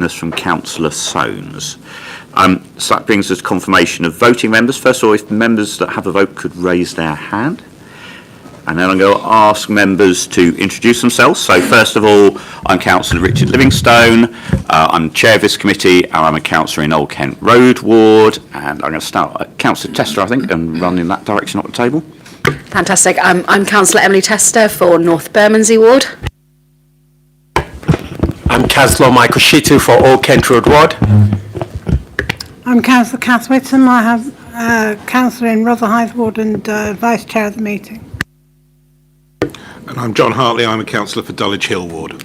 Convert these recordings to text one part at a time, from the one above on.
witness from Councillor Soames. So that brings us to confirmation of voting members. First of all, if members that have a vote could raise their hand. And then I'm going to ask members to introduce themselves. So first of all, I'm Councillor Richard Livingstone. I'm chair of this committee, and I'm a councillor in Old Kent Road Ward. And I'm going to start at Councillor Tester, I think, and run in that direction up the table. Fantastic. I'm Councillor Emily Tester for North Bermondsey Ward. I'm Councillor Michael Shitu for Old Kent Road Ward. I'm Councillor Kath Whittam. I have councillor in Rotherhithe Ward and vice chair of the meeting. And I'm John Hartley. I'm a councillor for Dulwich Hill Ward.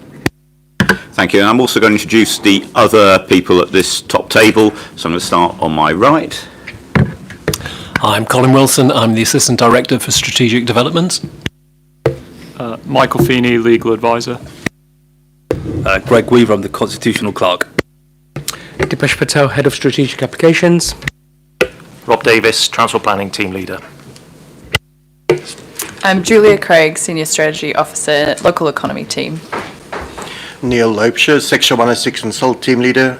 Thank you. And I'm also going to introduce the other people at this top table. So I'm going to start on my right. I'm Colin Wilson. I'm the Assistant Director for Strategic Development. Michael Feeney, Legal Advisor. Greg Weaver, I'm the Constitutional Clerk. Dipesh Patel, Head of Strategic Applications. Rob Davis, Transport Planning Team Leader. I'm Julia Craig, Senior Strategy Officer, Local Economy Team. Neil Lopesher, Section 106 Consult Team Leader.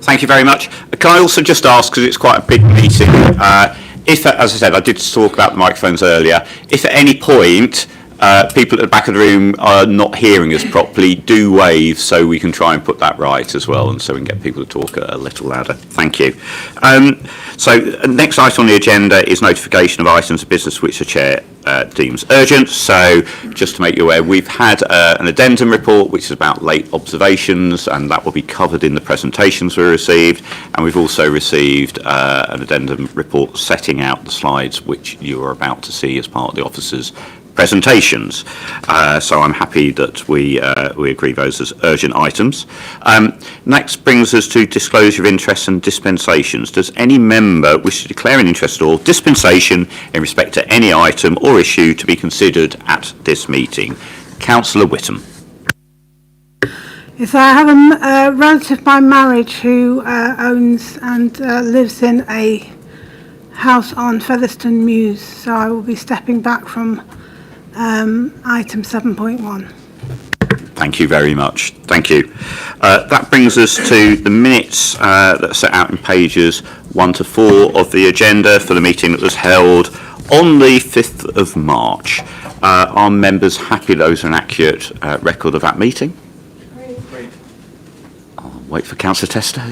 Thank you very much. Can I also just ask, because it's quite a big meeting, if, as I said, I did talk about the microphones earlier, if at any point people at the back of the room are not hearing us properly, do wave so we can try and put that right as well, and so we can get people to talk a little louder. Thank you. So next item on the agenda is notification of items of business which the Chair deems urgent. So just to make you aware, we've had an addendum report which is about late observations, and that will be covered in the presentations we received, and we've also received an addendum report setting out the slides which you are about to see as part of the officers' presentations. So I'm happy that we agree those as urgent items. Next brings us to disclosure of interests and dispensations. Does any member wish to declare an interest or dispensation in respect to any item or issue to be considered at this meeting? Councillor Whittam. Yes, I have a relative by marriage who owns and lives in a house on Featherstone Mews, so I will be stepping back from item 7.1. Thank you very much. Thank you. That brings us to the minutes that are set out in pages 1 to 4 of the agenda for the meeting that was held on the 5th of March. Are members happy those are an accurate record of that meeting? I'll wait for Councillor Tester.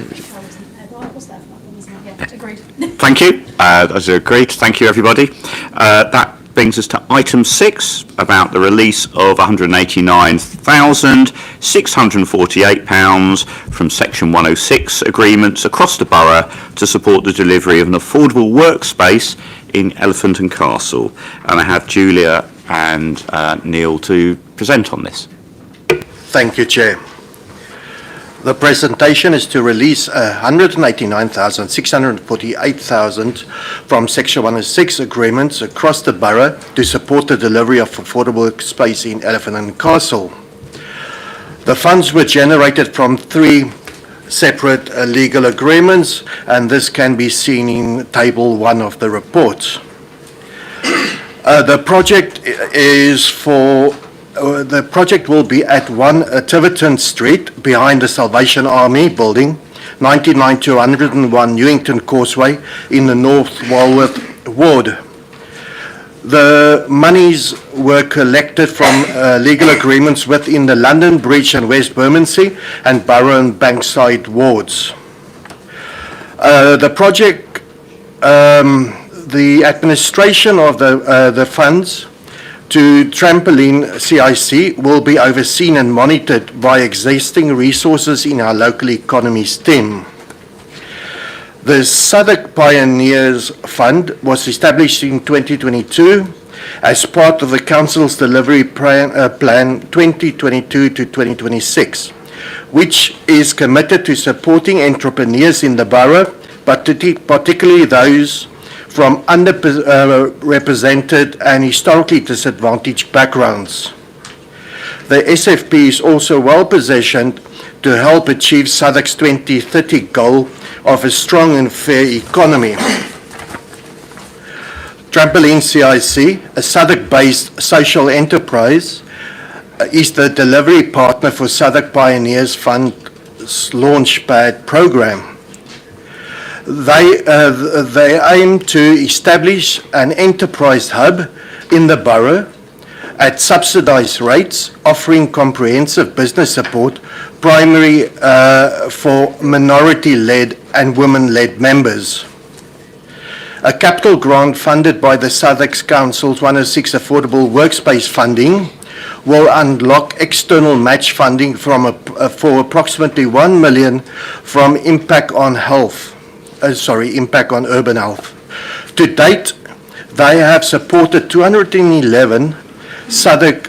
Thank you. Those are agreed. Thank you, everybody. That brings us to item 6 about the release of £189,648 from Section 106 agreements across the borough to support the delivery of an affordable workspace in Elephant and Castle. And I have Julia and Neil to present on this. Thank you, Chair. The presentation is to release £189,648 from Section 106 agreements across the borough to support the delivery of affordable space in Elephant and Castle. The funds were generated from 3 separate legal agreements, and this can be seen in Table 1 of the report. The project will be at 1 Tiverton Street behind the Salvation Army building, 99 to 101 Newington Causeway in the North Walworth Ward. The monies were collected from legal agreements within the London Bridge and West Bermondsey and Borough and Bankside wards. The project, the administration of the funds to Trampoline CIC will be overseen and monitored by existing resources in our local economies team. The Southwark Pioneers Fund was established in 2022 as part of the Council's delivery plan 2022 to 2026, which is committed to supporting entrepreneurs in the borough, but particularly those from underrepresented and historically disadvantaged backgrounds. The SFP is also well positioned to help achieve Southwark's 2030 goal of a strong and fair economy. Trampoline CIC, a Southwark-based social enterprise, is the delivery partner for Southwark Pioneers Fund Launchpad program. They aim to establish an enterprise hub in the borough at subsidised rates, offering comprehensive business support, primarily for minority-led and women-led members. A capital grant funded by the Southwark Council's 106 Affordable Workspace funding will unlock external match funding for approximately 1 million from Impact on Urban Health. To date, they have supported 211 Southwark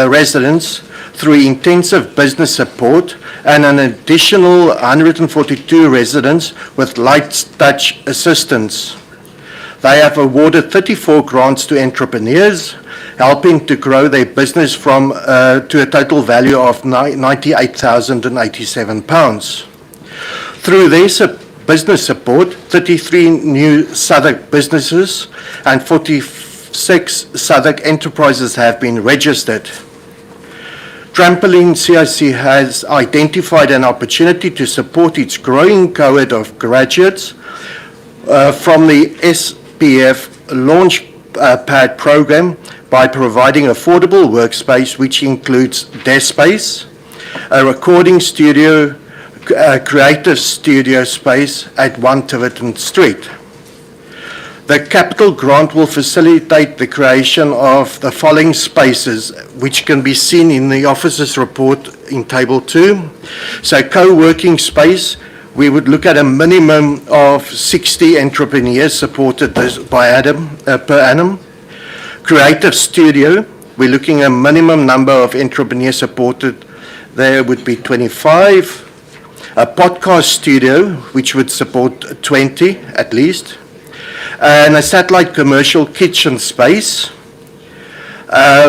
residents through intensive business support and an additional 142 residents with light touch assistance. They have awarded 34 grants to entrepreneurs, helping to grow their business to a total value of £98,087. Through their business support, 33 new Southwark businesses and 46 Southwark enterprises have been registered. Trampoline CIC has identified an opportunity to support its growing cohort of graduates from the SPF Launchpad program by providing affordable workspace, which includes desk space, a recording studio, a creative studio space at 1 Tiverton Street. The capital grant will facilitate the creation of the following spaces, which can be seen in the officer's report in Table 2. So co-working space, we would look at a minimum of 60 entrepreneurs supported per annum. Creative studio, we're looking at a minimum number of entrepreneurs supported. There would be 25. A podcast studio, which would support 20 at least. And a satellite commercial kitchen space,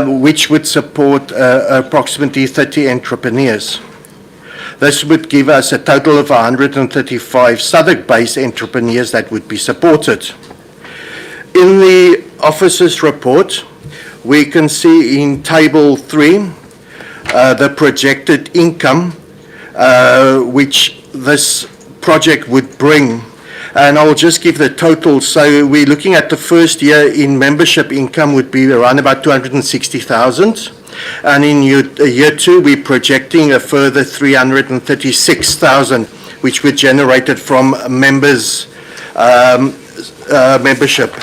which would support approximately 30 entrepreneurs. This would give us a total of 135 Southwark-based entrepreneurs that would be supported. In the officer's report, we can see in Table 3 the projected income which this project would bring. And I'll just give the total. So we're looking at the first year in membership income would be around about 260,000. And in year 2, we're projecting a further 336,000, which were generated from members' membership.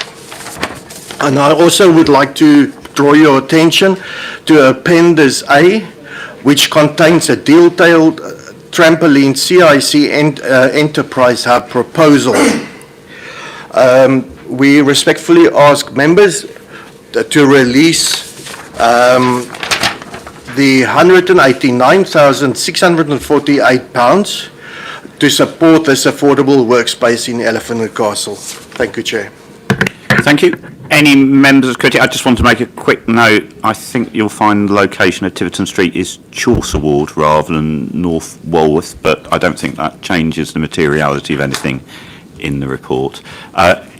And I also would like to draw your attention to Appendix A, which contains a detailed Trampoline CIC Enterprise Hub proposal. We respectfully ask members to release the £189,648 to support this affordable workspace in Elephant and Castle. Thank you, Chair. Thank you. Any members of the committee? I just want to make a quick note. I think you'll find the location of Tiverton Street is Chaucer Ward rather than North Walworth, but I don't think that changes the materiality of anything in the report.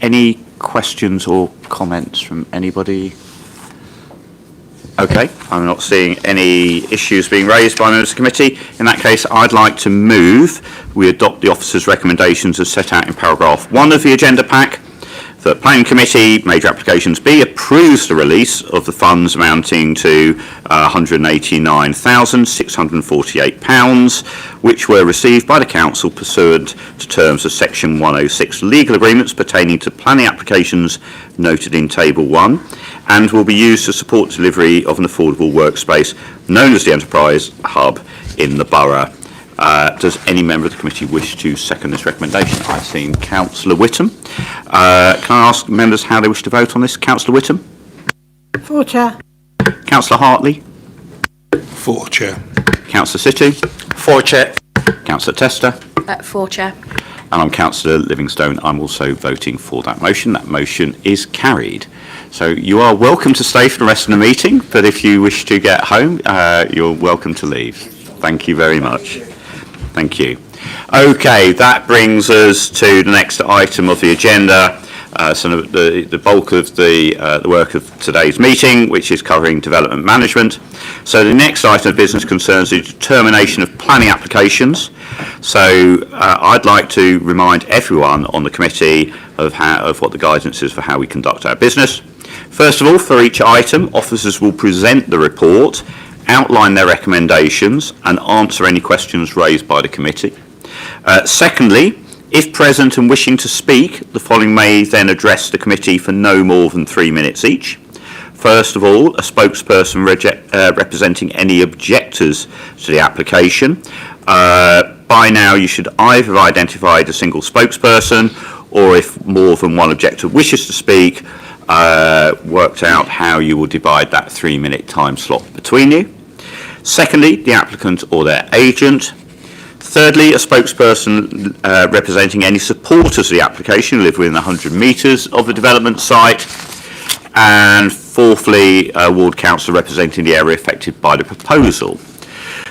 Any questions or comments from anybody? Okay, I'm not seeing any issues being raised by members of the committee. In that case, I'd like to move we adopt the officer's recommendations as set out in paragraph 1 of the agenda pack. The Planning Committee, major applications B, approves the release of the funds amounting to £189,648, which were received by the Council pursuant to terms of Section 106 legal agreements pertaining to planning applications noted in Table 1, and will be used to support delivery of an affordable workspace known as the Enterprise Hub in the borough. Does any member of the committee wish to second this recommendation? I've seen Councillor Whittam. Can I ask members how they wish to vote on this? Councillor Whittam? For, Chair. Councillor Hartley? For, Chair. Councillor Sittu? For, Chair. Councillor Tester? For, Chair. And I'm Councillor Livingstone. I'm also voting for that motion. That motion is carried. So you are welcome to stay for the rest of the meeting, but if you wish to get home, you're welcome to leave. Thank you very much. Thank you. Okay, that brings us to the next item of the agenda, So the bulk of the work of today's meeting, which is covering development management. So the next item of business concerns the determination of planning applications. So I'd like to remind everyone on the committee of what the guidance is for how we conduct our business. First of all, for each item, officers will present the report, outline their recommendations and answer any questions raised by the committee. Secondly, if present and wishing to speak, the following may then address the committee for no more than 3 minutes each. First of all, a spokesperson representing any objectors to the application. By now, you should either have identified a single spokesperson, or if more than one objector wishes to speak, worked out how you will divide that 3-minute time slot between you. Secondly, the applicant or their agent. Thirdly, a spokesperson representing any supporters of the application who live within 100 metres of the development site. And fourthly, a ward councillor representing the area affected by the proposal.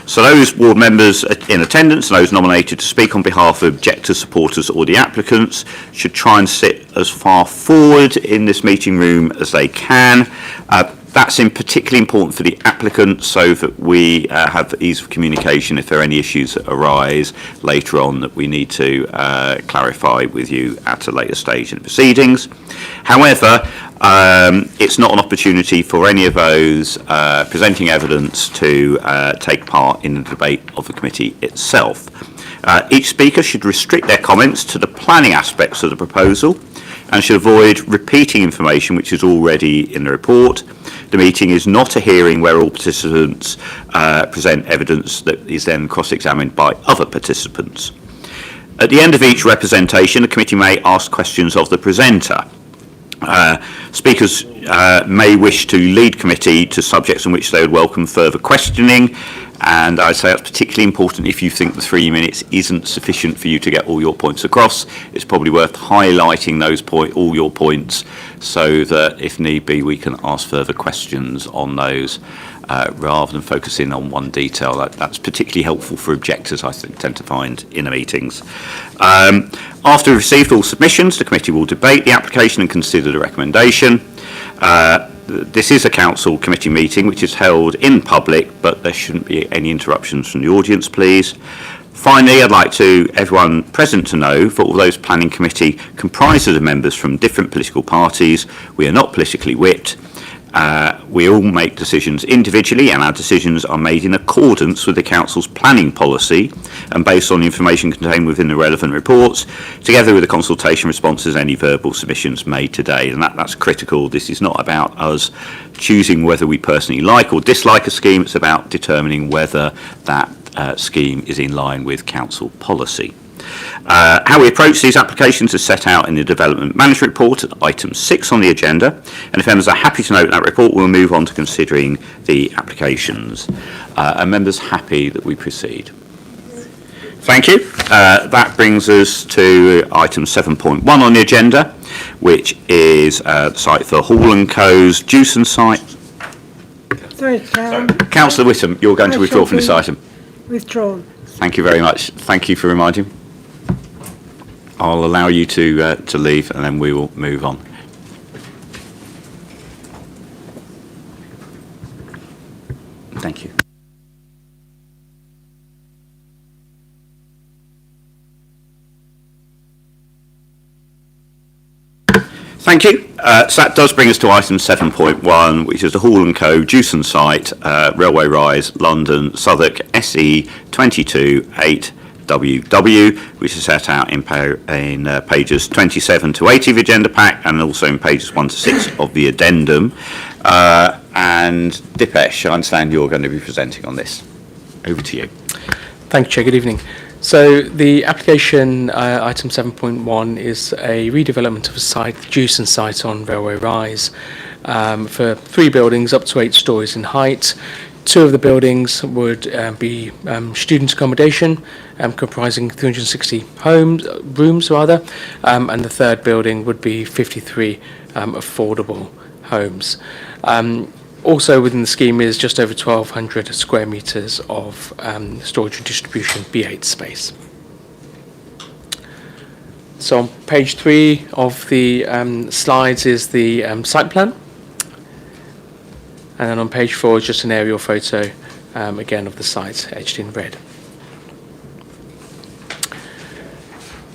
So those ward members in attendance and those nominated to speak on behalf of objectors, supporters or the applicants should try and sit as far forward in this meeting room as they can. That's particularly important for the applicant so that we have ease of communication if there are any issues that arise later on that we need to clarify with you at a later stage in the proceedings. However, it's not an opportunity for any of those presenting evidence to take part in the debate of the committee itself. Each speaker should restrict their comments to the planning aspects of the proposal and should avoid repeating information which is already in the report. The meeting is not a hearing where all participants present evidence that is then cross-examined by other participants. At the end of each representation, the committee may ask questions of the presenter. Speakers may wish to lead committee to subjects on which they would welcome further questioning, and I'd say that's particularly important if you think the 3 minutes isn't sufficient for you to get all your points across. It's probably worth highlighting those all your points so that if need be we can ask further questions on those rather than focusing on one detail. That's particularly helpful for objectors, I tend to find, in the meetings. After we've received all submissions, the committee will debate the application and consider the recommendation. This is a council committee meeting which is held in public, but there shouldn't be any interruptions from the audience, please. Finally, I'd like everyone present to know that although this planning committee comprises of members from different political parties, we are not politically whipped. We all make decisions individually, and our decisions are made in accordance with the Council's planning policy and based on the information contained within the relevant reports, together with the consultation responses and any verbal submissions made today. And that's critical. This is not about us choosing whether we personally like or dislike a scheme. It's about determining whether that scheme is in line with Council policy. How we approach these applications is set out in the Development Management Report at item 6 on the agenda, and if members are happy to note that report, we'll move on to considering the applications. Are members happy that we proceed? Thank you. That brings us to item 7.1 on the agenda, which is the site for Hall & Co.'s Jewson site. Sorry, Chair. Councillor Whittam, you're going to withdraw from this item. Withdrawn. Thank you very much. Thank you for reminding me. I'll allow you to leave and then we will move on. Thank you. Thank you. So that does bring us to item 7.1, which is the Hall & Co. Jewson site, Railway Rise, London, Southwark, SE 228WW, which is set out in pages 27 to 80 of the agenda pack and also in pages 1 to 6 of the addendum. And Dipesh, I understand you're going to be presenting on this. Over to you. Thank you, Chair. Good evening. So the application, item 7.1, is a redevelopment of a site, the Jewson site on Railway Rise, for 3 buildings up to 8 stories in height. 2 of the buildings would be student accommodation, comprising 360 rooms, and the 3rd building would be 53 affordable homes. Also within the scheme is just over 1,200 square metres of storage and distribution B8 space. So on page 3 of the slides is the site plan. And then on page 4 is just an aerial photo, again, of the site etched in red.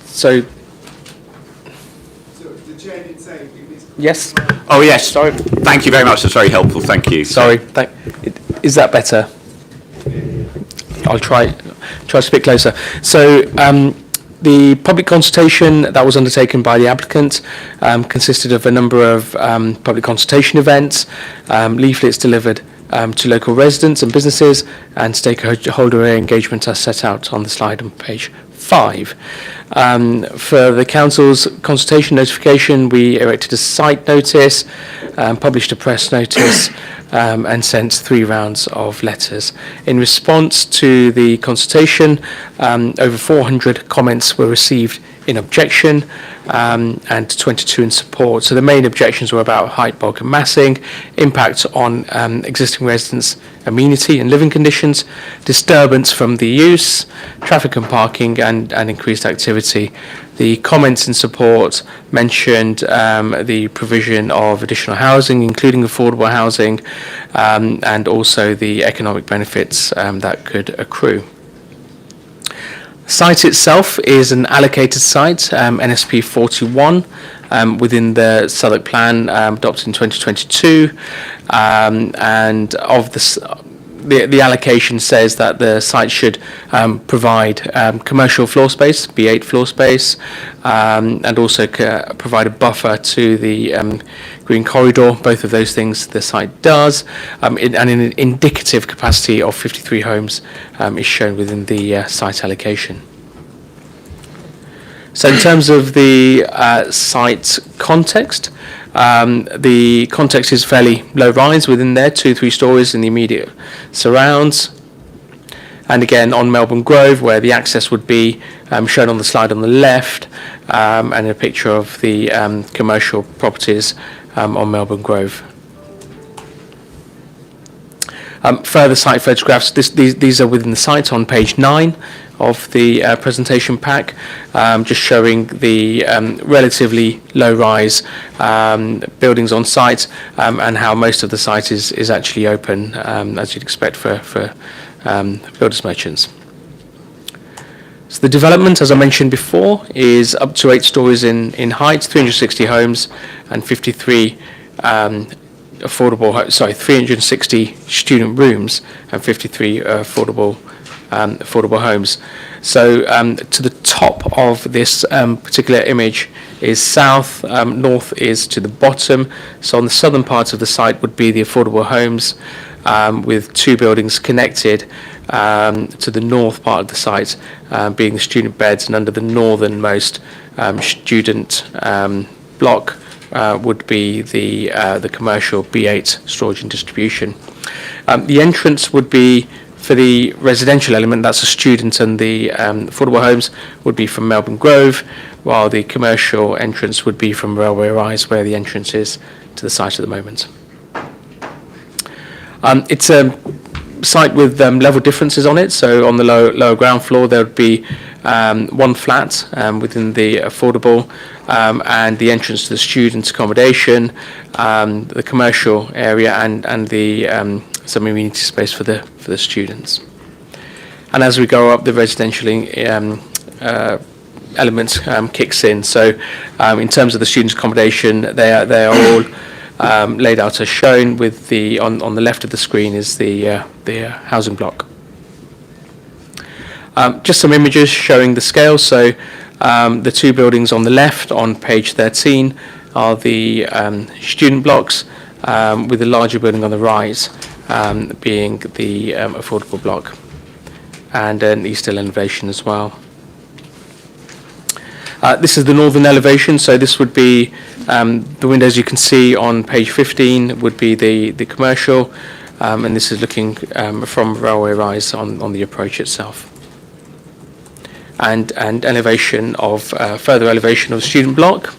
So the chair did say yes. Oh, yes. Sorry. Thank you very much. That's very helpful. Thank you. Sorry. Is that better? I'll try to speak closer. So the public consultation that was undertaken by the applicant consisted of a number of public consultation events, leaflets delivered to local residents and businesses, and stakeholder engagement as set out on the slide on page 5. For the council's consultation notification, we erected a site notice, published a press notice, and sent 3 rounds of letters. In response to the consultation, over 400 comments were received in objection and 22 in support. So the main objections were about height, bulk and massing, impact on existing residents' amenity and living conditions, disturbance from the use, traffic and parking, and increased activity. The comments in support mentioned the provision of additional housing, including affordable housing, and also the economic benefits that could accrue. The site itself is an allocated site, NSP 41, within the Southwark plan adopted in 2022, and of the allocation says that the site should provide commercial floor space, B8 floor space, and also provide a buffer to the green corridor. Both of those things the site does, and an indicative capacity of 53 homes is shown within the site allocation. So in terms of the site context, the context is fairly low rise within there, 2-3 stories in the immediate surrounds. And again on Melbourne Grove, where the access would be shown on the slide on the left, and a picture of the commercial properties on Melbourne Grove. Further site photographs, these are within the site on page 9 of the presentation pack, just showing the relatively low-rise buildings on site, and how most of the site is actually open, as you'd expect for builders merchants. So the development, as I mentioned before, is up to 8 stories in height, 360 homes, and 53 360 student rooms and 53 affordable homes. So to the top of this particular image is south, north is to the bottom. So on the southern part of the site would be the affordable homes, with 2 buildings connected to the north part of the site, being the student beds, and under the northernmost student block would be the commercial B8 storage and distribution. The entrance would be, for the residential element, that's a student, and the affordable homes would be from Melbourne Grove, while the commercial entrance would be from Railway Rise, where the entrance is to the site at the moment. It's a site with level differences on it, so on the lower ground floor there would be 1 flat within the affordable, and the entrance to the student accommodation, the commercial area, and the some amenity space for the students. And as we go up, the residential element kicks in. So in terms of the student accommodation, they are all laid out as shown. With the on the left of the screen is the housing block. Just some images showing the scale. So the 2 buildings on the left on page 13 are the student blocks, with the larger building on the right being the affordable block, and an eastern elevation as well. This is the northern elevation, so this would be the windows you can see on page 15 would be the commercial, and this is looking from Railway Rise on the approach itself. And elevation of further elevation of the student block,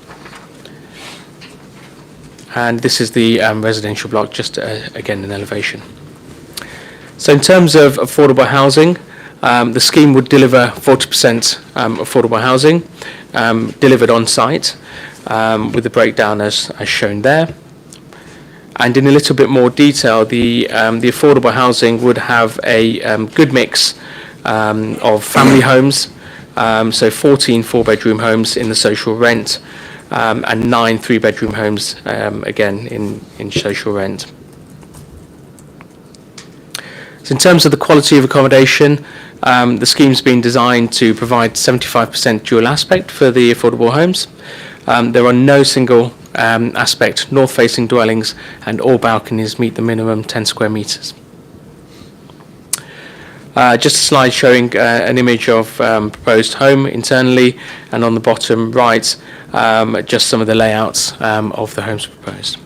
and this is the residential block, just again an elevation. So in terms of affordable housing, the scheme would deliver 40% affordable housing, delivered on site, with the breakdown as shown there. And in a little bit more detail, the affordable housing would have a good mix of family homes, so 14 four-bedroom homes in the social rent, and 9 three-bedroom homes, again in social rent. So in terms of the quality of accommodation, the scheme's been designed to provide 75% dual aspect for the affordable homes. There are no single aspect north-facing dwellings, and all balconies meet the minimum 10 square metres. Just a slide showing an image of proposed home internally, and on the bottom right, just some of the layouts of the homes proposed.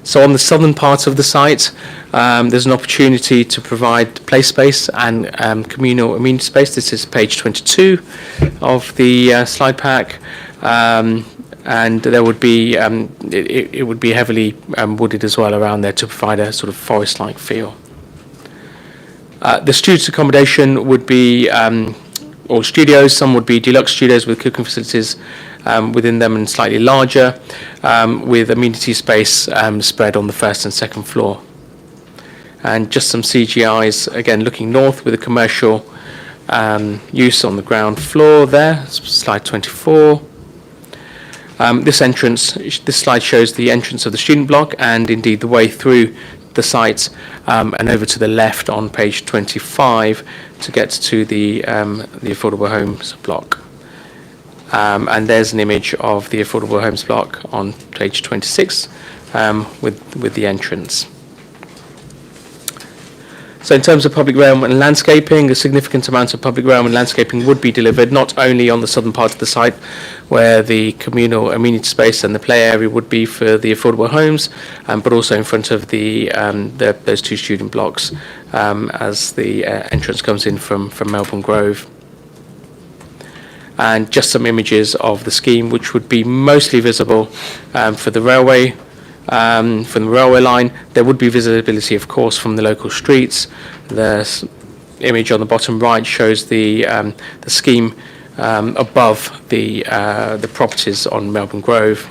So on the southern part of the site, there's an opportunity to provide play space and communal amenity space. This is page 22 of the slide pack. And there would be, it would be heavily wooded as well around there to provide a sort of forest-like feel. The student accommodation would be all studios. Some would be deluxe studios with cooking facilities within them and slightly larger, with amenity space spread on the first and second floor. And just some CGIs, again looking north, with a commercial use on the ground floor there, slide 24. This slide shows the entrance of the student block and indeed the way through the site, and over to the left on page 25 to get to the affordable homes block. And there's an image of the affordable homes block on page 26 with the entrance. So in terms of public realm and landscaping, a significant amount of public realm and landscaping would be delivered, not only on the southern part of the site, where the communal amenity space and the play area would be for the affordable homes, but also in front of those 2 student blocks as the entrance comes in from Melbourne Grove. And just some images of the scheme, which would be mostly visible for the railway. From the railway line, there would be visibility, of course, from the local streets. The image on the bottom right shows the scheme above the properties on Melbourne Grove.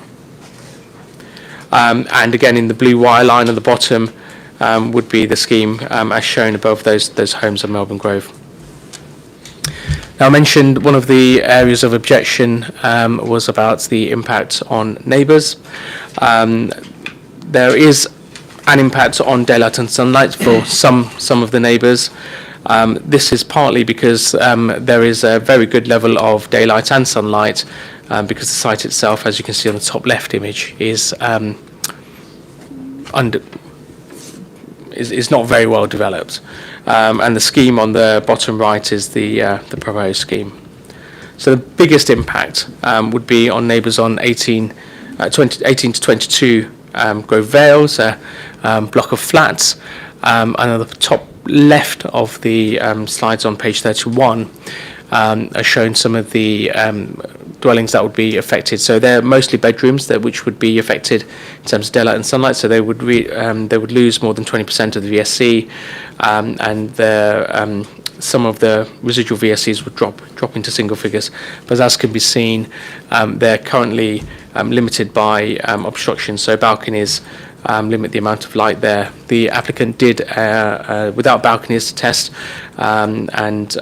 And again, in the blue wire line at the bottom would be the scheme as shown above those homes on Melbourne Grove. Now, I mentioned one of the areas of objection was about the impact on neighbours. There is an impact on daylight and sunlight for some of the neighbours. This is partly because there is a very good level of daylight and sunlight, because the site itself, as you can see on the top left image, is not very well developed, and the scheme on the bottom right is the proposed scheme. So the biggest impact would be on neighbours on 18 to 22 Grove Vales, a block of flats, and on the top left of the slides on page 31 are shown some of the dwellings that would be affected. So they're mostly bedrooms which would be affected in terms of daylight and sunlight. So they would lose more than 20% of the VSC, and some of the residual VSCs would drop into single figures. But as can be seen, they're currently limited by obstruction. So balconies limit the amount of light there. The applicant did without balconies test, and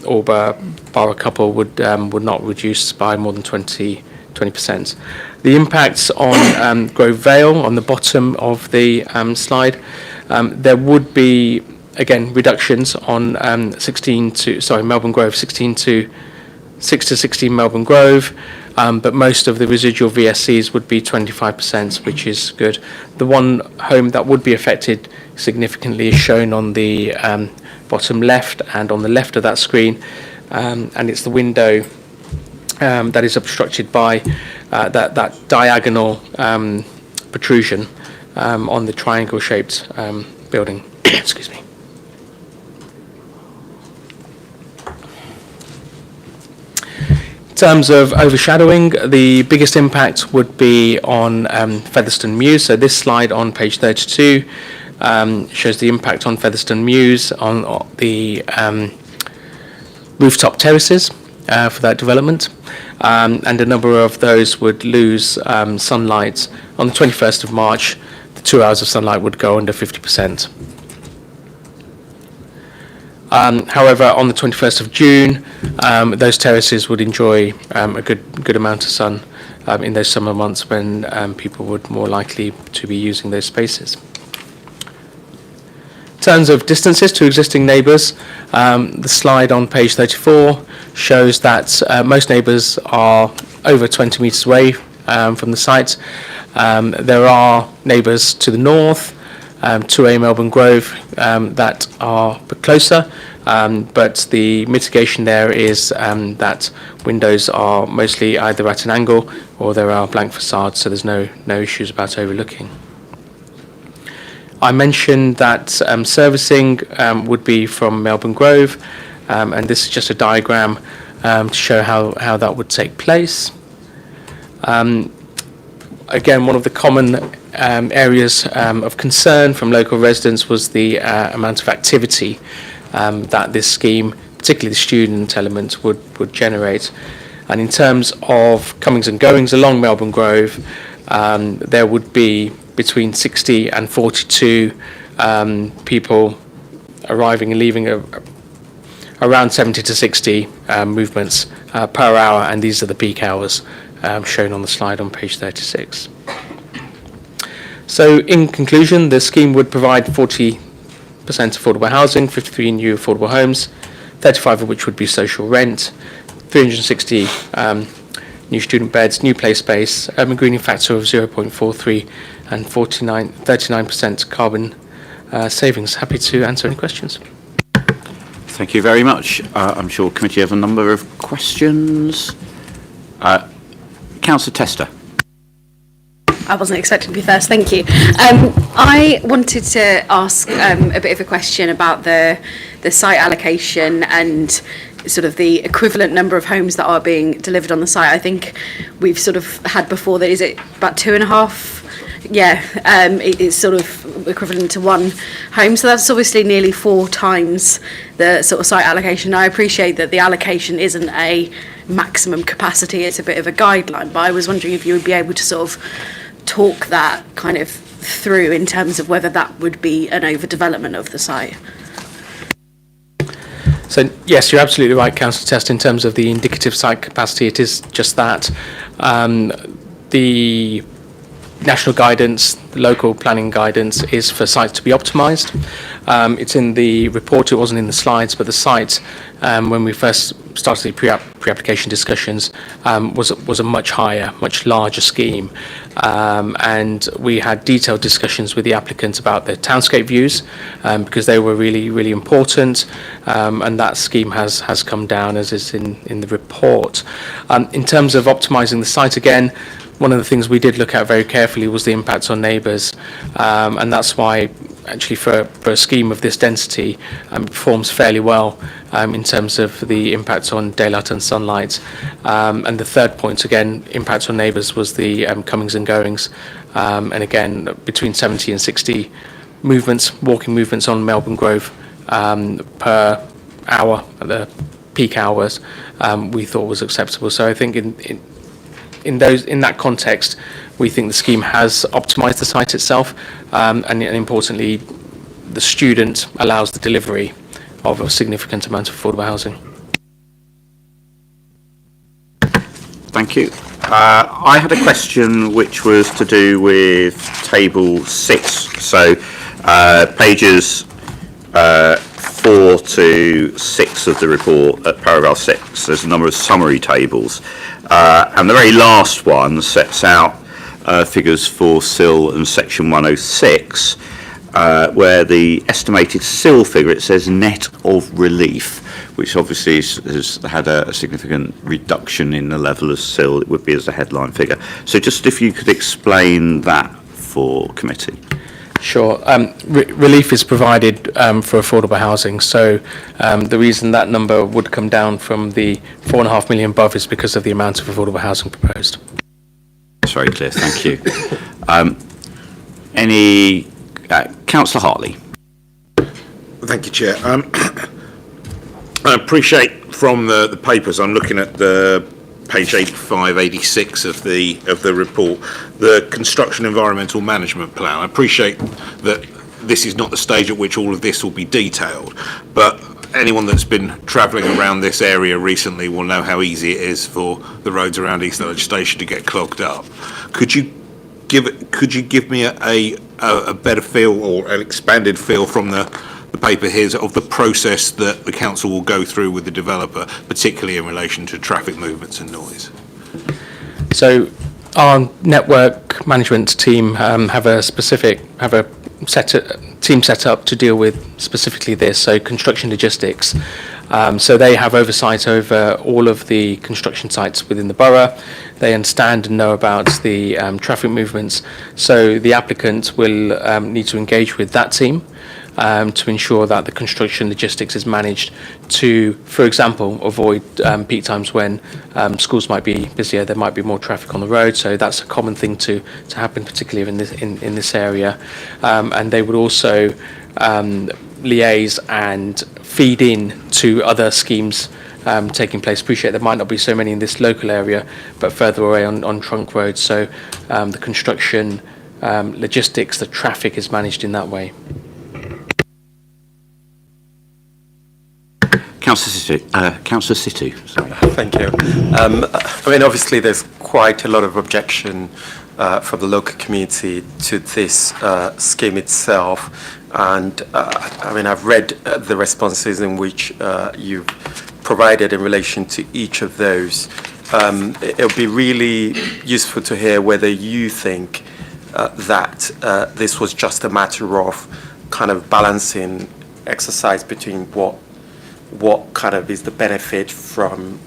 all bar a couple would not reduce by more than 20%. The impacts on Grove Vale on the bottom of the slide, there would be again reductions on Melbourne Grove, 6 to 16 Melbourne Grove. But most of the residual VSCs would be 25%, which is good. The one home that would be affected significantly is shown on the bottom left and on the left of that screen, and it's the window that is obstructed by that diagonal protrusion on the triangle-shaped building. Excuse me. In terms of overshadowing, the biggest impact would be on Featherstone Mews. So this slide on page 32 shows the impact on Featherstone Mews on the rooftop terraces. for that development, and a number of those would lose sunlight. On the 21st of March, the 2 hours of sunlight would go under 50%. However, on the 21st of June, those terraces would enjoy a good amount of sun in those summer months when people would more likely to be using those spaces. In terms of distances to existing neighbours, the slide on page 34 shows that most neighbours are over 20 metres away from the site. There are neighbours to the north, 2A Melbourne Grove, that are a bit closer, but the mitigation there is that windows are mostly either at an angle or there are blank facades, so there's no issues about overlooking. I mentioned that servicing would be from Melbourne Grove, and this is just a diagram to show how that would take place. Again, one of the common areas of concern from local residents was the amount of activity that this scheme, particularly the student element, would generate. And in terms of comings and goings along Melbourne Grove, there would be between 60 and 42 people arriving and leaving, around 70 to 60 movements per hour, and these are the peak hours shown on the slide on page 36. So in conclusion, the scheme would provide 40% affordable housing, 53 new affordable homes, 35 of which would be social rent, 360 new student beds, new play space, urban greening factor of 0.43 and 39% carbon savings. Happy to answer any questions. Thank you very much. I'm sure committee have a number of questions. Councillor Tester. I wasn't expecting to be first, thank you. I wanted to ask a bit of a question about the site allocation and sort of the equivalent number of homes that are being delivered on the site. I think we've sort of had before that, is it about 2.5? Yeah, it's sort of equivalent to one home. So that's obviously nearly 4 times the sort of site allocation. Now, I appreciate that the allocation isn't a maximum capacity, it's a bit of a guideline, but I was wondering if you would be able to sort of talk that kind of through in terms of whether that would be an overdevelopment of the site. So yes, you're absolutely right, Councillor Test, in terms of the indicative site capacity, it is just that. The national guidance, the local planning guidance is for sites to be optimised. It's in the report, it wasn't in the slides, but the site, when we first started the pre-application discussions, was a much higher, much larger scheme. And we had detailed discussions with the applicant about their townscape views, because they were really, really important. And that scheme has come down, as is in the report. In terms of optimising the site, again, one of the things we did look at very carefully was the impacts on neighbours, and that's why actually for a scheme of this density it performs fairly well in terms of the impacts on daylight and sunlight. And the third point, again, impacts on neighbours, was the comings and goings, and again between 70 and 60 walking movements on Melbourne Grove per hour at the peak hours, we thought was acceptable. So I think in that context, we think the scheme has optimised the site itself, and importantly, the student allows the delivery of a significant amount of affordable housing. Thank you. I had a question which was to do with table 6. So pages 4 to 6 of the report at paragraph 6, there's a number of summary tables. And the very last one sets out figures for SIL and section 106, where the estimated SIL figure, it says net of relief, which obviously has had a significant reduction in the level of SIL it would be as a headline figure. So just if you could explain that for committee. Sure. Relief is provided for affordable housing, so the reason that number would come down from the 4.5 million above is because of the amount of affordable housing proposed. That's very clear, thank you. Any Councillor Hartley. Thank you, Chair. I appreciate from the papers, I'm looking at the page 85, 86 of the report, the construction environmental management plan. I appreciate that this is not the stage at which all of this will be detailed, but anyone that's been travelling around this area recently will know how easy it is for the roads around East Dulwich Station to get clogged up. Could you give me a better feel or an expanded feel from the paper here of the process that the council will go through with the developer, particularly in relation to traffic movements and noise? So our network management team have a team set up to deal with specifically this, so construction logistics. So they have oversight over all of the construction sites within the borough. They understand and know about the traffic movements. So the applicant will need to engage with that team to ensure that the construction logistics is managed to, for example, avoid peak times when schools might be busier, there might be more traffic on the road. So that's a common thing to happen, particularly in this area. And they would also liaise and feed in to other schemes taking place. Appreciate there might not be so many in this local area, but further away on trunk roads. So the construction logistics, the traffic is managed in that way. Councillor Situ. Sorry. Thank you. I mean, obviously, there's quite a lot of objection from the local community to this scheme itself. And I mean, I've read the responses in which you've provided in relation to each of those. It'll be really useful to hear whether you think that this was just a matter of kind of balancing exercise between what kind of is the benefit from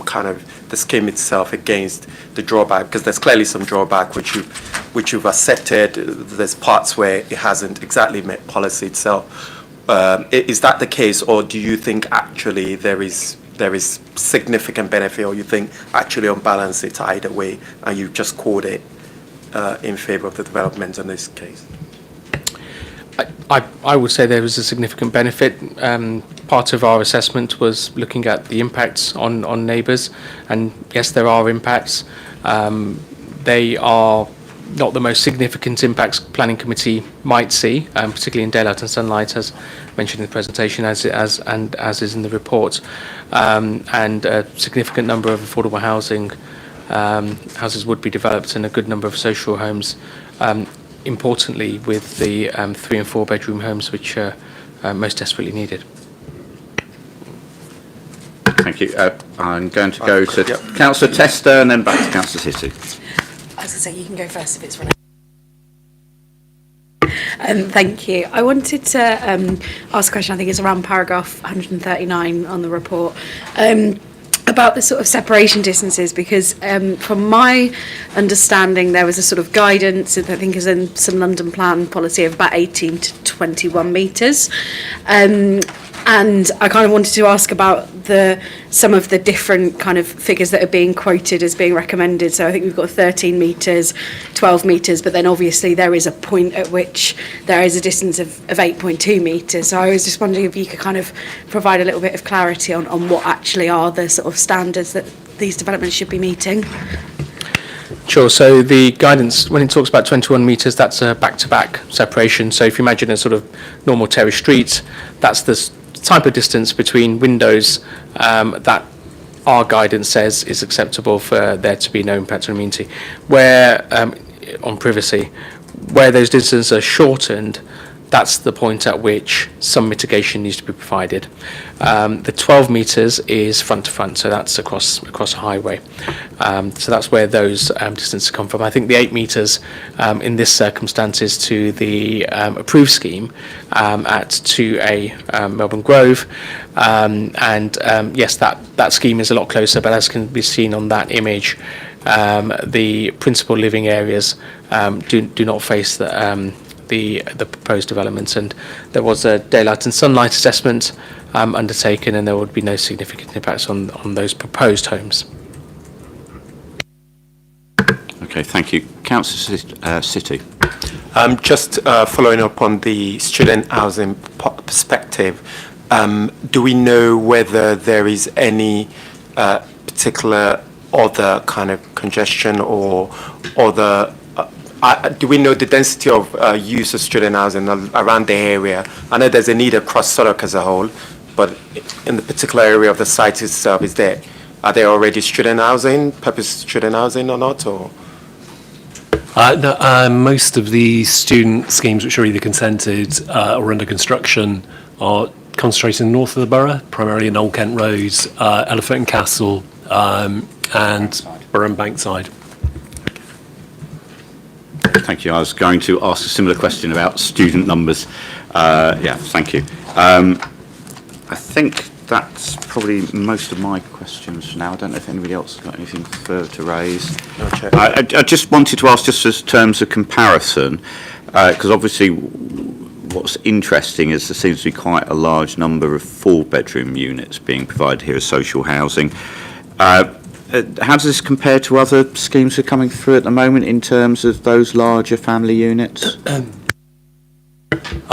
kind of the scheme itself against the drawback, because there's clearly some drawback which you've accepted. There's parts where it hasn't exactly met policy itself. Is that the case, or do you think actually there is significant benefit, or you think actually on balance it's either way and you've just called it in favour of the development in this case? I would say there was a significant benefit. Part of our assessment was looking at the impacts on neighbours, and yes, there are impacts. They are not the most significant impacts planning committee might see, particularly in daylight and sunlight, as mentioned in the presentation, as is in the report, and a significant number of affordable housing houses would be developed, and a good number of social homes. Importantly, with the 3 and 4 bedroom homes, which are most desperately needed. Thank you. I'm going to go to Councillor Tester and then back to Councillor Situ. I was going to say, you can go first if it's running. Thank you. I wanted to ask a question, I think it's around paragraph 139 on the report. About the sort of separation distances, because from my understanding there was a sort of guidance, I think is in some London plan policy, of about 18 to 21 metres. And I kind of wanted to ask about some of the different kind of figures that are being quoted as being recommended. So I think we've got 13 metres, 12 metres, but then obviously there is a point at which there is a distance of 8.2 metres. So I was just wondering if you could kind of provide a little bit of clarity on what actually are the sort of standards that these developments should be meeting. Sure. So the guidance, when it talks about 21 metres, that's a back-to-back separation. So if you imagine a sort of normal terrace street, that's the type of distance between windows that our guidance says is acceptable for there to be no impact on amenity. Where on privacy, where those distances are shortened, that's the point at which some mitigation needs to be provided. The 12 metres is front to front, so that's across a highway. So that's where those distances come from. I think the 8 metres in this circumstances to the approved scheme at 2A Melbourne Grove. Yes, that scheme is a lot closer, but as can be seen on that image, the principal living areas do not face the proposed developments, and there was a daylight and sunlight assessment undertaken, and there would be no significant impacts on those proposed homes. Okay, thank you. Councillor Situ. Just following up on the student housing perspective, Do we know whether there is any particular other kind of congestion or other? Do we know the density of use of student housing around the area? I know there's a need across Southwark as a whole, but in the particular area of the site itself, are there already student housing, purpose student housing or not? Or? No, most of the student schemes which are either consented or under construction are concentrated in the north of the borough, primarily in Old Kent Road, Elephant and Castle, and Borough and Bankside. Thank you. I was going to ask a similar question about student numbers. Yeah, thank you. I think that's probably most of my questions for now. I don't know if anybody else has got anything further to raise. I just wanted to ask, just as terms of comparison, because obviously what's interesting is there seems to be quite a large number of 4-bedroom units being provided here as social housing. How does this compare to other schemes that are coming through at the moment in terms of those larger family units?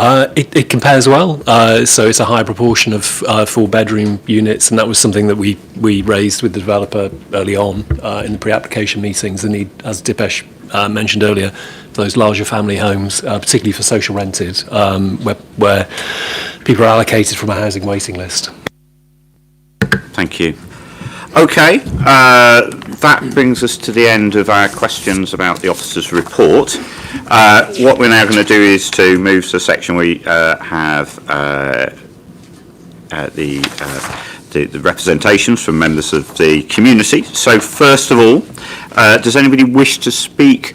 It compares well. So it's a high proportion of 4-bedroom units, and that was something that we raised with the developer early on in the pre-application meetings. The need, as Dipesh mentioned earlier, for those larger family homes, particularly for social rented, where people are allocated from a housing waiting list. Thank you. Okay, that brings us to the end of our questions about the officer's report. What we're now going to do is to move to the section where we have the representations from members of the community. So first of all, does anybody wish to speak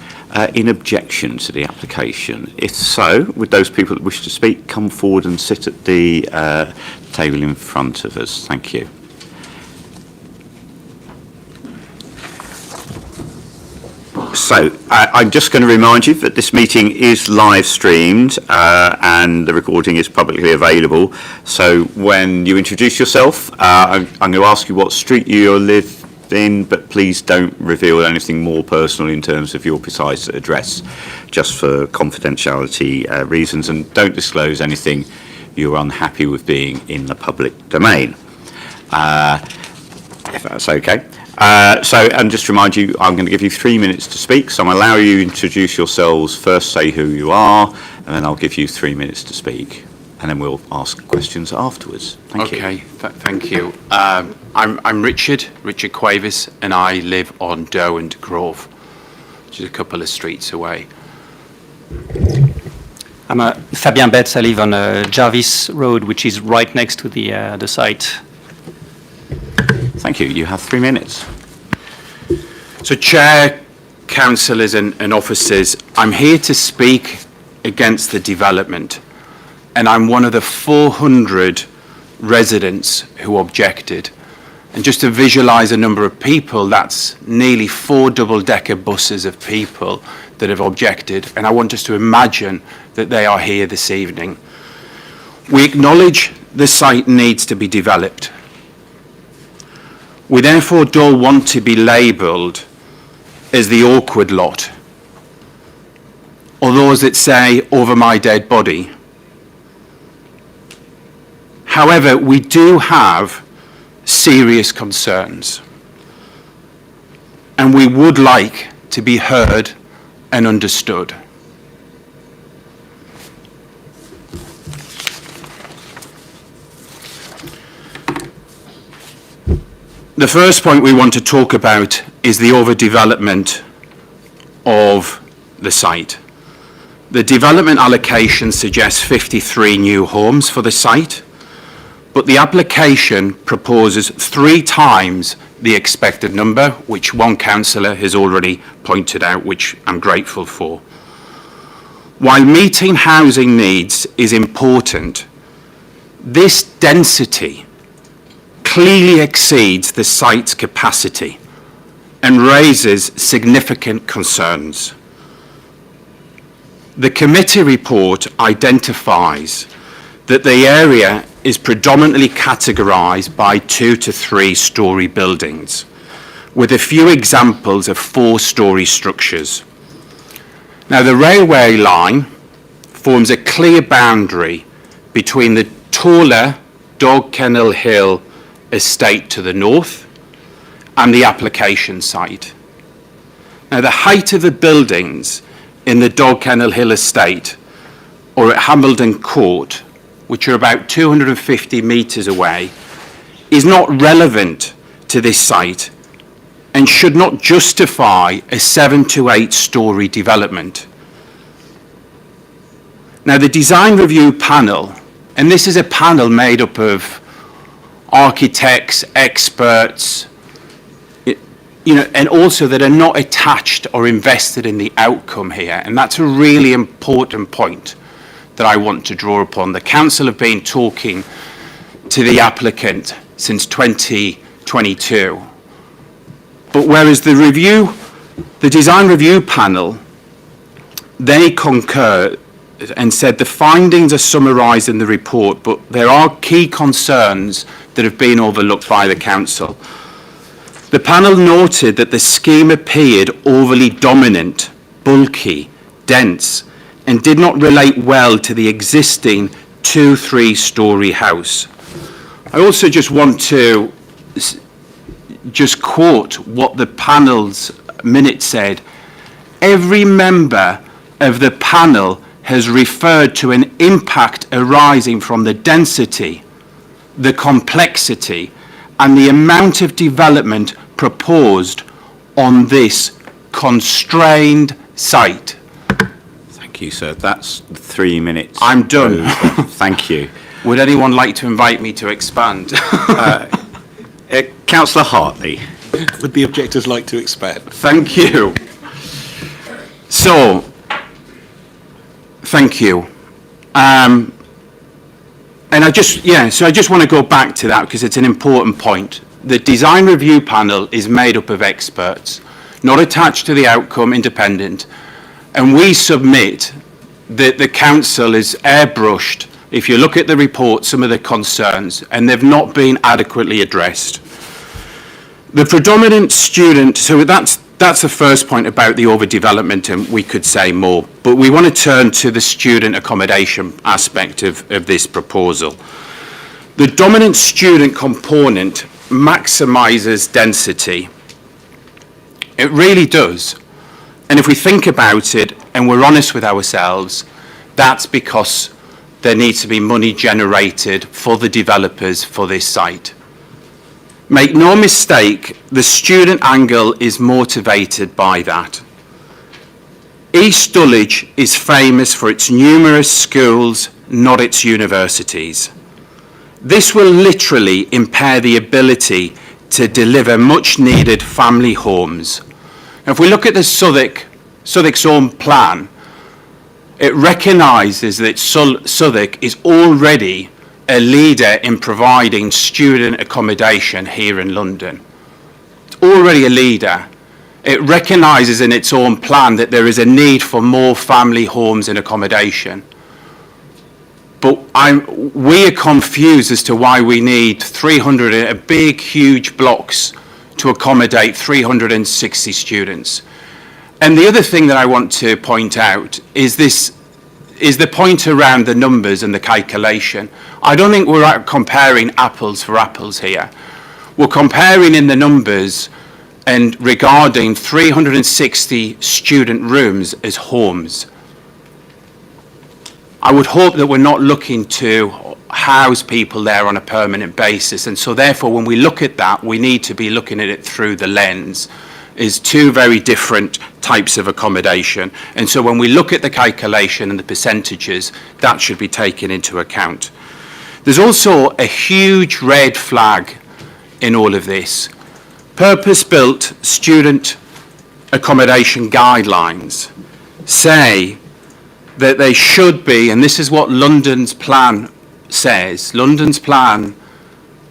in objection to the application? If so, would those people that wish to speak come forward and sit at the table in front of us? Thank you. So, I'm just going to remind you that this meeting is live streamed and the recording is publicly available. So when you introduce yourself, I'm going to ask you what street you live in, but please don't reveal anything more personal in terms of your precise address, just for confidentiality reasons, and don't disclose anything you're unhappy with being in the public domain, if that's okay. And just to remind you, I'm going to give you 3 minutes to speak, so I'll allow you to introduce yourselves, first say who you are, and then I'll give you 3 minutes to speak, and then we'll ask questions afterwards. Thank you. Okay, thank you. I'm Richard Quavis, and I live on Doe and Grove, which is a couple of streets away. I'm Fabien Betts. I live on Jarvis Road, which is right next to the site. Thank you. You have 3 minutes. So, Chair, councillors and officers, I'm here to speak against the development, and I'm one of the 400 residents who objected. And just to visualise a number of people, that's nearly 4 double-decker buses of people that have objected, and I want us to imagine that they are here this evening. We acknowledge the site needs to be developed. We therefore don't want to be labelled as the awkward lot, or those that say, over my dead body. However, we do have serious concerns, and we would like to be heard and understood. The first point we want to talk about is the overdevelopment of the site. The development allocation suggests 53 new homes for the site, but the application proposes 3 times the expected number, which one councillor has already pointed out, which I'm grateful for. While meeting housing needs is important, this density clearly exceeds the site's capacity and raises significant concerns. The committee report identifies that the area is predominantly categorised by 2 to 3 storey buildings, with a few examples of 4-storey structures. Now, the railway line forms a clear boundary between the taller Dog Kennel Hill estate to the north and the application site. Now, the height of the buildings in the Dog Kennel Hill estate or at Hambledon Court, which are about 250 metres away, is not relevant to this site and should not justify a 7 to 8 storey development. Now, the design review panel, and this is a panel made up of architects, experts, and also that are not attached or invested in the outcome here. And that's a really important point that I want to draw upon. The council have been talking to the applicant since 2022. But whereas the design review panel, they concur and said the findings are summarised in the report, but there are key concerns that have been overlooked by the council. The panel noted that the scheme appeared overly dominant, bulky, dense, and did not relate well to the existing 2-3-storey house. I also just want to just quote what the panel's minute said. Every member of the panel has referred to an impact arising from the density, the complexity, and the amount of development proposed on this constrained site. Thank you, sir. That's 3 minutes. I'm done. Thank you. Would anyone like to invite me to expand? Councillor Hartley. Would the objectors like to expand? Thank you. So, thank you. And I just want to go back to that because it's an important point. The design review panel is made up of experts, not attached to the outcome, independent. And we submit that the council is airbrushed. If you look at the report, some of the concerns, and they've not been adequately addressed. The predominant student, so that's the first point about the overdevelopment, and we could say more, but we want to turn to the student accommodation aspect of this proposal. The dominant student component maximises density. It really does. And if we think about it and we're honest with ourselves, that's because there needs to be money generated for the developers for this site. Make no mistake, the student angle is motivated by that. East Dulwich is famous for its numerous schools, not its universities. This will literally impair the ability to deliver much needed family homes. If we look at the Southwark's own plan, it recognises that Southwark is already a leader in providing student accommodation here in London. It's already a leader. It recognises in its own plan that there is a need for more family homes and accommodation. But we are confused as to why we need 300 big, huge blocks to accommodate 360 students. And the other thing that I want to point out is the point around the numbers and the calculation. I don't think we're comparing apples for apples here. We're comparing in the numbers and regarding 360 student rooms as homes. I would hope that we're not looking to house people there on a permanent basis, and so therefore when we look at that, we need to be looking at it through the lens is two very different types of accommodation. And so when we look at the calculation and the percentages, that should be taken into account. There's also a huge red flag in all of this. Purpose-built student accommodation guidelines say that they should be, and this is what London's plan says, London's plan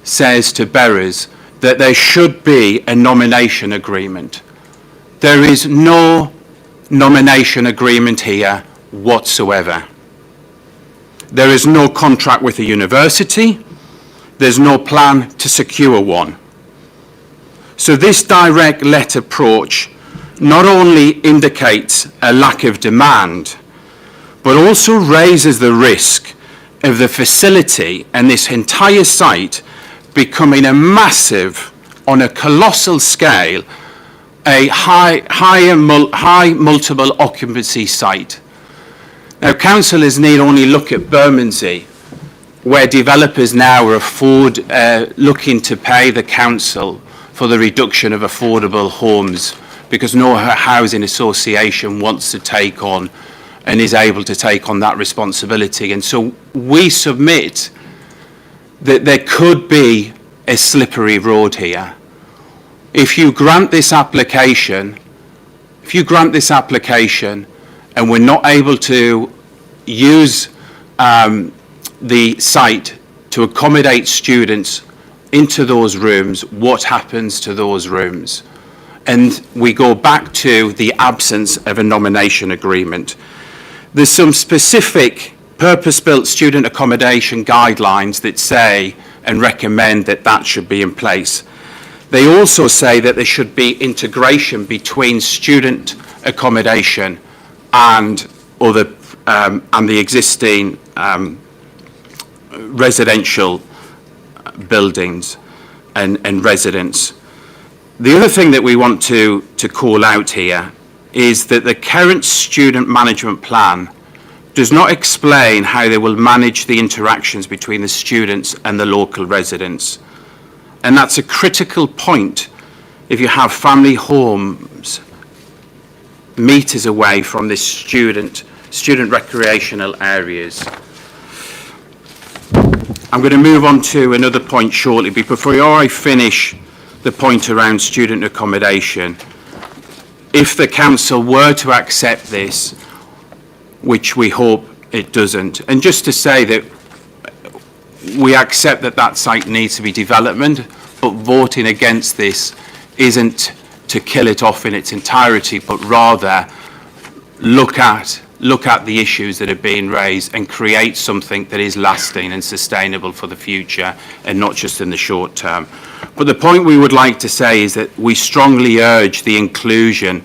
says to boroughs that there should be a nomination agreement. There is no nomination agreement here whatsoever. There is no contract with the university. There's no plan to secure one. So this direct let approach not only indicates a lack of demand, but also raises the risk of the facility and this entire site becoming a massive, on a colossal scale, a high multiple occupancy site. Now, councillors need only look at Bermondsey, where developers now are looking to pay the council for the reduction of affordable homes because no housing association wants to take on and is able to take on that responsibility. And so we submit that there could be a slippery road here. If you grant this application, and we're not able to use the site to accommodate students into those rooms, what happens to those rooms? And we go back to the absence of a nomination agreement. There's some specific purpose-built student accommodation guidelines that say and recommend that that should be in place. They also say that there should be integration between student accommodation and the existing residential buildings and residents. The other thing that we want to call out here is that the current student management plan does not explain how they will manage the interactions between the students and the local residents. And that's a critical point if you have family homes meters away from the student recreational areas. I'm going to move on to another point shortly, but before I finish the point around student accommodation, if the council were to accept this, which we hope it doesn't, and just to say that we accept that that site needs to be development, but voting against this isn't to kill it off in its entirety, but rather look at the issues that are being raised and create something that is lasting and sustainable for the future and not just in the short term. But the point we would like to say is that we strongly urge the inclusion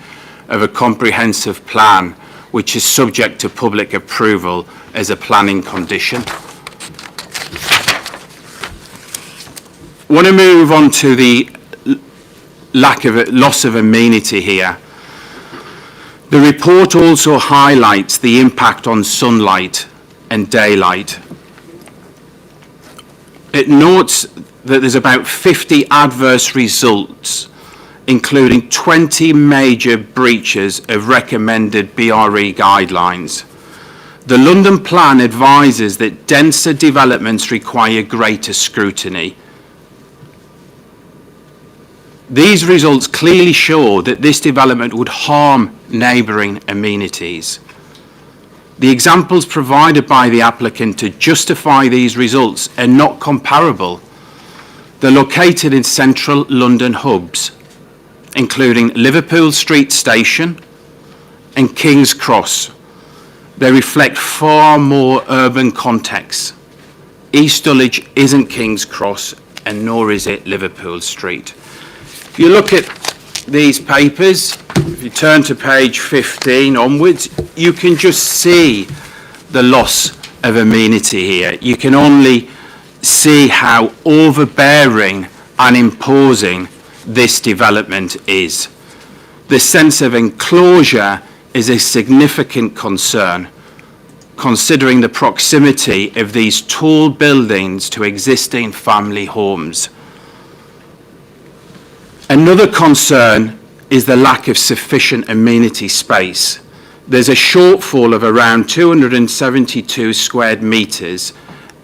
of a comprehensive plan which is subject to public approval as a planning condition. I want to move on to the loss of amenity here. The report also highlights the impact on sunlight and daylight. It notes that there's about 50 adverse results, including 20 major breaches of recommended BRE guidelines. The London Plan advises that denser developments require greater scrutiny. These results clearly show that this development would harm neighbouring amenities. The examples provided by the applicant to justify these results are not comparable. They're located in central London hubs, including Liverpool Street Station and King's Cross. They reflect far more urban contexts. East Dulwich isn't King's Cross, and nor is it Liverpool Street. If you look at these papers, if you turn to page 15 onwards, you can just see the loss of amenity here. You can only see how overbearing and imposing this development is. The sense of enclosure is a significant concern, considering the proximity of these tall buildings to existing family homes. Another concern is the lack of sufficient amenity space. There's a shortfall of around 272 square metres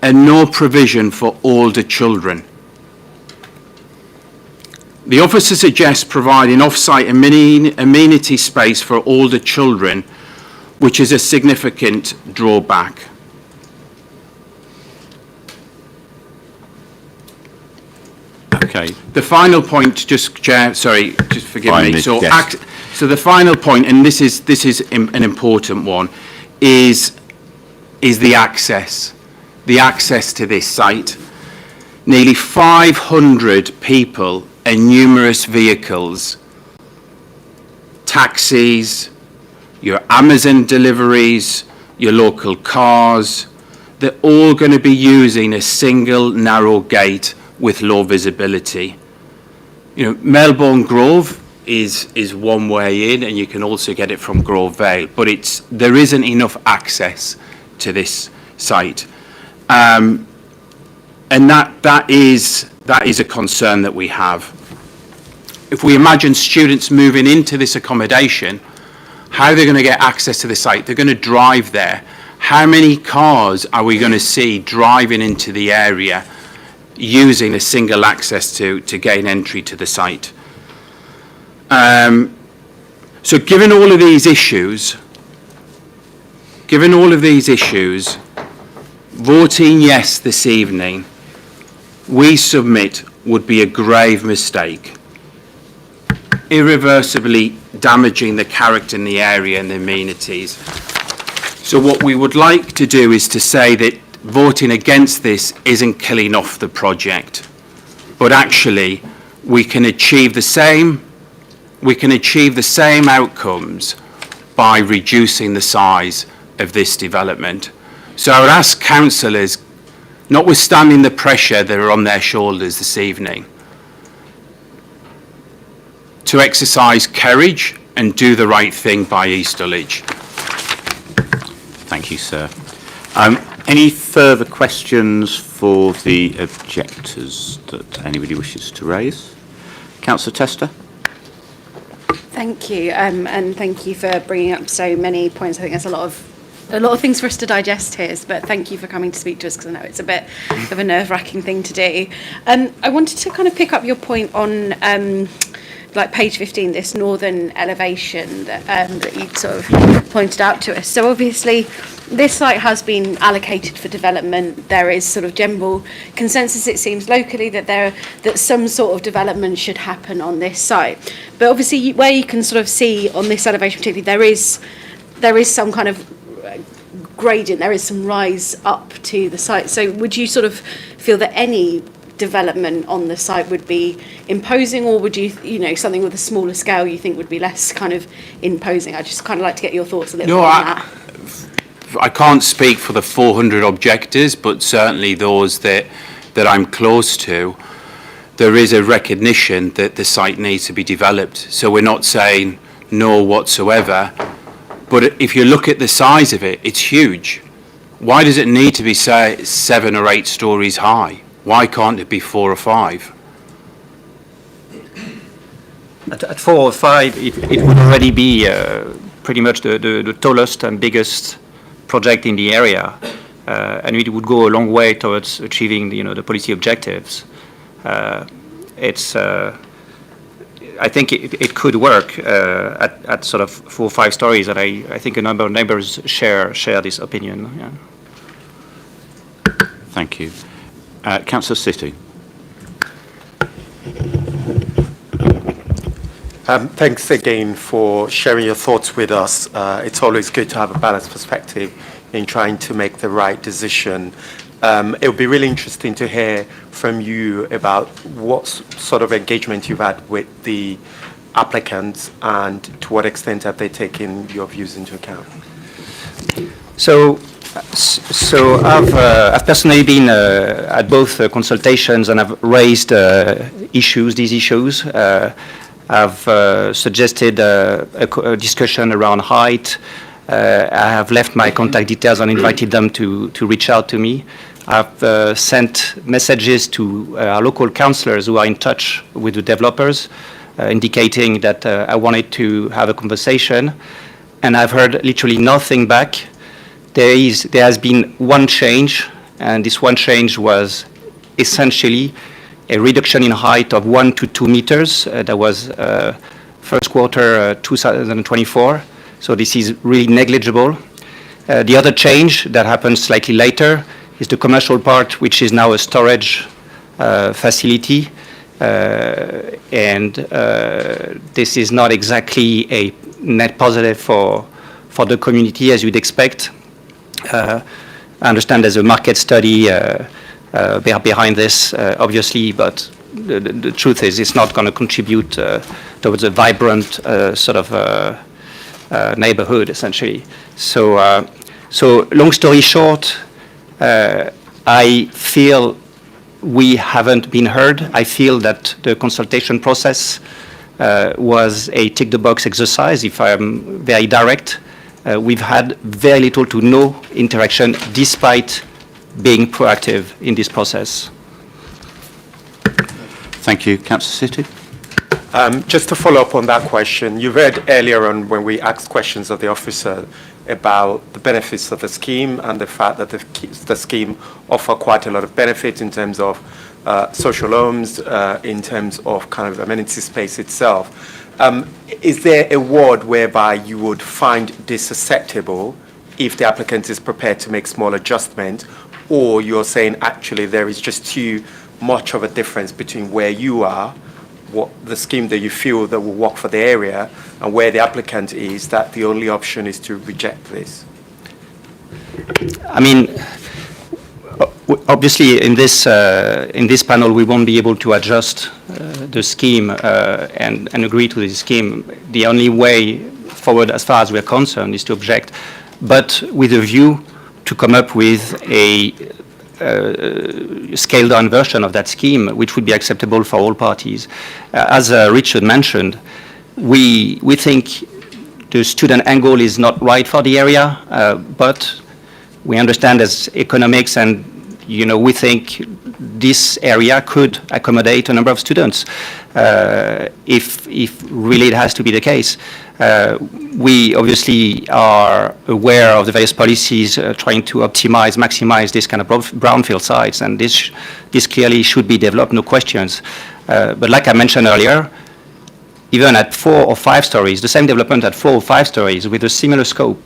and no provision for older children. The officer suggests providing off-site amenity space for older children, which is a significant drawback. Okay. The final point, Chair, sorry, just forgive me. So, yes. So the final point, and this is an important one, is the access to this site. Nearly 500 people and numerous vehicles, taxis, your Amazon deliveries, your local cars, they're all going to be using a single narrow gate with low visibility. You know, Melbourne Grove is one way in, and you can also get it from Grove Vale, but there isn't enough access to this site. And that is a concern that we have. If we imagine students moving into this accommodation, how are they going to get access to the site? They're going to drive there. How many cars are we going to see driving into the area using a single access to gain entry to the site? So given all of these issues, voting yes this evening, we submit, would be a grave mistake, irreversibly damaging the character in the area and the amenities. So what we would like to do is to say that voting against this isn't killing off the project, but actually we can achieve the same outcomes by reducing the size of this development. So I would ask councillors, notwithstanding the pressure that are on their shoulders this evening, to exercise courage and do the right thing by East Dulwich. Thank you, sir. Any further questions for the objectors that anybody wishes to raise? Councillor Tester? Thank you, and thank you for bringing up so many points. I think there's a lot of things for us to digest here, but thank you for coming to speak to us, because I know it's a bit of a nerve-wracking thing to do. I wanted to kind of pick up your point on like page 15, this northern elevation that you sort of pointed out to us. So obviously this site has been allocated for development. There is sort of general consensus, it seems, locally that some sort of development should happen on this site. But obviously where you can sort of see on this elevation particularly, there is some kind of gradient, there is some rise up to the site. So would you sort of feel that any development on the site would be imposing, or would you something with a smaller scale you think would be less kind of imposing? I'd just kind of like to get your thoughts a little bit on that. I can't speak for the 400 objectors, but certainly those that I'm close to, there is a recognition that the site needs to be developed. So we're not saying no whatsoever, but if you look at the size of it, it's huge. Why does it need to be, say, 7 or 8 stories high? Why can't it be 4 or 5? At 4 or 5, it would already be pretty much the tallest and biggest project in the area, and it would go a long way towards achieving the policy objectives. I think it could work at sort of 4 or 5 stories, and I think a number of neighbours share this opinion. Yeah. Thank you. Councillor City. Thanks again for sharing your thoughts with us. It's always good to have a balanced perspective in trying to make the right decision. It would be really interesting to hear from you about what sort of engagement you've had with the applicants and to what extent have they taken your views into account. So I've personally been at both consultations, and I've raised these issues. I've suggested a discussion around height. I have left my contact details and invited them to reach out to me. I've sent messages to our local councillors who are in touch with the developers, indicating that I wanted to have a conversation, and I've heard literally nothing back. There has been one change, and this one change was essentially a reduction in height of 1 to 2 meters. That was first quarter 2024. So this is really negligible. The other change that happened slightly later is the commercial part, which is now a storage facility. And this is not exactly a net positive for the community, as you'd expect. I understand there's a market study behind this, obviously, but the truth is it's not going to contribute towards a vibrant sort of neighborhood, essentially. So long story short, I feel we haven't been heard. I feel that the consultation process was a tick-the-box exercise, if I'm very direct. We've had very little to no interaction despite being proactive in this process. Thank you. Councillor City? Just to follow up on that question, you read earlier on when we asked questions of the officer about the benefits of the scheme and the fact that the scheme offer quite a lot of benefits in terms of social homes, in terms of kind of amenity space itself. Is there a ward whereby you would find this acceptable if the applicant is prepared to make small adjustment, or you're saying actually there is just too much of a difference between where you are, what the scheme that you feel that will work for the area, and where the applicant is, that the only option is to reject this? I mean, obviously in this panel we won't be able to adjust the scheme and agree to the scheme. The only way forward as far as we're concerned is to object, but with a view to come up with a scaled down version of that scheme which would be acceptable for all parties. As Richard mentioned, we think the student angle is not right for the area, but we understand as economics, and we think this area could accommodate a number of students if really it has to be the case. We obviously are aware of the various policies trying to maximize this kind of brownfield sites, and this clearly should be developed, no questions. But like I mentioned earlier, even at 4 or 5 stories, the same development at 4 or 5 stories with a similar scope,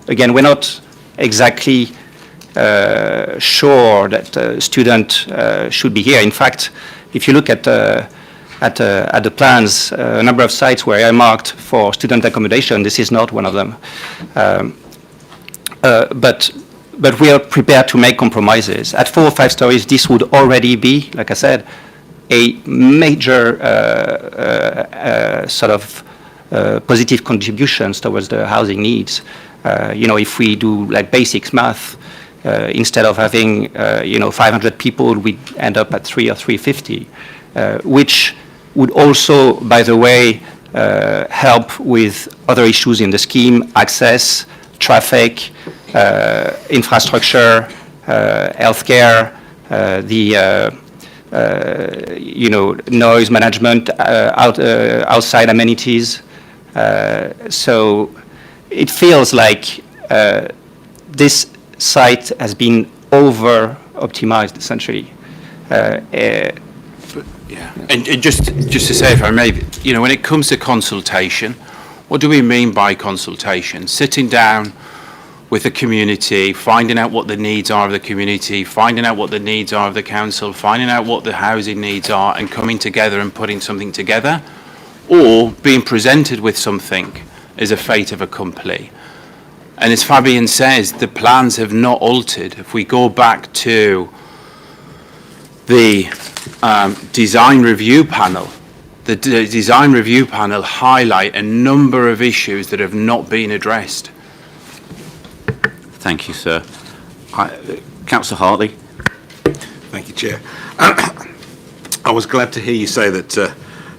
again, we're not exactly sure that a student should be here. In fact, if you look at the plans, a number of sites were earmarked for student accommodation. This is not one of them. But we are prepared to make compromises. At 4 or 5 stories, this would already be, like I said, a major sort of positive contributions towards the housing needs. If we do like basics math, instead of having 500 people, we end up at 3 or 350, which would also, by the way, help with other issues in the scheme: access, traffic, infrastructure, healthcare, noise management, outside amenities. So it feels like this site has been over-optimized, essentially. Yeah, and just to say, if I may, when it comes to consultation, what do we mean by consultation? Sitting down with the community, finding out what the needs are of the community, finding out what the needs are of the council, finding out what the housing needs are, and coming together and putting something together, or being presented with something as a fait accompli. And as Fabian says, the plans have not altered. If we go back to the design review panel, the design review panel highlight a number of issues that have not been addressed. Thank you, sir. Councillor Hartley. Thank you, Chair. I was glad to hear you say that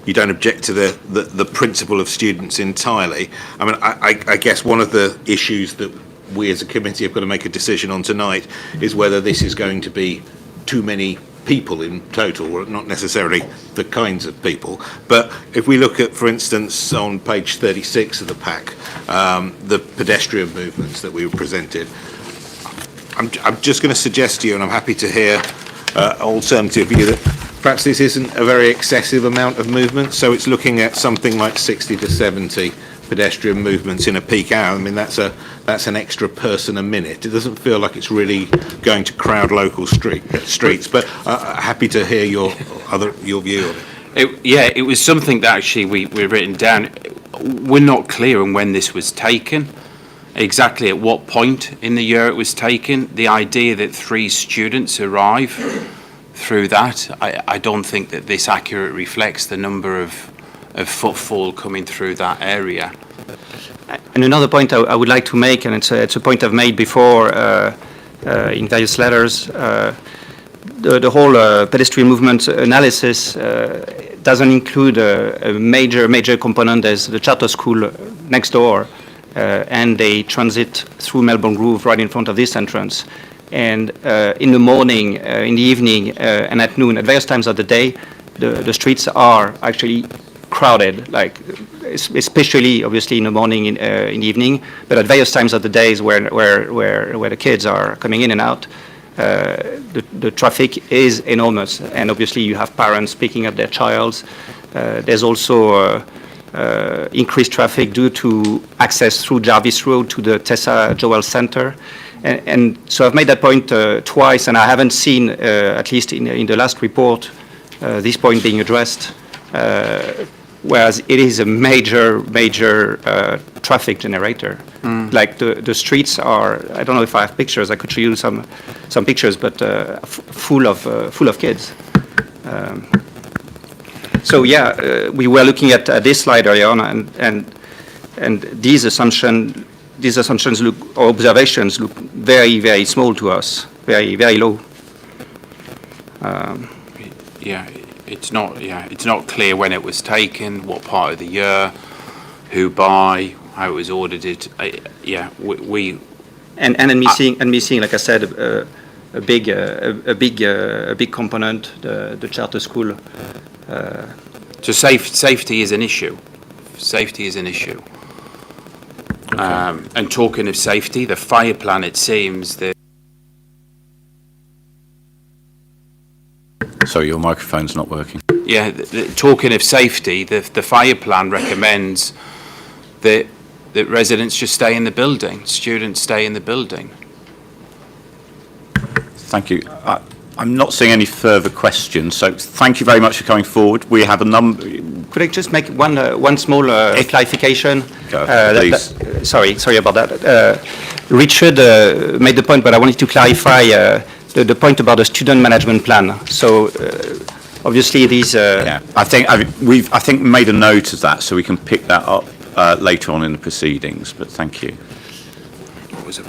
you don't object to the principle of students entirely. I mean, I guess one of the issues that we as a committee have got to make a decision on tonight is whether this is going to be too many people in total, or not necessarily the kinds of people. But if we look at, for instance, on page 36 of the pack, the pedestrian movements that we were presented, I'm just going to suggest to you, and I'm happy to hear alternative view, that perhaps this isn't a very excessive amount of movement. So it's looking at something like 60 to 70 pedestrian movements in a peak hour. I mean, that's an extra person a minute. It doesn't feel like it's really going to crowd local streets. But happy to hear your view on it. It was something that actually we've written down. We're not clear on when this was taken, exactly at what point in the year it was taken. The idea that 3 students arrive through that, I don't think that this accurately reflects the number of footfall coming through that area. And another point I would like to make, and it's a point I've made before, in various letters. The whole pedestrian movement analysis doesn't include a major component as the charter school next door, and they transit through Melbourne Grove right in front of this entrance. And in the morning, in the evening, and at noon, at various times of the day, the streets are actually crowded, like especially obviously in the morning, in the evening, but at various times of the days where the kids are coming in and out, the traffic is enormous, and obviously you have parents picking up their childs. There's also increased traffic due to access through Jarvis Road to the Tessa Joel Centre. And so I've made that point twice, and I haven't seen, at least in the last report, this point being addressed, whereas it is a major traffic generator. Like the streets are, I don't know if I have pictures, I could show you some pictures, but full of kids. So yeah, we were looking at this slide earlier on, and these assumptions look, or observations look very small to us, very low. It's not clear when it was taken, what part of the year, who by, how it was audited. We and missing, like I said, a big component, the charter school. So safety is an issue. Safety is an issue. Okay. And talking of safety, the fire plan, it seems that. Sorry, your microphone's not working. Yeah, talking of safety, the fire plan recommends that residents just stay in the building, students stay in the building. Thank you. I'm not seeing any further questions, so thank you very much for coming forward. We have a number. Could I just make one small clarification? Please. Sorry about that. Richard made the point, but I wanted to clarify the point about the student management plan. So obviously these. I think made a note of that, so we can pick that up later on in the proceedings. But thank you. What was it?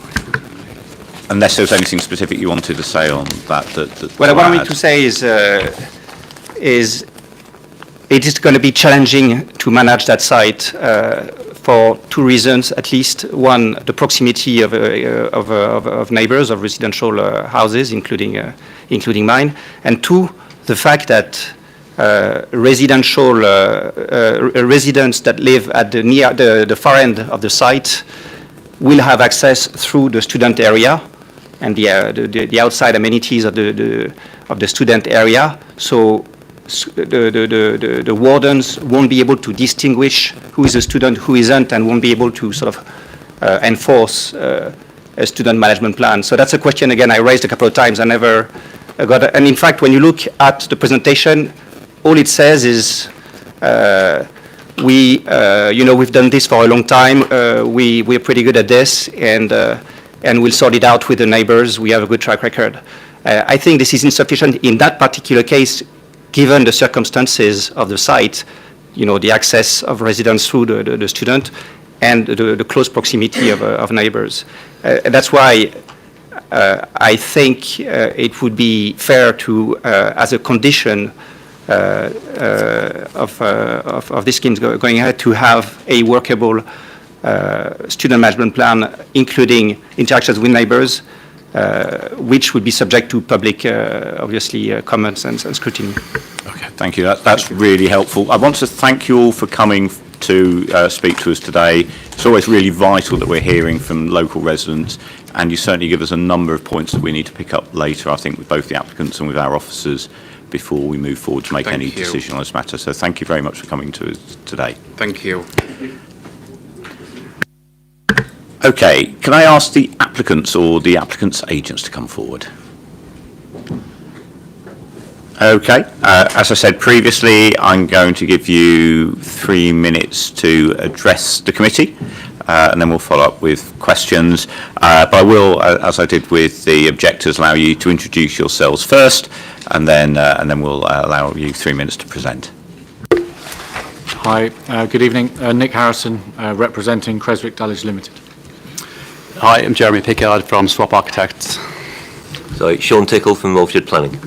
Unless there's anything specific you wanted to say on that. What I wanted to say is it is going to be challenging to manage that site for two reasons, at least. One, the proximity of neighbors, of residential houses, including mine, and two, the fact that residents that live at the far end of the site will have access through the student area and the outside amenities of the student area. So the wardens won't be able to distinguish who is a student, who isn't, and won't be able to sort of enforce a student management plan. So that's a question, again, I raised a couple of times. I never got it. And in fact, when you look at the presentation, all it says is we've done this for a long time. We're pretty good at this, and we'll sort it out with the neighbors. We have a good track record. I think this is insufficient in that particular case, given the circumstances of the site, the access of residents through the student and the close proximity of neighbors. That's why I think it would be fair to, as a condition of this scheme going ahead, to have a workable student management plan, including interactions with neighbors, which would be subject to public, obviously, comments and scrutiny. Okay, thank you. That's really helpful. I want to thank you all for coming to speak to us today. It's always really vital that we're hearing from local residents, and you certainly give us a number of points that we need to pick up later, I think, with both the applicants and with our officers before we move forward to make any decision on this matter. So thank you very much for coming to us today. Thank you. Okay, can I ask the applicants or the applicants' agents to come forward? Okay, as I said previously, I'm going to give you 3 minutes to address the committee, and then we'll follow up with questions. But I will, as I did with the objectors, allow you to introduce yourselves first, and then we'll allow you 3 minutes to present. Hi, good evening. Nick Harrison, representing Creswick Dulwich Limited. Hi, I'm Jeremy Pickard from Swap Architects. Sorry, Sean Tickle from Walshed Planning.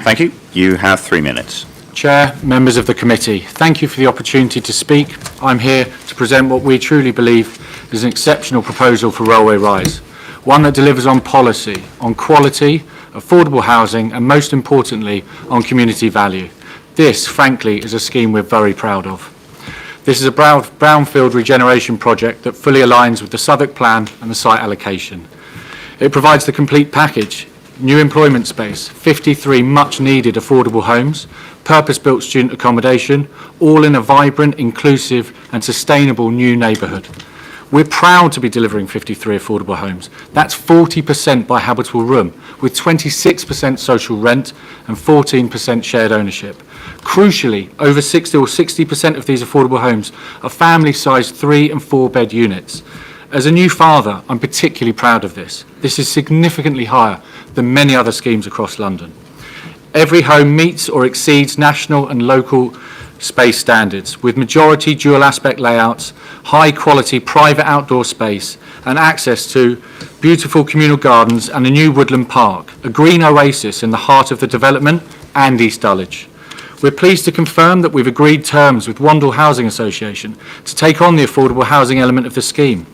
Thank you. You have 3 minutes. Chair, members of the committee, thank you for the opportunity to speak. I'm here to present what we truly believe is an exceptional proposal for Railway Rise, one that delivers on policy, on quality, affordable housing, and most importantly, on community value. This, frankly, is a scheme we're very proud of. This is a brownfield regeneration project that fully aligns with the Southwark plan and the site allocation. It provides the complete package: new employment space, 53 much-needed affordable homes, purpose-built student accommodation, all in a vibrant, inclusive and sustainable new neighbourhood. We're proud to be delivering 53 affordable homes. That's 40% by habitable room, with 26% social rent and 14% shared ownership. Crucially, over 60% of these affordable homes are family-sized 3 and 4 bed units. As a new father, I'm particularly proud of this. This is significantly higher than many other schemes across London. Every home meets or exceeds national and local space standards, with majority dual aspect layouts, high quality private outdoor space and access to beautiful communal gardens and a new woodland park, a green oasis in the heart of the development and East Dulwich. We're pleased to confirm that we've agreed terms with Wandle Housing Association to take on the affordable housing element of the scheme.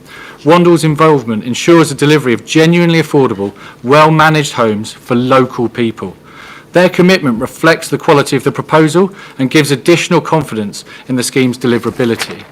Wandle's involvement ensures the delivery of genuinely affordable, well-managed homes for local people. Their commitment reflects the quality of the proposal and gives additional confidence in the scheme's deliverability.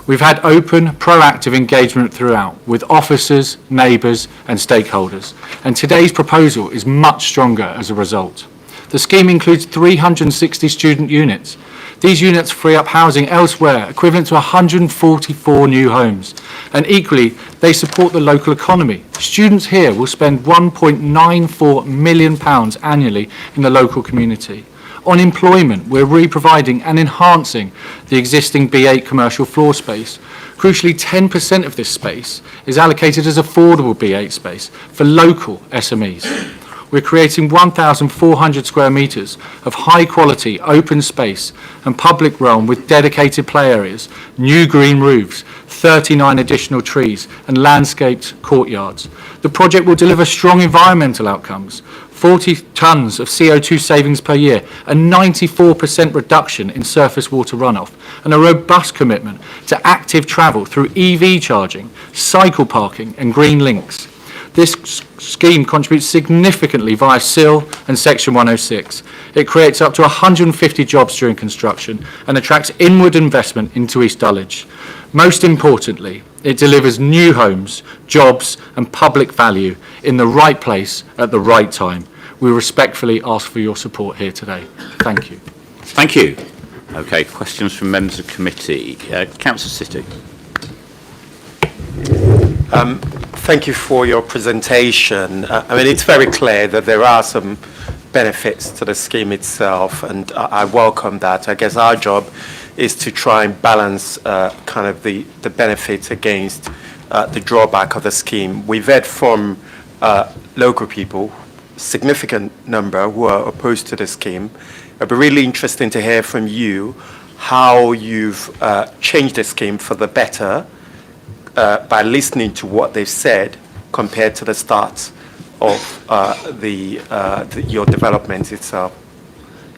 We've had open, proactive engagement throughout with officers, neighbours and stakeholders, and today's proposal is much stronger as a result. The scheme includes 360 student units. These units free up housing elsewhere, equivalent to 144 new homes. And equally, they support the local economy. Students here will spend £1.94 million annually in the local community. On employment, we're re-providing and enhancing the existing B8 commercial floor space. Crucially, 10% of this space is allocated as affordable B8 space for local SMEs. We're creating 1,400 square metres of high-quality open space and public realm with dedicated play areas, new green roofs, 39 additional trees and landscaped courtyards. The project will deliver strong environmental outcomes, 40 tonnes of CO2 savings per year, a 94% reduction in surface water runoff, and a robust commitment to active travel through EV charging, cycle parking and green links. This scheme contributes significantly via SIL and Section 106. It creates up to 150 jobs during construction and attracts inward investment into East Dulwich. Most importantly, it delivers new homes, jobs and public value in the right place at the right time. We respectfully ask for your support here today. Thank you. Thank you. Okay, questions from members of committee. Councillor City. Thank you for your presentation. I mean, it's very clear that there are some benefits to the scheme itself, and I welcome that. I guess our job is to try and balance kind of the benefits against the drawback of the scheme. We've heard from local people, significant number, who are opposed to the scheme. It'd be really interesting to hear from you how you've changed the scheme for the better by listening to what they've said compared to the start of your development itself.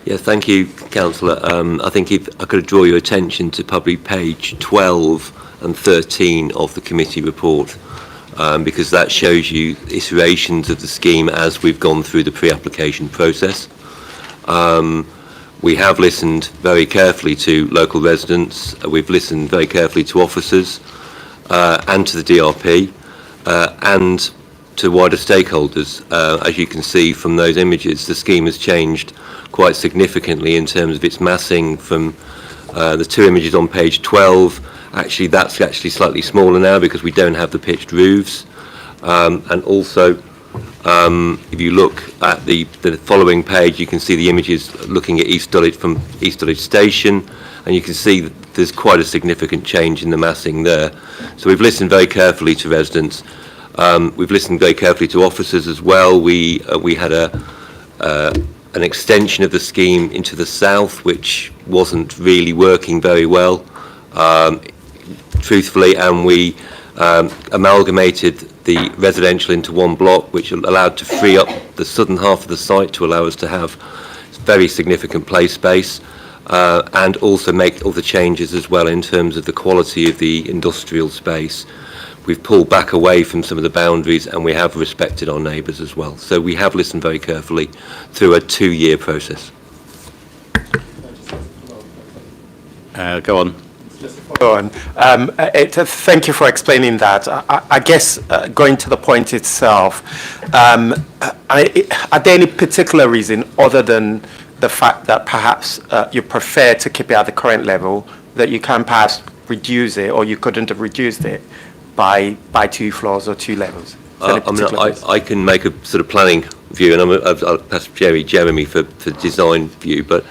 Yeah, thank you, Councillor. I think if I could draw your attention to probably page 12 and 13 of the committee report, because that shows you iterations of the scheme as we've gone through the pre-application process. We have listened very carefully to local residents. We've listened very carefully to officers and to the DRP and to wider stakeholders. As you can see from those images, the scheme has changed quite significantly in terms of its massing from the two images on page 12. Actually, that's actually slightly smaller now because we don't have the pitched roofs. And also, if you look at the following page, you can see the images looking at East Dulwich from East Dulwich Station, and you can see that there's quite a significant change in the massing there. So we've listened very carefully to residents. We've listened very carefully to officers as well. We had an extension of the scheme into the south, which wasn't really working very well, truthfully, and we amalgamated the residential into one block, which allowed to free up the southern half of the site to allow us to have very significant play space, and also make all the changes as well in terms of the quality of the industrial space. We've pulled back away from some of the boundaries, and we have respected our neighbours as well. So we have listened very carefully through a 2-year process. Go on. Go on. Thank you for explaining that. I guess going to the point itself, are there any particular reason other than the fact that perhaps you prefer to keep it at the current level, that you can perhaps reduce it, or you couldn't have reduced it by 2 floors or 2 levels? I can make a sort of planning view, and I'll pass Jeremy for design view, but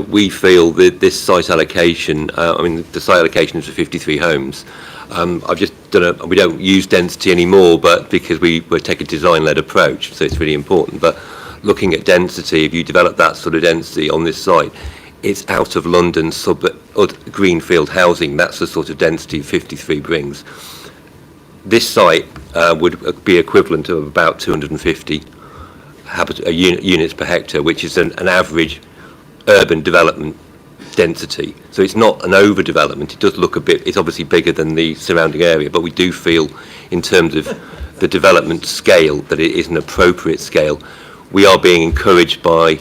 we feel that this site allocation, the site allocation is for 53 homes. I've just done we don't use density anymore, but because we take a design-led approach, so it's really important. But looking at density, if you develop that sort of density on this site, it's out of London greenfield housing. That's the sort of density 53 brings. This site would be equivalent to about 250 units per hectare, which is an average urban development density. So it's not an overdevelopment. It does look a bit, it's obviously bigger than the surrounding area, but we do feel in terms of the development scale that it is an appropriate scale. We are being encouraged by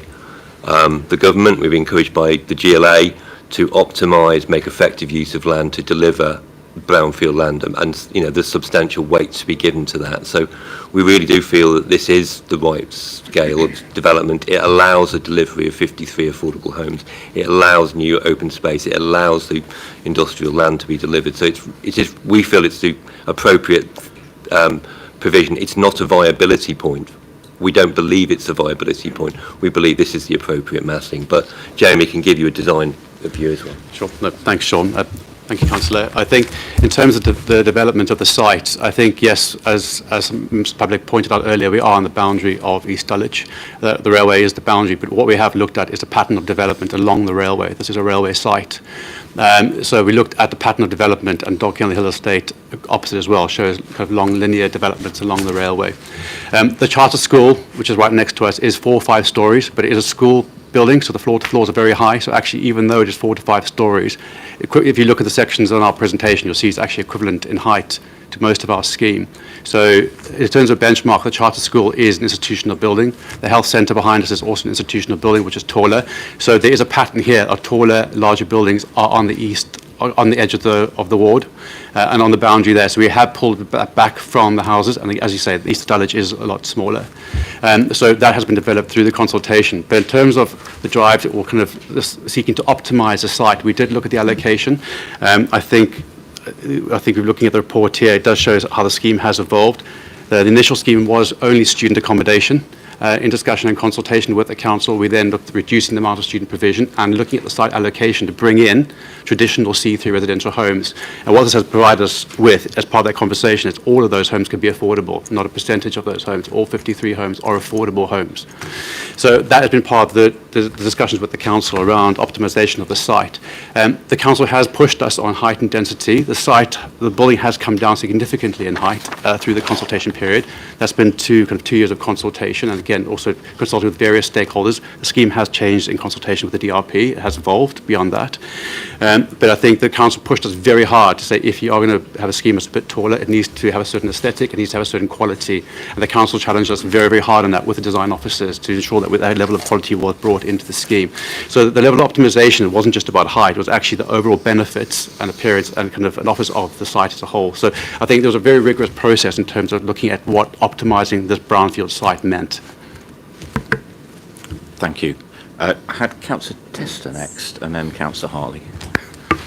the government, we're being encouraged by the GLA to optimise, make effective use of land to deliver brownfield land, and there's substantial weight to be given to that. So we really do feel that this is the right scale of development. It allows a delivery of 53 affordable homes. It allows new open space. It allows the industrial land to be delivered. So we feel it's the appropriate provision. It's not a viability point. We don't believe it's a viability point. We believe this is the appropriate massing. But Jeremy can give you a design view as well. Sure. No, thanks, Sean. Thank you, Councillor. I think in terms of the development of the site, I think, yes, as Mr. Public pointed out earlier, we are on the boundary of East Dulwich. The railway is the boundary, but what we have looked at is the pattern of development along the railway. This is a railway site. So we looked at the pattern of development, and Dockyard Hill Estate, opposite as well, shows kind of long linear developments along the railway. The charter school, which is right next to us, is 4 or 5 stories, but it is a school building, so the floor-to-floors are very high. So actually, even though it is 4 to 5 stories, if you look at the sections on our presentation, you'll see it's actually equivalent in height to most of our scheme. So in terms of benchmark, the charter school is an institutional building. The health centre behind us is also an institutional building, which is taller. So there is a pattern here of taller, larger buildings are on the edge of the ward and on the boundary there. So we have pulled back from the houses, and as you say, the East Dulwich is a lot smaller. So that has been developed through the consultation. But in terms of the drive, we're kind of seeking to optimise the site. We did look at the allocation. I think we're looking at the report here. It does show how the scheme has evolved. The initial scheme was only student accommodation. In discussion and consultation with the council, we then looked at reducing the amount of student provision and looking at the site allocation to bring in traditional C3 residential homes. And what this has provided us with, as part of that conversation, is all of those homes can be affordable, not a percentage of those homes. All 53 homes are affordable homes. So that has been part of the discussions with the council around optimisation of the site. The council has pushed us on height and density. The building has come down significantly in height through the consultation period. That's been 2 years of consultation, and again, also consulted with various stakeholders. The scheme has changed in consultation with the DRP. It has evolved beyond that. But I think the council pushed us very hard to say, if you are going to have a scheme that's a bit taller, it needs to have a certain aesthetic, it needs to have a certain quality. And the council challenged us very, very hard on that with the design officers to ensure that that level of quality was brought into the scheme. So the level of optimisation wasn't just about height, it was actually the overall benefits and appearance and kind of an office of the site as a whole. So I think there was a very rigorous process in terms of looking at what optimising this brownfield site meant. Thank you. I had Councillor Tester next, and then Councillor Harley.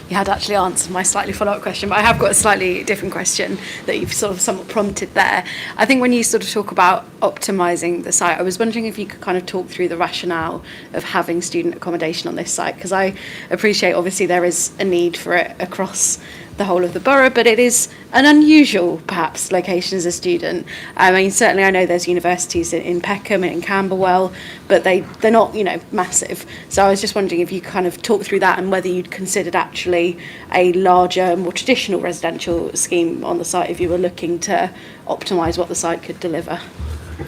You had actually answered my slightly follow-up question, but I have got a slightly different question that you've sort of somewhat prompted there. I think when you sort of talk about optimising the site, I was wondering if you could kind of talk through the rationale of having student accommodation on this site, because I appreciate obviously there is a need for it across the whole of the borough, but it is an unusual, perhaps, location as a student. I mean, certainly I know there's universities in Peckham and in Camberwell, but they're not, massive. So I was just wondering if you kind of talk through that and whether you'd considered actually a larger, more traditional residential scheme on the site if you were looking to optimise what the site could deliver.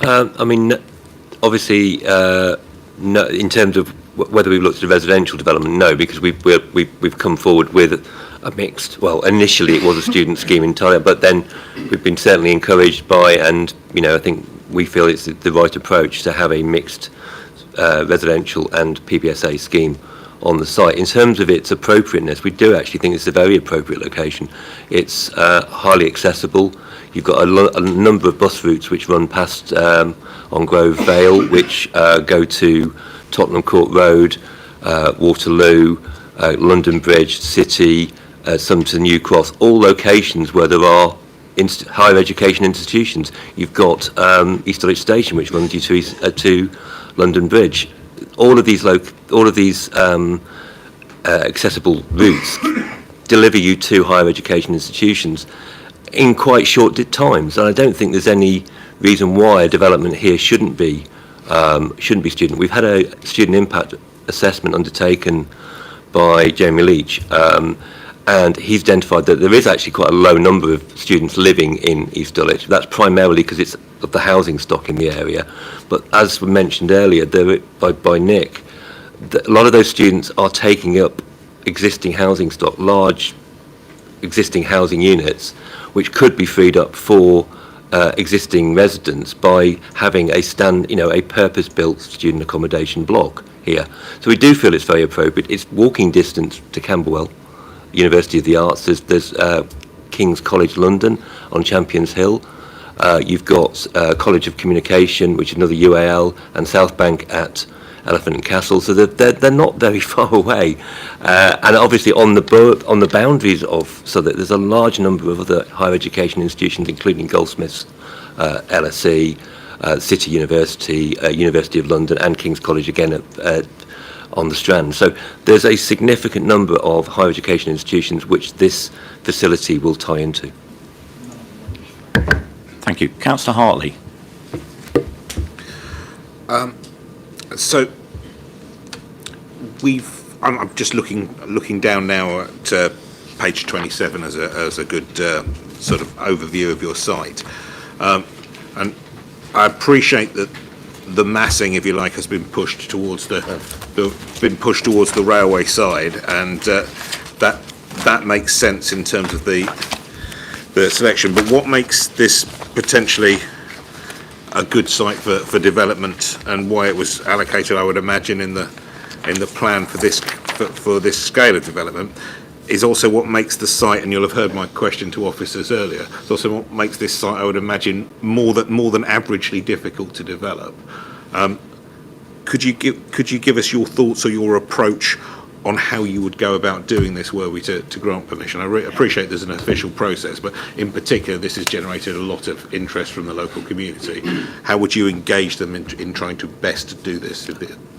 I mean, obviously, no, in terms of whether we've looked at a residential development, no, because we've come forward with a mixed. Well, initially it was a student scheme entirely, but then we've been certainly encouraged by, and I think we feel it's the right approach to have a mixed residential and PBSA scheme on the site. In terms of its appropriateness, we do actually think it's a very appropriate location. It's highly accessible. You've got a number of bus routes which run past on Grove Vale, which go to Tottenham Court Road, Waterloo, London Bridge, City, some to New Cross, all locations where there are higher education institutions. You've got East Dulwich Station, which runs you to London Bridge. All of these accessible routes deliver you to higher education institutions in quite short times, and I don't think there's any reason why a development here shouldn't be student. We've had a student impact assessment undertaken by Jamie Leach, and he's identified that there is actually quite a low number of students living in East Dulwich. That's primarily because it's of the housing stock in the area, but as we mentioned earlier by Nick, a lot of those students are taking up existing housing stock, large existing housing units, which could be freed up for existing residents by having a purpose-built student accommodation block here. So we do feel it's very appropriate. It's walking distance to Camberwell, University of the Arts. There's King's College London on Champions Hill. You've got College of Communication, which is another UAL, and South Bank at Elephant and Castle. So they're not very far away. And obviously on the boundaries of Southwark, there's a large number of other higher education institutions, including Goldsmiths, LSE, City University, University of London, and King's College again on the Strand. So there's a significant number of higher education institutions which this facility will tie into. Thank you. Councillor Hartley. So I'm just looking down now at page 27 as a good sort of overview of your site, and I appreciate that the massing, if you like, has been pushed towards the railway side, and that makes sense in terms of the selection. But what makes this potentially a good site for development, and why it was allocated, I would imagine, in the plan for this scale of development, is also what makes the site, and you'll have heard my question to officers earlier, it's also what makes this site, I would imagine, more than averagely difficult to develop. Could you give us your thoughts or your approach on how you would go about doing this were we to grant permission? I appreciate there's an official process, but in particular this has generated a lot of interest from the local community. How would you engage them in trying to best do this?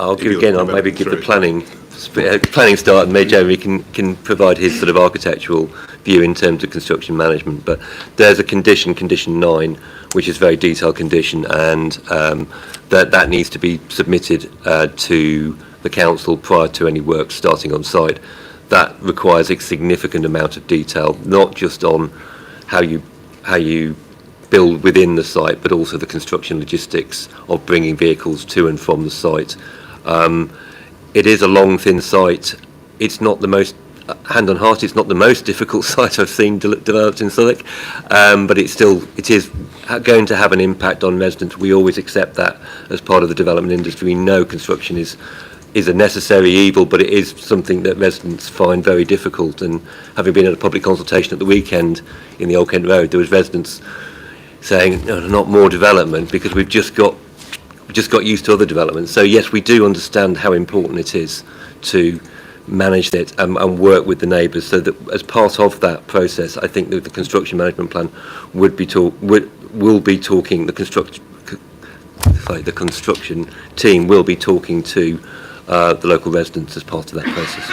I'll maybe give the planning start, and maybe Jeremy can provide his sort of architectural view in terms of construction management. But there's a condition 9, which is a very detailed condition, and that needs to be submitted to the council prior to any work starting on site. That requires a significant amount of detail, not just on how you build within the site, but also the construction logistics of bringing vehicles to and from the site. It is a long, thin site. It's not the most, hand on heart, it's not the most difficult site I've seen developed in Southwark, but it is going to have an impact on residents. We always accept that as part of the development industry. We know construction is a necessary evil, but it is something that residents find very difficult. And having been at a public consultation at the weekend in the Old Kent Road, there was residents saying, no, not more development, because we've just got used to other developments. So yes, we do understand how important it is to manage it and work with the neighbours. So that as part of that process, I think that the construction management plan will be talking. The construction team will be talking to the local residents as part of that process.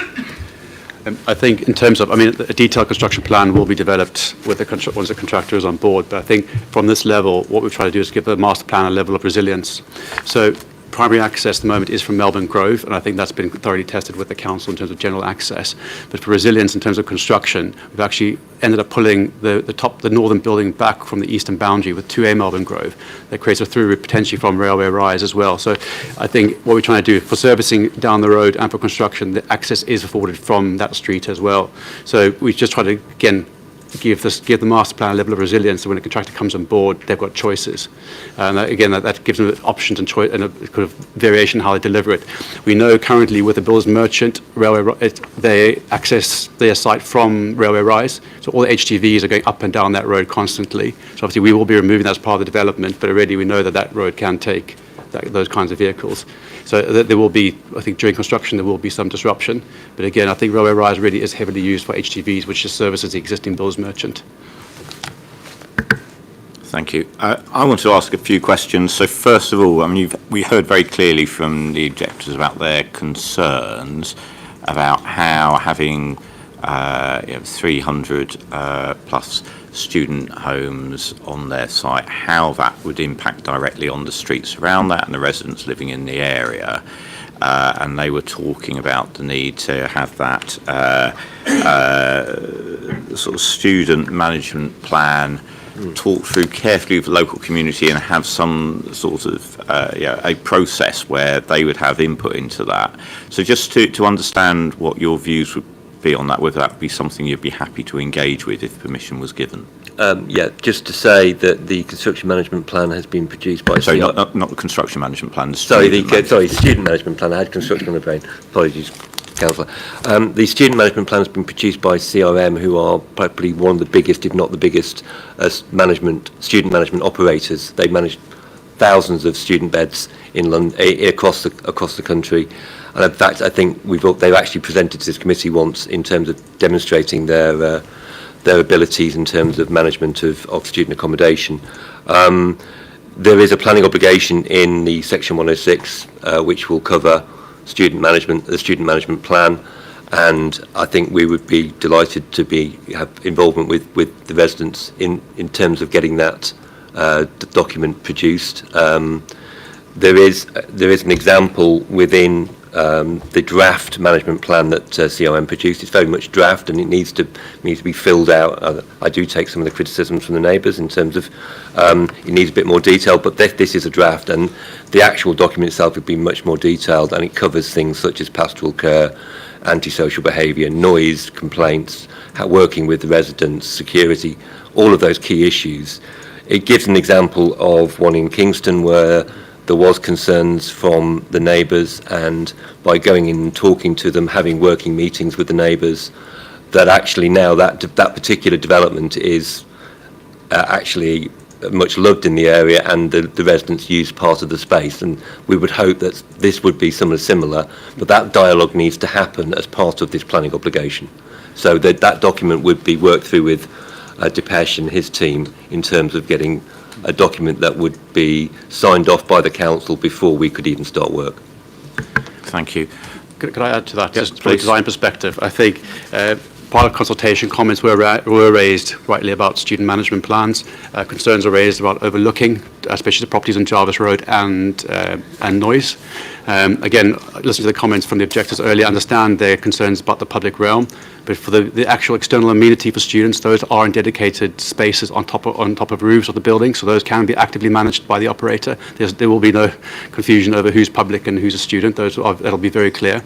I think in terms of, a detailed construction plan will be developed with once the contractor is on board. But I think from this level, what we're trying to do is give the master plan a level of resilience. So primary access at the moment is from Melbourne Grove, and I think that's been thoroughly tested with the council in terms of general access. But for resilience in terms of construction, we've actually ended up pulling the northern building back from the eastern boundary with 2A Melbourne Grove. That creates a through route potentially from Railway Rise as well. So I think what we're trying to do for servicing down the road and for construction, the access is afforded from that street as well. So we just try to, again, give the master plan a level of resilience, so when a contractor comes on board, they've got choices. And that gives them options and choice and a kind of variation how they deliver it. We know currently with the builders merchant they access their site from Railway Rise, so all the HGVs are going up and down that road constantly. So obviously we will be removing that as part of the development, but already we know that road can take those kinds of vehicles. So there will be, I think during construction there will be some disruption, but again I think Railway Rise really is heavily used for HGVs, which just services the existing builders merchant. Thank you. I want to ask a few questions. So first of all, we heard very clearly from the objectors about their concerns about how having 300 plus student homes on their site, how that would impact directly on the streets around that and the residents living in the area. And they were talking about the need to have that sort of student management plan talked through carefully with the local community and have some sort of a process where they would have input into that. So just to understand what your views would be on that, whether that would be something you'd be happy to engage with if permission was given. Just to say that the construction management plan has been produced by... Sorry, not the construction management plan. Student management plan. I had construction on the brain. Apologies, Councillor. The student management plan has been produced by CRM, who are probably one of the biggest, if not the biggest, student management operators. They manage thousands of student beds in London, across the country. And in fact, I think they've actually presented to this committee once in terms of demonstrating their abilities in terms of management of student accommodation. There is a planning obligation in the Section 106 which will cover the student management plan, and I think we would be delighted to have involvement with the residents in terms of getting that document produced. There is an example within the draft management plan that CRM produced. It's very much draft and it needs to be filled out. I do take some of the criticisms from the neighbours in terms of it needs a bit more detail, but this is a draft, and the actual document itself would be much more detailed, and it covers things such as pastoral care, antisocial behaviour, noise complaints, working with the residents, security, all of those key issues. It gives an example of one in Kingston where there was concerns from the neighbours, and by going in and talking to them, having working meetings with the neighbours, that actually now that particular development is actually much loved in the area, and the residents use part of the space, and we would hope that this would be similar, but that dialogue needs to happen as part of this planning obligation. So that document would be worked through with Dipesh and his team in terms of getting a document that would be signed off by the council before we could even start work. Thank you. Could I add to that, just from a design perspective? I think part of consultation comments were raised rightly about student management plans. Concerns are raised about overlooking, especially the properties on Jarvis Road and noise. Again, listening to the comments from the objectors earlier, understand their concerns about the public realm, but for the actual external amenity for students, those are in dedicated spaces on top of roofs of the building, so those can be actively managed by the operator. There will be no confusion over who's public and who's a student. That'll be very clear.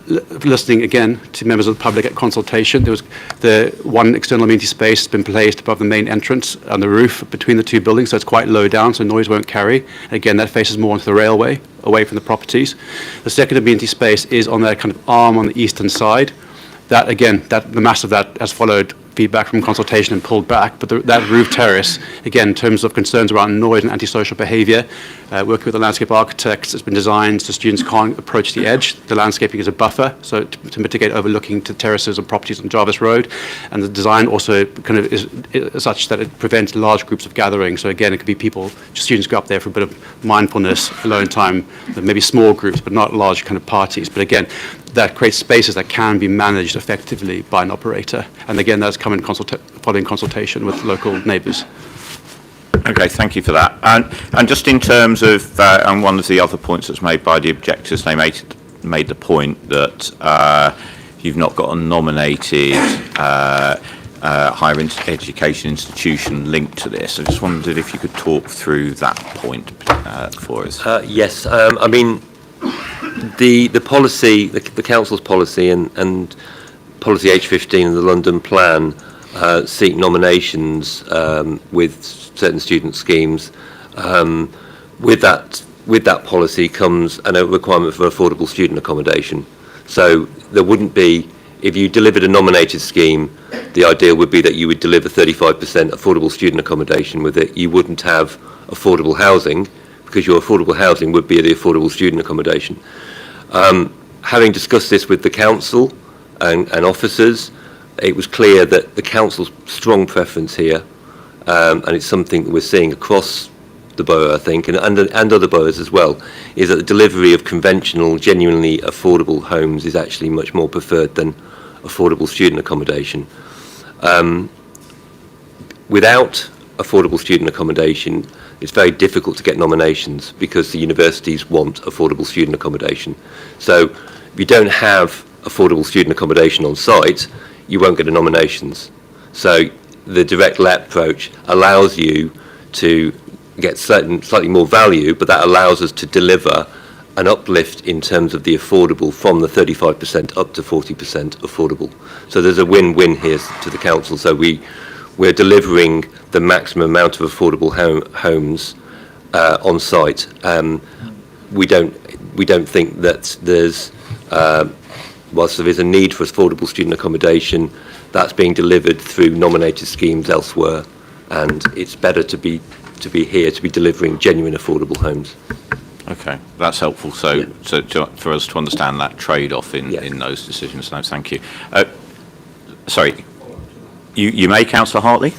Listening again to members of the public at consultation, there was the one external amenity space has been placed above the main entrance on the roof between the two buildings, so it's quite low down, so noise won't carry. Again, that faces more onto the railway, away from the properties. The second amenity space is on that kind of arm on the eastern side. That again, the mass of that has followed feedback from consultation and pulled back, but that roof terrace, again, in terms of concerns around noise and antisocial behaviour, working with the landscape architects, it's been designed so students can't approach the edge. The landscaping is a buffer, so to mitigate overlooking to terraces and properties on Jarvis Road, and the design also kind of is such that it prevents large groups of gathering. So again, it could be students go up there for a bit of mindfulness, alone time, maybe small groups, but not large kind of parties. But again, that creates spaces that can be managed effectively by an operator. And again, that's come in following consultation with local neighbours. Okay, thank you for that. And just in terms of, and one of the other points that's made by the objectors, they made the point that you've not got a nominated higher education institution linked to this. I just wondered if you could talk through that point for us. Yes, I mean, the policy, the council's policy and policy H15 and the London plan seek nominations with certain student schemes. With that policy comes a requirement for affordable student accommodation. So there wouldn't be, if you delivered a nominated scheme, the idea would be that you would deliver 35% affordable student accommodation with it. You wouldn't have affordable housing, because your affordable housing would be the affordable student accommodation. Having discussed this with the council and officers, it was clear that the council's strong preference here, and it's something that we're seeing across the borough, I think, and other boroughs as well, is that the delivery of conventional, genuinely affordable homes is actually much more preferred than affordable student accommodation. Without affordable student accommodation, it's very difficult to get nominations because the universities want affordable student accommodation. So if you don't have affordable student accommodation on site, you won't get the nominations. So the direct let approach allows you to get slightly more value, but that allows us to deliver an uplift in terms of the affordable from the 35% up to 40% affordable. So there's a win-win here to the council. So we're delivering the maximum amount of affordable homes on site. We don't think that there's, whilst there is a need for affordable student accommodation, that's being delivered through nominated schemes elsewhere, and it's better to be here to be delivering genuine affordable homes. Okay, that's helpful. So for us to understand that trade-off in those decisions. No, thank you. Sorry, you may, Councillor Hartley.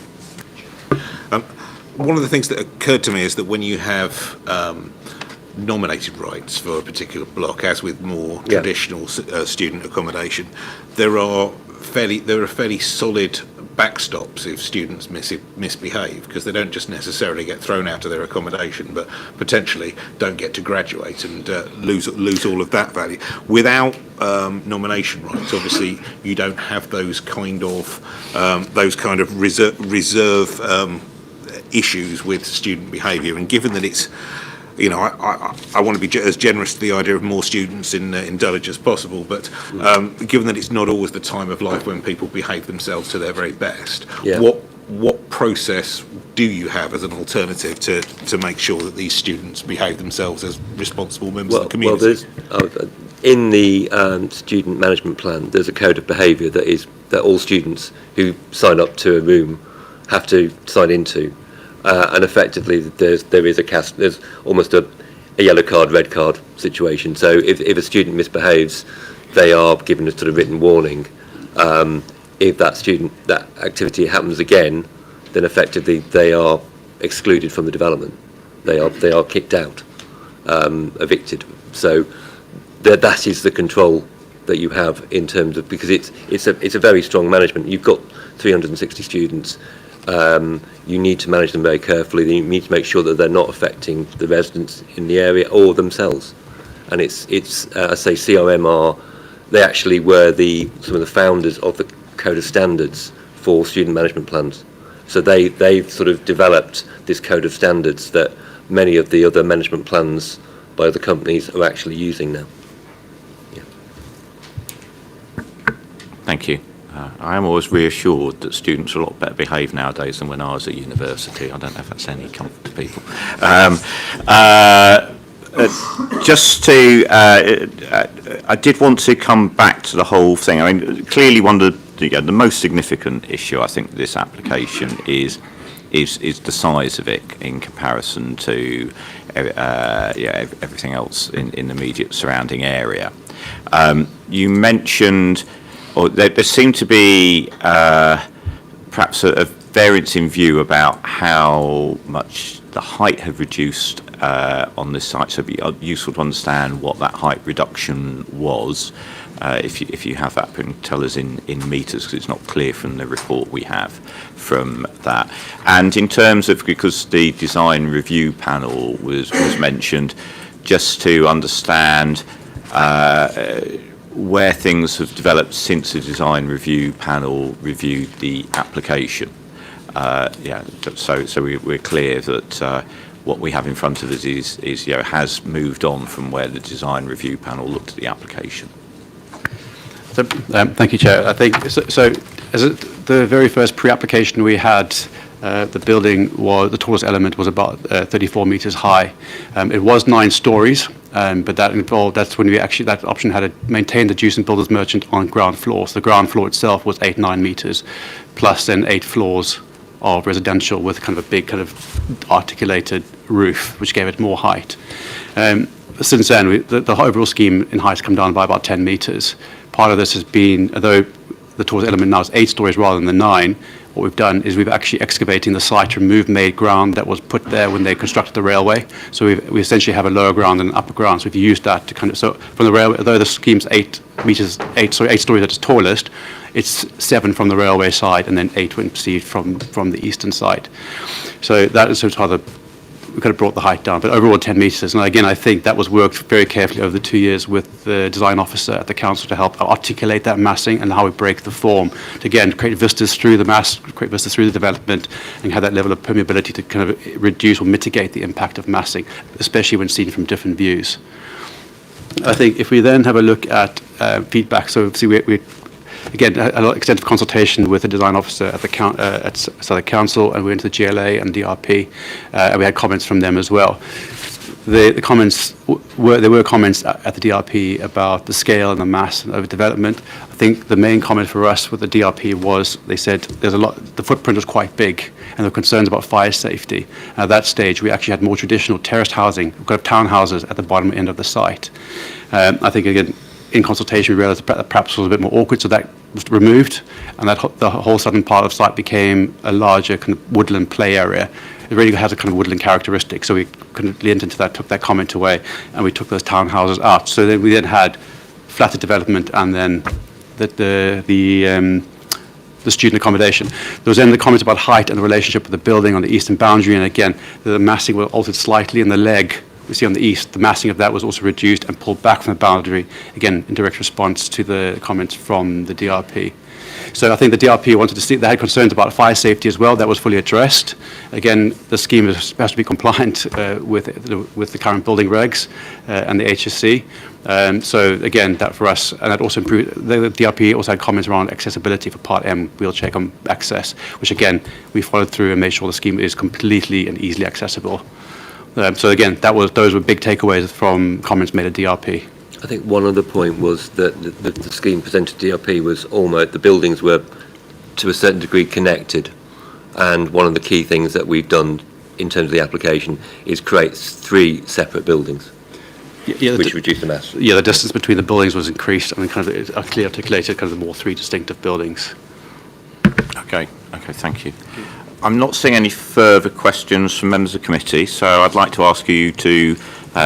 One of the things that occurred to me is that when you have nominated rights for a particular block, as with more traditional student accommodation, there are fairly solid backstops if students misbehave, because they don't just necessarily get thrown out of their accommodation, but potentially don't get to graduate and lose all of that value. Without nomination rights, obviously, you don't have those kind of reserve issues with student behaviour. And given that it's, you know, I want to be as generous to the idea of more students in Dulwich as possible, but given that it's not always the time of life when people behave themselves to their very best, what process do you have as an alternative to make sure that these students behave themselves as responsible members of the community? Well, in the student management plan, there's a code of behaviour that all students who sign up to a room have to sign into. And effectively, there's almost a yellow card, red card situation. So if a student misbehaves, they are given a sort of written warning. If that activity happens again, then effectively they are excluded from the development. They are kicked out, evicted. So that is the control that you have in terms of, because it's a very strong management. You've got 360 students. You need to manage them very carefully. You need to make sure that they're not affecting the residents in the area or themselves. And I say CRM they actually were some of the founders of the Code of Standards for student management plans. So they've sort of developed this Code of Standards that many of the other management plans by other companies are actually using now. Yeah. Thank you. I am always reassured that students are a lot better behaved nowadays than when I was at university. I don't know if that's any comfort to people. I did want to come back to the whole thing. I mean, clearly one of the most significant issue, I think, this application is the size of it in comparison to everything else in the immediate surrounding area. You mentioned, or there seemed to be perhaps a variance in view about how much the height had reduced on this site, so it'd be useful to understand what that height reduction was. If you have that, can tell us in metres, because it's not clear from the report we have from that. And in terms of, because the design review panel was mentioned, just to understand where things have developed since the design review panel reviewed the application. So we're clear that what we have in front of us is has moved on from where the design review panel looked at the application. So, thank you, Chair. I think so. The very first pre-application we had, the building was, the tallest element was about 34 metres high. It was 9 stories, but that involved, that's when we actually, that option had to maintain the Juice and Builders Merchant on ground floor. So the ground floor itself was 8-9 metres, plus then 8 floors of residential with kind of a big kind of articulated roof, which gave it more height. Since then, the overall scheme in height has come down by about 10 metres. Part of this has been, although the tallest element now is 8 stories rather than the 9, what we've done is we've actually excavating the site to remove made ground that was put there when they constructed the railway. So we essentially have a lower ground and an upper ground. So we've used that to kind of, so from the railway, although the scheme's 8 stories at its tallest, it's 7 from the railway side and then 8 when perceived from the eastern side. So that is sort of how we could have brought the height down, but overall 10 metres. And again, I think that was worked very carefully over the 2 years with the design officer at the council to help articulate that massing and how we break the form to, again, create vistas through the mass, create vistas through the development, and have that level of permeability to kind of reduce or mitigate the impact of massing, especially when seen from different views. I think if we then have a look at feedback, so see we again, a lot of extensive consultation with the design officer at at Southwark Council, and we went to the GLA and DRP, and we had comments from them as well. The comments there were comments at the DRP about the scale and the mass and overdevelopment. I think the main comment for us with the DRP was they said the footprint was quite big, and there were concerns about fire safety. At that stage, we actually had more traditional terraced housing. We've got townhouses at the bottom end of the site. I think again, in consultation, we realised that perhaps it was a bit more awkward, so that was removed, and that the whole southern part of the site became a larger kind of woodland play area. It really has a kind of woodland characteristic, so we kind of leaned into that, took that comment away, and we took those townhouses out. So then we then had flatter development, and then the student accommodation. There was then the comment about height and the relationship with the building on the eastern boundary, and again, the massing was altered slightly in the leg. We see on the east, the massing of that was also reduced and pulled back from the boundary, again, in direct response to the comments from the DRP. So I think the DRP wanted to see, they had concerns about fire safety as well. That was fully addressed. Again, the scheme has to be compliant with the current building regs and the HSC. So again, that for us, and that also improved, the DRP also had comments around accessibility for Part M, wheelchair access, which again, we followed through and made sure the scheme is completely and easily accessible. So again, those were big takeaways from comments made at DRP. I think one other point was that the scheme presented to DRP was almost, the buildings were to a certain degree connected, and one of the key things that we've done in terms of the application is create 3 separate buildings, which reduced the mass. Yeah, the distance between the buildings was increased, and kind of clearly articulated kind of the more 3 distinctive buildings. Okay, thank you. I'm not seeing any further questions from members of the committee, so I'd like to ask you to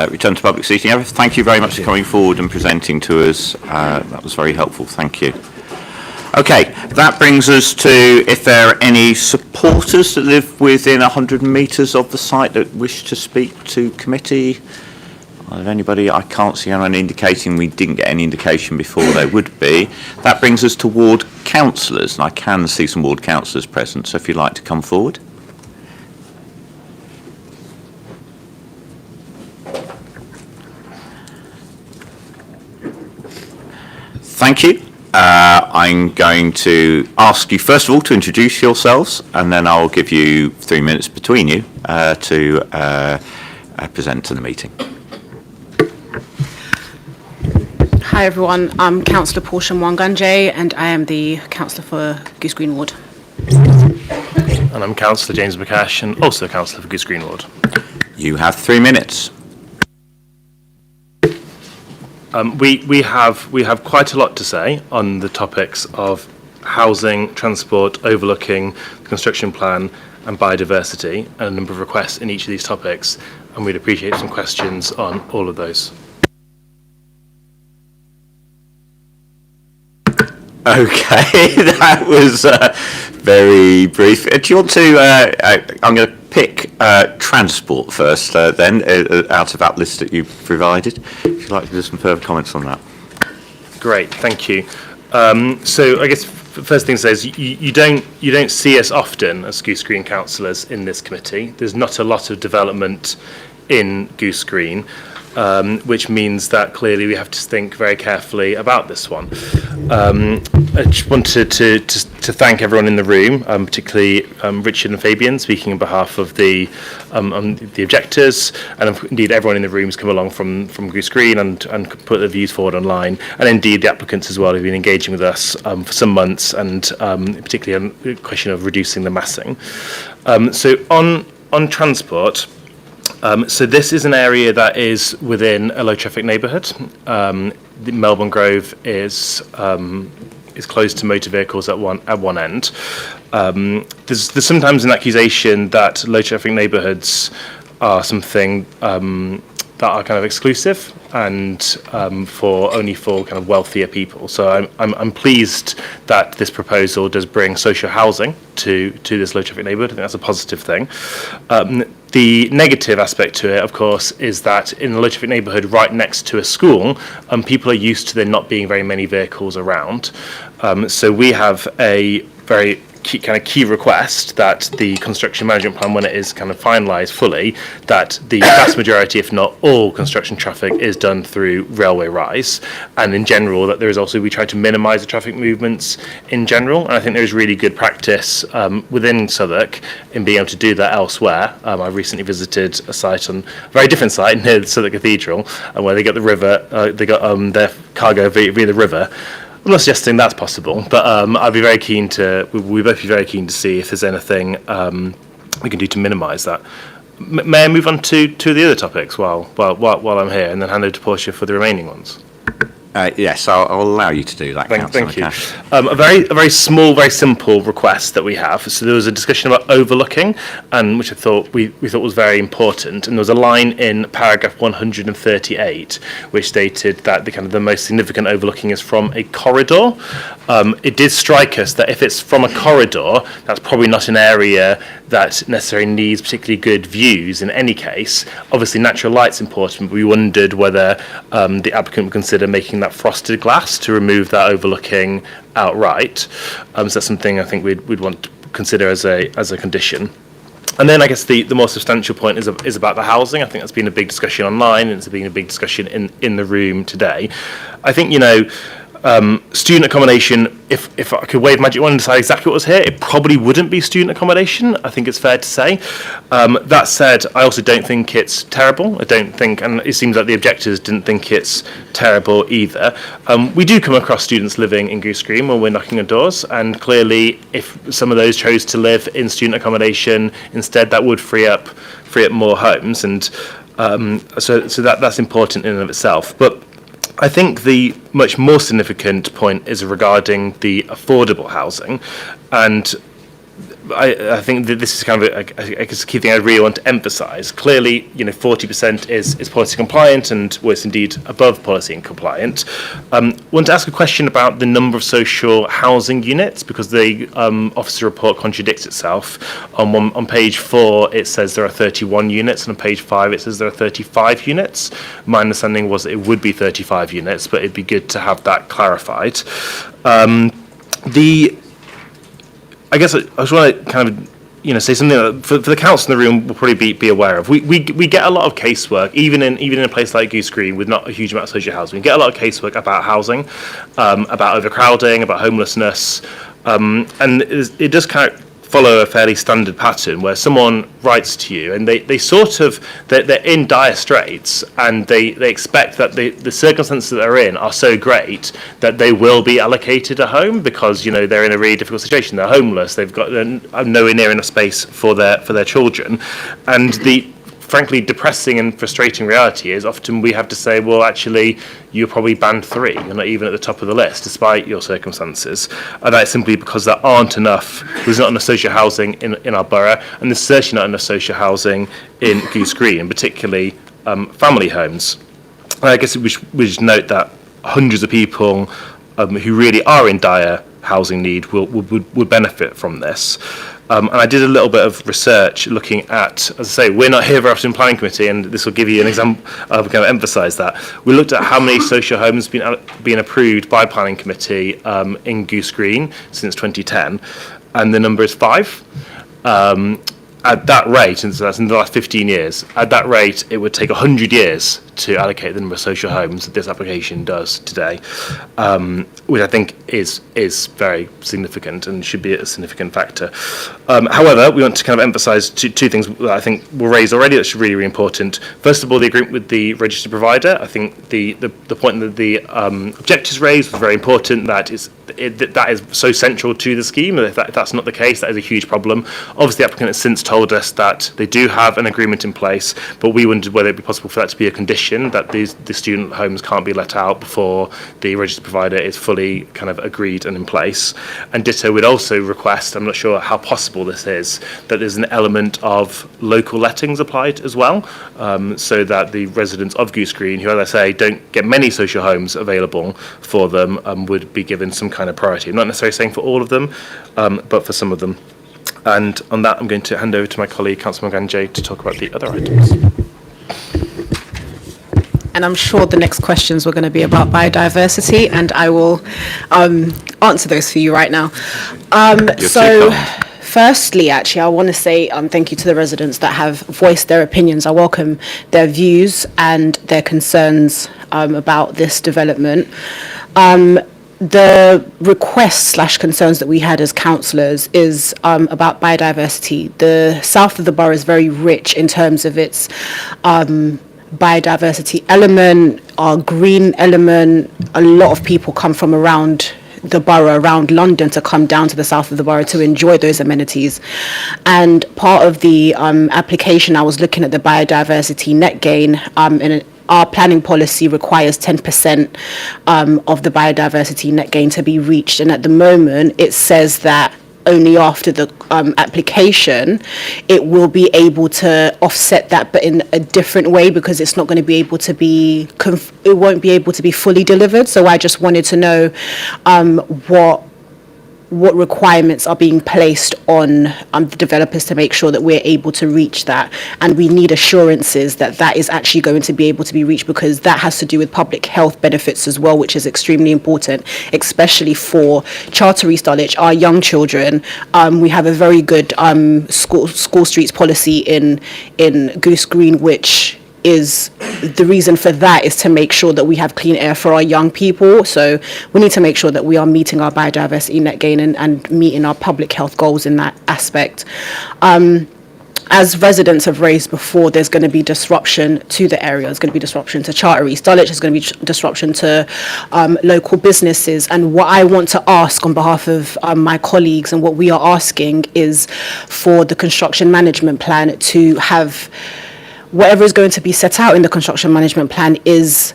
return to public seating. Thank you very much for coming forward and presenting to us. That was very helpful. Thank you. Okay, that brings us to if there are any supporters that live within 100 metres of the site that wish to speak to committee. Is there anybody? I can't see anyone indicating. We didn't get any indication before there would be. That brings us to ward councillors, and I can see some ward councillors present, so if you'd like to come forward. Thank you. I'm going to ask you first of all to introduce yourselves, and then I'll give you 3 minutes between you to present to the meeting. Hi everyone, I'm Councillor Portia Mwanganje and I am the Councillor for Goose Green Ward. And I'm Councillor James McCash and also Councillor for Goose Green Ward. You have 3 minutes. We have quite a lot to say on the topics of housing, transport, overlooking, the construction plan and biodiversity, and a number of requests in each of these topics. and we'd appreciate some questions on all of those. Okay, that was very brief. Do you want to, I'm going to pick transport first then, out of that list that you provided. If you'd like to do some further comments on that. Great, thank you. So I guess first thing to say is you don't see us often as Goose Green councillors in this committee. There's not a lot of development in Goose Green, which means that clearly we have to think very carefully about this one. I just wanted to thank everyone in the room, particularly Richard and Fabian, speaking on behalf of the objectors, and indeed everyone in the room has come along from Goose Green and put their views forward online, and indeed the applicants as well who've been engaging with us for some months, and particularly on the question of reducing the massing. So on transport, so this is an area that is within a low traffic neighbourhood. The Melbourne Grove is closed to motor vehicles at one end. There's sometimes an accusation that low traffic neighbourhoods are something that are kind of exclusive and only for kind of wealthier people. So I'm pleased that this proposal does bring social housing to this low traffic neighbourhood. I think that's a positive thing. The negative aspect to it, of course, is that in a low traffic neighbourhood right next to a school, people are used to there not being very many vehicles around. So we have a very key request that the construction management plan, when it is kind of finalised fully, that the vast majority, if not all, construction traffic is done through railway rise, and in general that there is also, we try to minimise the traffic movements in general, and I think there is really good practice within Southwark in being able to do that elsewhere. I recently visited a site on a very different site near the Southwark Cathedral, where they got the river, they got their cargo via the river. I'm not suggesting that's possible, but I'd be very keen to. We'd both be very keen to see if there's anything we can do to minimise that. May I move on to the other topics while I'm here, and then hand over to Portia for the remaining ones? Yes, I'll allow you to do that. Thank you. A very small, very simple request that we have. So there was a discussion about overlooking, and which I thought we thought was very important. And there was a line in paragraph 138 which stated that the most significant overlooking is from a corridor. It did strike us that if it's from a corridor, that's probably not an area that necessarily needs particularly good views in any case. Obviously natural light's important, but we wondered whether the applicant would consider making that frosted glass to remove that overlooking outright. So that's something I think we'd want to consider as a condition. And then I guess the more substantial point is about the housing. I think that's been a big discussion online, and it's been a big discussion in the room today. I think, student accommodation, if I could wave magic wand and decide exactly what was here, it probably wouldn't be student accommodation. I think it's fair to say. That said, I also don't think it's terrible. I don't think, and it seems like the objectors didn't think it's terrible either. We do come across students living in Goose Green when we're knocking on doors, and clearly if some of those chose to live in student accommodation instead, that would free up more homes, and so that's important in and of itself. But I think the much more significant point is regarding the affordable housing, and I think that this is kind of a key thing I really want to emphasise. Clearly, 40% is policy compliant, and was indeed above policy and compliant. Want to ask a question about the number of social housing units, because the officer report contradicts itself. On page 4, it says there are 31 units, and on page 5, it says there are 35 units. My understanding was that it would be 35 units, but it'd be good to have that clarified. I guess I just want to kind of, say something that for the council in the room will probably be aware of. We get a lot of casework, even in a place like Goose Green with not a huge amount of social housing. We get a lot of casework about housing, about overcrowding, about homelessness, and it does kind of follow a fairly standard pattern where someone writes to you and they're in dire straits, and they expect that the circumstances that they're in are so great that they will be allocated a home because they're in a really difficult situation. They're homeless, they've got nowhere near enough space for their children, and frankly depressing and frustrating reality is often we have to say, well, actually, you're probably band 3. You're not even at the top of the list, despite your circumstances. And that's simply because there aren't enough, there's not enough social housing in our borough, and there's certainly not enough social housing in Goose Green, and particularly family homes. And I guess we should note that hundreds of people who really are in dire housing need would benefit from this. And I did a little bit of research looking at, as I say, we're not here very often in planning committee, and this will give you an example, kind of emphasise that. We looked at how many social homes been approved by planning committee in Goose Green since 2010, and the number is 5. At that rate, and so that's in the last 15 years, at that rate, it would take 100 years to allocate the number of social homes that this application does today, which I think is very significant and should be a significant factor. However, we want to kind of emphasise two things that I think were raised already that's really, really important. First of all, the agreement with the registered provider. I think the point that the objectives raised was very important, that is so central to the scheme. If that's not the case, that is a huge problem. Obviously, the applicant has since told us that they do have an agreement in place, but we wondered whether it would be possible for that to be a condition, that the student homes can't be let out before the registered provider is fully kind of agreed and in place. And ditto would also request, I'm not sure how possible this is, that there's an element of local lettings applied as well, so that the residents of Goose Green, who, as I say, don't get many social homes available for them, would be given some kind of priority. I'm not necessarily saying for all of them, but for some of them. And on that, I'm going to hand over to my colleague, Councillor Morgan to talk about the other items. And I'm sure the next questions were going to be about biodiversity, and I will answer those for you right now. Firstly, actually, I want to say thank you to the residents that have voiced their opinions. I welcome their views and their concerns about this development. The requests / concerns that we had as councillors is about biodiversity. The south of the borough is very rich in terms of its biodiversity element, our green element. A lot of people come from around the borough, around London, to come down to the south of the borough to enjoy those amenities. And part of the application, I was looking at the biodiversity net gain, and our planning policy requires 10% of the biodiversity net gain to be reached. And at the moment, it says that only after the application, it will be able to offset that, but in a different way, because it's not going to be able to be, it won't be able to be fully delivered. So I just wanted to know what requirements are being placed on the developers to make sure that we're able to reach that. And we need assurances that that is actually going to be able to be reached, because that has to do with public health benefits as well, which is extremely important, especially for Charter East Dulwich, our young children. We have a very good school streets policy in Goose Green, which is the reason for that is to make sure that we have clean air for our young people. So we need to make sure that we are meeting our biodiversity net gain and meeting our public health goals in that aspect. As residents have raised before, there's going to be disruption to the area. There's going to be disruption to Charter East Dulwich. There's going to be disruption to local businesses. And what I want to ask on behalf of my colleagues, and what we are asking, is for the construction management plan to have whatever is going to be set out in the construction management plan is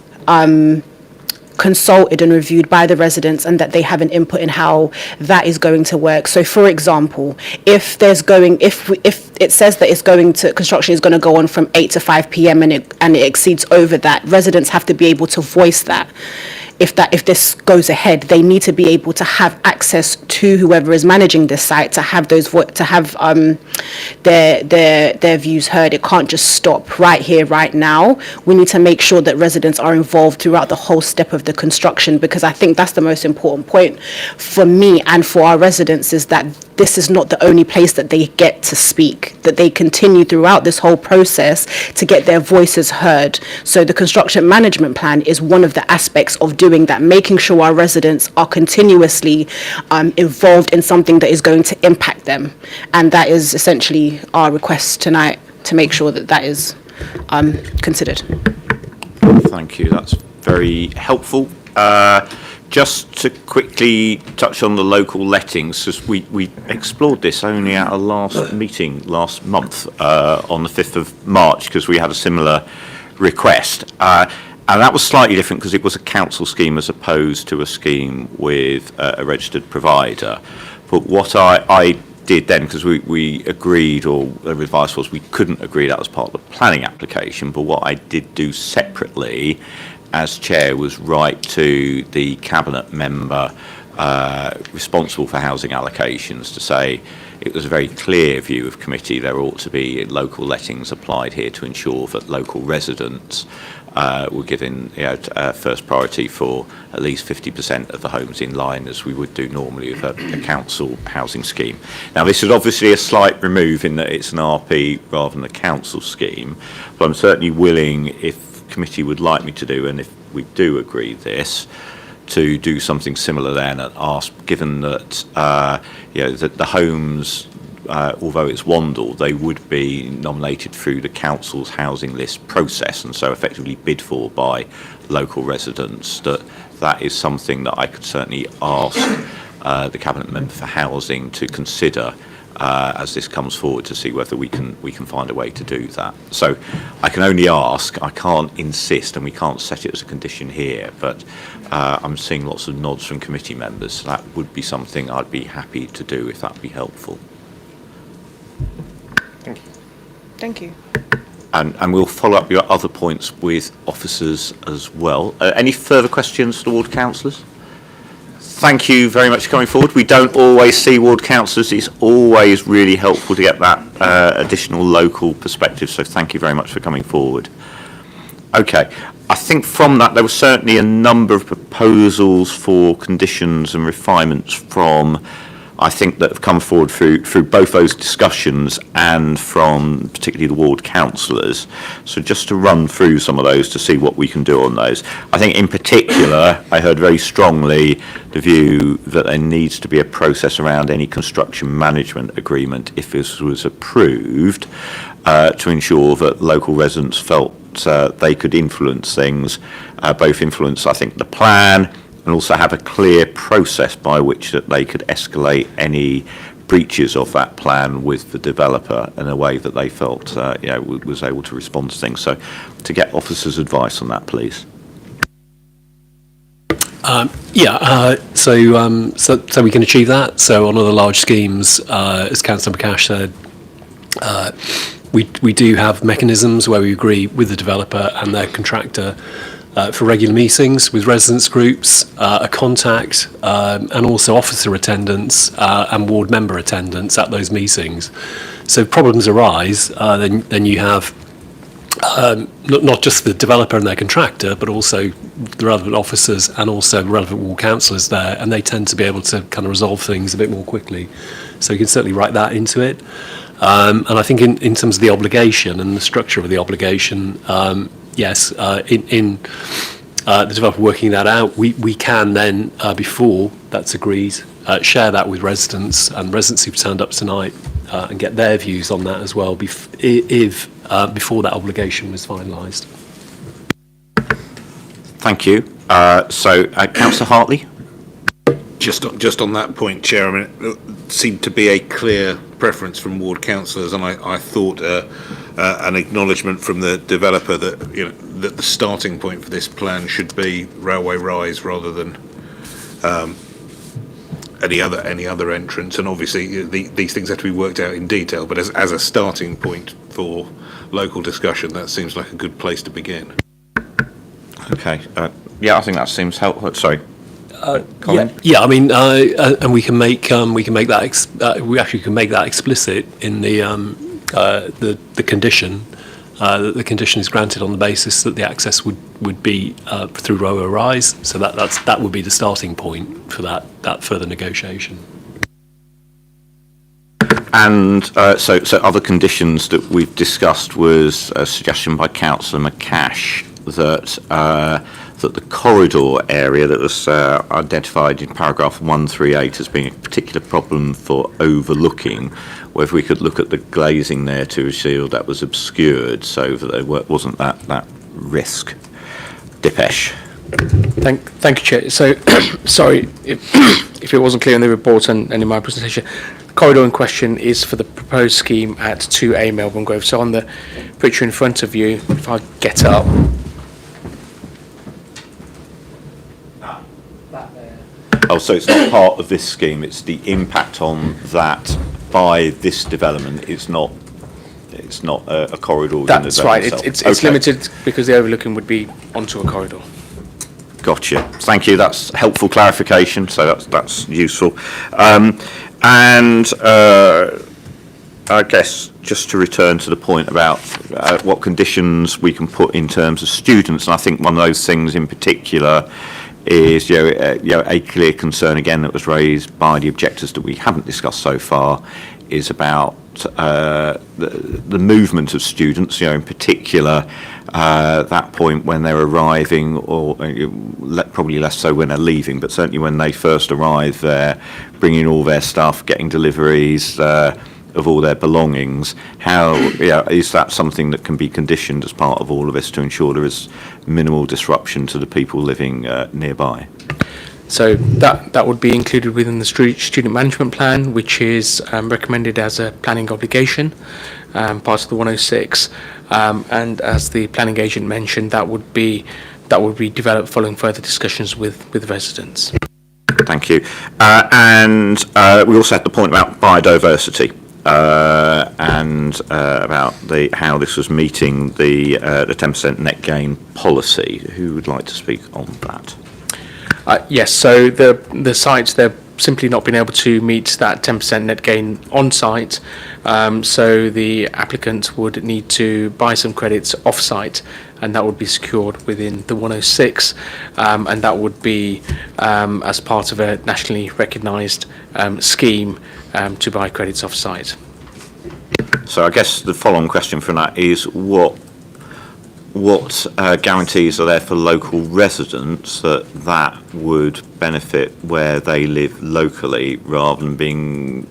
consulted and reviewed by the residents, and that they have an input in how that is going to work. So, for example, if it says that it's going to, construction is going to go on from 8 to 5 p.m. and it exceeds over that, residents have to be able to voice that. If this goes ahead, they need to be able to have access to whoever is managing this site to have those their views heard. It can't just stop right here, right now. We need to make sure that residents are involved throughout the whole step of the construction, because I think that's the most important point for me and for our residents, is that this is not the only place that they get to speak, that they continue throughout this whole process to get their voices heard. So the construction management plan is one of the aspects of doing that, making sure our residents are continuously involved in something that is going to impact them. And that is essentially our request tonight, to make sure that that is considered. Thank you, that's very helpful. just to quickly touch on the local lettings, because we explored this only at our last meeting last month on the 5th of March, because we had a similar request. And that was slightly different because it was a council scheme as opposed to a scheme with a registered provider. But what I did then, because we agreed, or the advice was we couldn't agree that was part of the planning application, but what I did do separately as chair was write to the cabinet member responsible for housing allocations to say it was a very clear view of committee there ought to be local lettings applied here to ensure that local residents were given first priority for at least 50% of the homes in line as we would do normally with a council housing scheme. Now this is obviously a slight remove in that it's an RP rather than a council scheme, but I'm certainly willing, if committee would like me to do, and if we do agree this, to do something similar then and ask, given that that the homes, although it's Wandle, they would be nominated through the council's housing list process and so effectively bid for by local residents, that is something that I could certainly ask the cabinet member for housing to consider as this comes forward, to see whether we can find a way to do that. So I can only ask, I can't insist, and we can't set it as a condition here, but I'm seeing lots of nods from committee members, so that would be something I'd be happy to do if that'd be helpful. Thank you. And we'll follow up your other points with officers as well. Any further questions to ward councillors? Thank you very much for coming forward. We don't always see ward councillors. It's always really helpful to get that additional local perspective, so thank you very much for coming forward. Okay, I think from that there were certainly a number of proposals for conditions and refinements from, I think, that have come forward through both those discussions and from particularly the ward councillors. So just to run through some of those to see what we can do on those. I think in particular, I heard very strongly the view that there needs to be a process around any construction management agreement, if this was approved, to ensure that local residents felt they could influence things, both influence, I think, the plan, and also have a clear process by which that they could escalate any breaches of that plan with the developer in a way that they felt was able to respond to things. So to get officers' advice on that, please. So we can achieve that. So on other large schemes, as Councillor McCash said, we do have mechanisms where we agree with the developer and their contractor for regular meetings with residents groups, a contact, and also officer attendance and ward member attendance at those meetings. So if problems arise, then you have not just the developer and their contractor, but also the relevant officers and also the relevant ward councillors there, and they tend to be able to kind of resolve things a bit more quickly. So you can certainly write that into it. And I think in terms of the obligation and the structure of the obligation, yes, in the developer working that out, we can then, before that's agreed, share that with residents and residents who've turned up tonight and get their views on that as well, before that obligation was finalised. Thank you. Councillor Hartley? Just on that point, Chair, I mean, it seemed to be a clear preference from ward councillors, and I thought an acknowledgement from the developer that that the starting point for this plan should be Railway Rise rather than any other entrance. And obviously these things have to be worked out in detail, but as a starting point for local discussion, that seems like a good place to begin. Okay. I think that seems helpful. Sorry. Colin? Yeah. I mean, and we can make that we actually can make that explicit in the condition. That the condition is granted on the basis that the access would be through Railway Rise. So that would be the starting point for that further negotiation. And so other conditions that we've discussed was a suggestion by Councillor McCash that the corridor area that was identified in paragraph 138 as being a particular problem for overlooking, whether we could look at the glazing there to ensure that was obscured so that there wasn't that risk. Dipesh. Thank you, Chair. So, sorry if it wasn't clear in the report and in my presentation. The corridor in question is for the proposed scheme at 2A Melbourne Grove. So on the picture in front of you, if I get up. Oh, so it's not part of this scheme, it's the impact on that by this development, it's not a corridor within the That's right, development it's itself. Okay. limited because the overlooking would be onto a corridor. Gotcha. Thank you. That's helpful clarification. So that's useful. I guess just to return to the point about what conditions we can put in terms of students, and I think one of those things in particular is a clear concern again that was raised by the objectors that we haven't discussed so far is about the movement of students, in particular that point when they're arriving, or probably less so when they're leaving, but certainly when they first arrive there, bringing all their stuff, getting deliveries of all their belongings. How is that something that can be conditioned as part of all of this to ensure there is minimal disruption to the people living nearby? So that would be included within the student management plan, which is recommended as a planning obligation, part of the 106. And as the planning agent mentioned, that would be developed following further discussions with residents. Thank you. And we also had the point about biodiversity and about how this was meeting the 10% net gain policy. Who would like to speak on that? Yes, so the sites, they're simply not been able to meet that 10% net gain on site, so the applicant would need to buy some credits off site, and that would be secured within the 106, and that would be as part of a nationally recognised scheme to buy credits off site. So I guess the follow-on question from that is what guarantees are there for local residents that would benefit where they live locally rather than being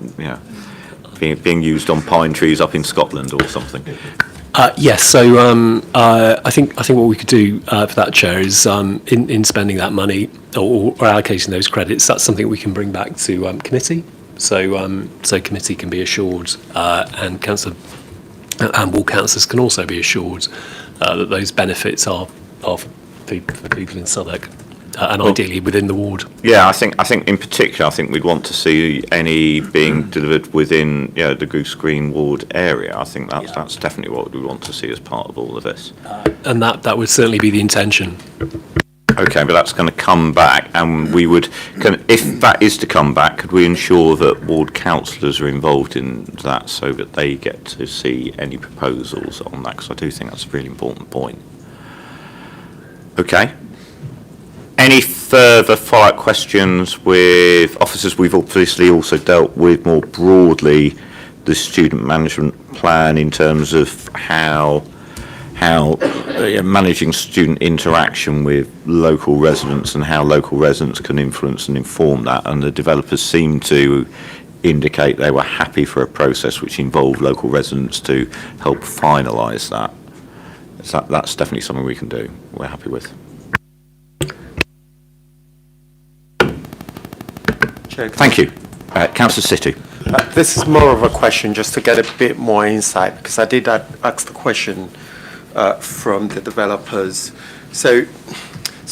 used on pine trees up in Scotland or something? Yes, so I think what we could do for that, Chair, is in spending that money or allocating those credits, that's something we can bring back to committee. So committee can be assured, and council and ward councillors can also be assured that those benefits are for people in Southwark, and ideally within the ward. Yeah, I think in particular, we'd want to see any being delivered within the Goose Green ward area. I think that's definitely what we want to see as part of all of this. And that would certainly be the intention. Okay, but that's going to come back, and we would, if that is to come back, could we ensure that ward councillors are involved in that so that they get to see any proposals on that? Because I do think that's a really important point. Okay. Any further follow-up questions with officers? We've obviously also dealt with more broadly the student management plan in terms of how managing student interaction with local residents and how local residents can influence and inform that, and the developers seem to indicate they were happy for a process which involved local residents to help finalise that. That's definitely something we can do, we're happy with. Thank you. Councillor City. This is more of a question just to get a bit more insight, because I did ask the question from the developers. So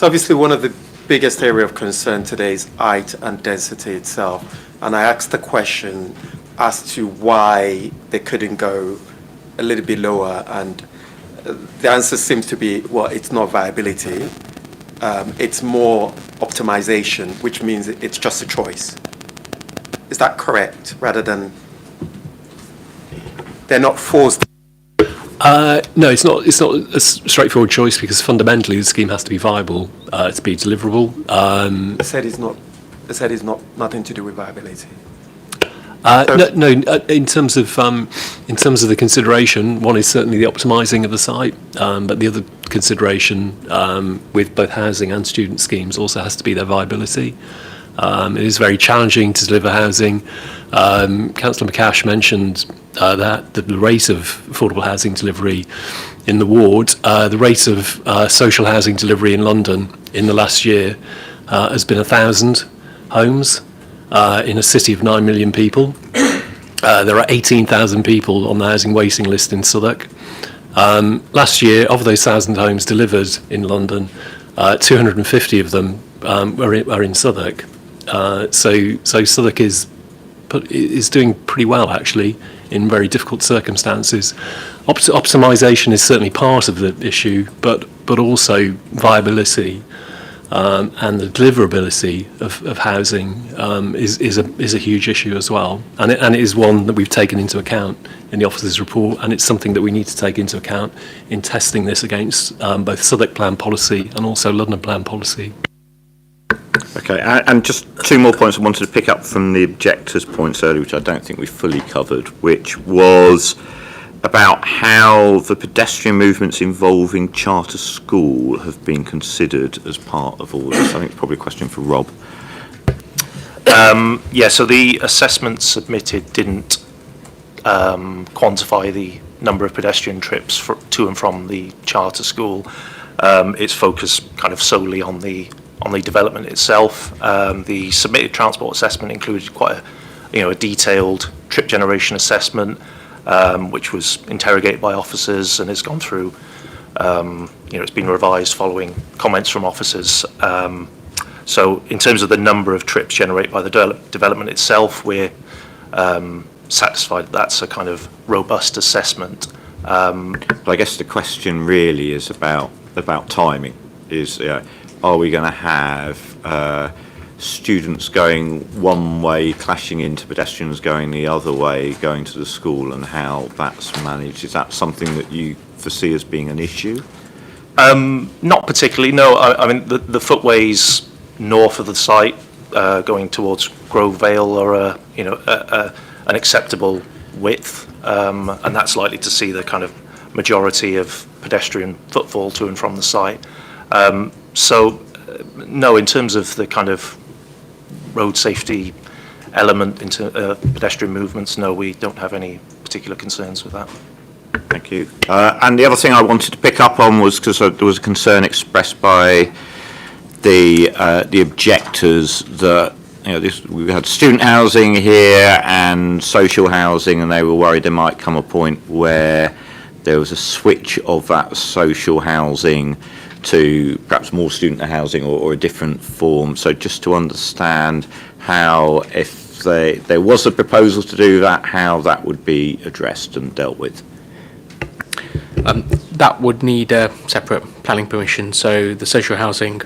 obviously one of the biggest area of concern today is height and density itself. And I asked the question as to why they couldn't go a little bit lower, and the answer seems to be, well, it's not viability. It's more optimization, which means it's just a choice. Is that correct? Rather than they're not forced. No, it's not a straightforward choice, because fundamentally the scheme has to be viable to be deliverable. They said it's not nothing to do with viability. No, in terms of the consideration, one is certainly the optimising of the site, but the other consideration with both housing and student schemes also has to be their viability. It is very challenging to deliver housing. Councillor McCash mentioned that the rate of affordable housing delivery in the ward, the rate of social housing delivery in London in the last year has been 1,000 homes in a city of 9 million people. There are 18,000 people on the housing waiting list in Southwark. Last year, of those 1,000 homes delivered in London, 250 of them are in Southwark. So Southwark is doing pretty well, actually, in very difficult circumstances. Optimisation is certainly part of the issue, but also viability and the deliverability of housing is a huge issue as well. And it is one that we've taken into account in the officer's report, and it's something that we need to take into account in testing this against both Southwark plan policy and also London plan policy. Okay, and just two more points I wanted to pick up from the objectors' points earlier, which I don't think we fully covered, which was about how the pedestrian movements involving charter school have been considered as part of all this. I think it's probably a question for Rob. Yeah, so the assessment submitted didn't quantify the number of pedestrian trips to and from the charter school. It's focused kind of solely on the development itself. The submitted transport assessment included quite a detailed trip generation assessment, which was interrogated by officers and has gone through. It's been revised following comments from officers. So in terms of the number of trips generated by the development itself, we're satisfied that's a kind of robust assessment. But I guess the question really is about timing. Are we going to have students going one way clashing into pedestrians going the other way going to the school, and how that's managed? Is that something that you foresee as being an issue? Not particularly, no. I mean, the footways north of the site going towards Grove Vale are an acceptable width, and that's likely to see the kind of majority of pedestrian footfall to and from the site. No, in terms of the kind of road safety element into pedestrian movements, no, we don't have any particular concerns with that. Thank you. And the other thing I wanted to pick up on was because there was a concern expressed by the objectors that we had student housing here and social housing, and they were worried there might come a point where there was a switch of that social housing to perhaps more student housing or a different form. So just to understand how, if there was a proposal to do that, how that would be addressed and dealt with. That would need a separate planning permission, so the social housing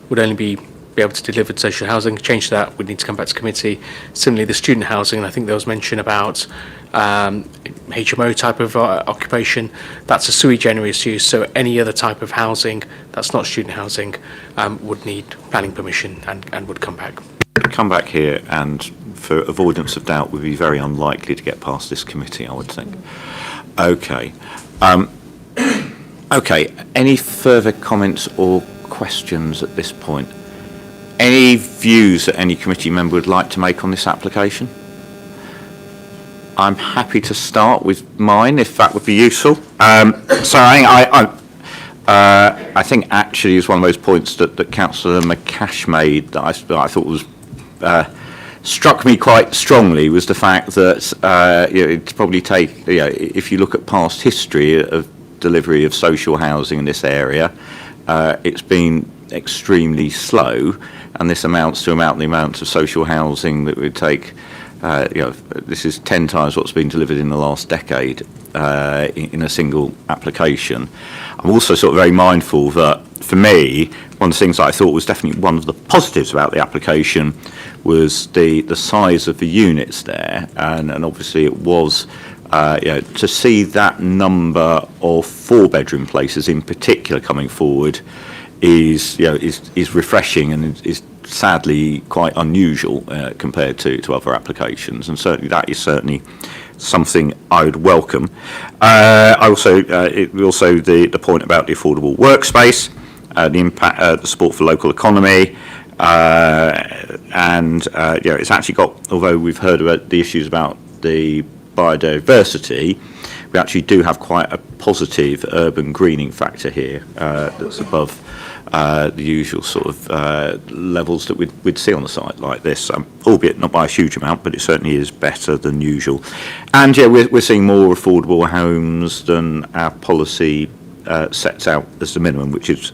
would only be able to deliver social housing. Change that would need to come back to committee. Similarly, the student housing, I think there was mention about HMO type of occupation. That's a sui generis use, so any other type of housing that's not student housing would need planning permission and would come back. Come back here, and for avoidance of doubt would be very unlikely to get past this committee, I would think. Okay. Okay, any further comments or questions at this point? Any views that any committee member would like to make on this application? I'm happy to start with mine, if that would be useful. So I think actually is one of those points that Councillor McCash made that I thought was struck me quite strongly, was the fact that it's probably if you look at past history of delivery of social housing in this area, it's been extremely slow, and this amounts to the amount of social housing that would take. This is 10 times what's been delivered in the last decade in a single application. I'm also sort of very mindful that, for me, one of the things that I thought was definitely one of the positives about the application was the size of the units there, and obviously it was to see that number of 4-bedroom places in particular coming forward is refreshing and is sadly quite unusual compared to other applications, and certainly that is certainly something I would welcome. I also the point about the affordable workspace, the impact, the support for local economy, and it's actually got, although we've heard about the issues about the biodiversity, we actually do have quite a positive urban greening factor here that's above the usual sort of levels that we'd see on a site like this, albeit not by a huge amount, but it certainly is better than usual. And yeah, we're seeing more affordable homes than our policy sets out as the minimum, which is,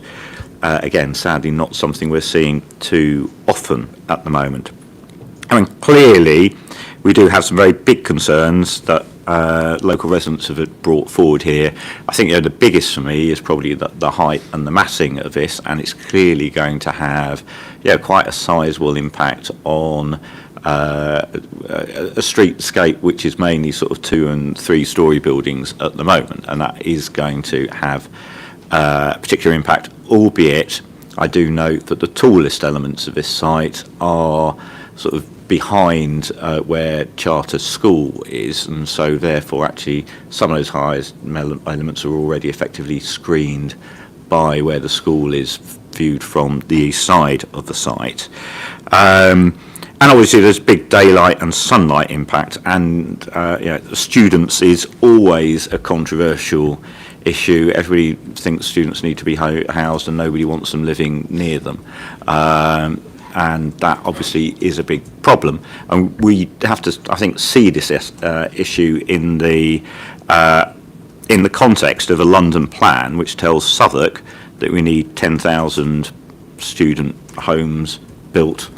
again, sadly not something we're seeing too often at the moment. I mean, clearly, we do have some very big concerns that local residents have brought forward here. I think the biggest for me is probably the height and the massing of this, and it's clearly going to have quite a sizable impact on a streetscape which is mainly sort of 2- and 3-storey buildings at the moment, and that is going to have a particular impact, albeit I do note that the tallest elements of this site are sort of behind where Charter School is, and so therefore actually some of those highest elements are already effectively screened by where the school is viewed from the east side of the site. And obviously there's big daylight and sunlight impact, and students is always a controversial issue. Everybody thinks students need to be housed and nobody wants them living near them. And that obviously is a big problem. And we have to, I think, see this issue in the context of a London plan which tells Southwark that we need 10,000 student homes built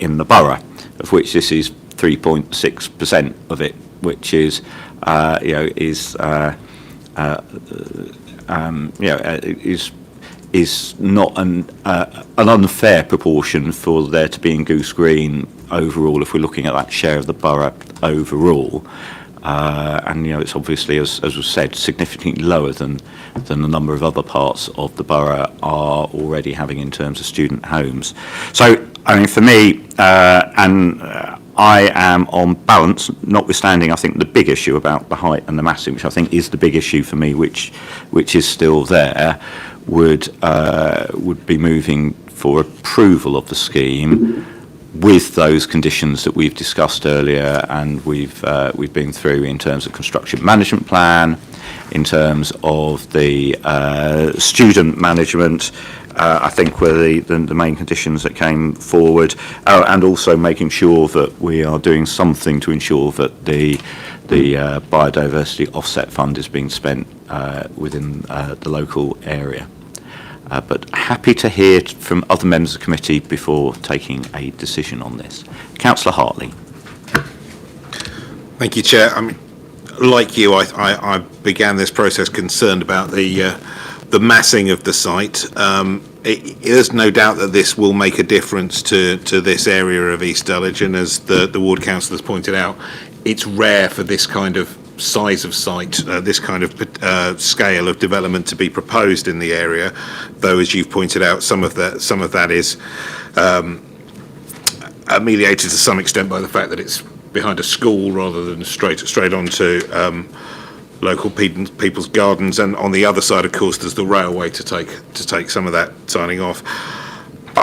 in the borough, of which this is 3.6% of it, which is is not an unfair proportion for there to be in Goose Green overall, if we're looking at that share of the borough overall. And it's obviously, as was said, significantly lower than the number of other parts of the borough are already having in terms of student homes. So, I mean, for me, I am on balance, notwithstanding I think the big issue about the height and the massing, which I think is the big issue for me, which is still there, would be moving for approval of the scheme with those conditions that we've discussed earlier and we've been through in terms of construction management plan, in terms of the student management. I think were the main conditions that came forward, and also making sure that we are doing something to ensure that the biodiversity offset fund is being spent within the local area. But happy to hear from other members of the committee before taking a decision on this. Councillor Hartley. Thank you, Chair. I mean, like you, I began this process concerned about the massing of the site. There's no doubt that this will make a difference to this area of East Dulwich, and as the ward councillors pointed out, it's rare for this kind of size of site, this kind of scale of development to be proposed in the area. Though, as you've pointed out, some of that is ameliorated to some extent by the fact that it's behind a school rather than straight onto local people's gardens, and on the other side, of course, there's the railway to take some of that signing off.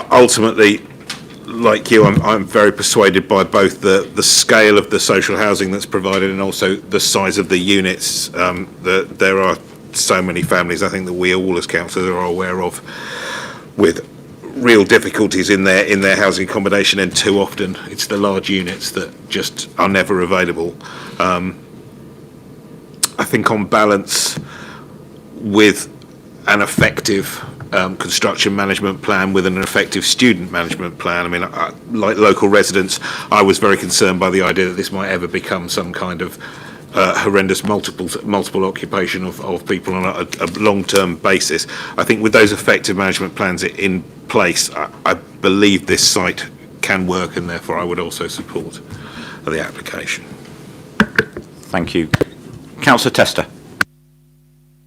Ultimately, like you, I'm very persuaded by both the scale of the social housing that's provided and also the size of the units. That there are so many families, I think, that we all as councillors are aware of, with real difficulties in their housing accommodation, and too often it's the large units that just are never available. I think on balance, with an effective construction management plan, with an effective student management plan, I mean, like local residents, I was very concerned by the idea that this might ever become some kind of horrendous multiple occupation of people on a long-term basis. I think with those effective management plans in place, I believe this site can work, and therefore I would also support the application. Thank you. Councillor Tester.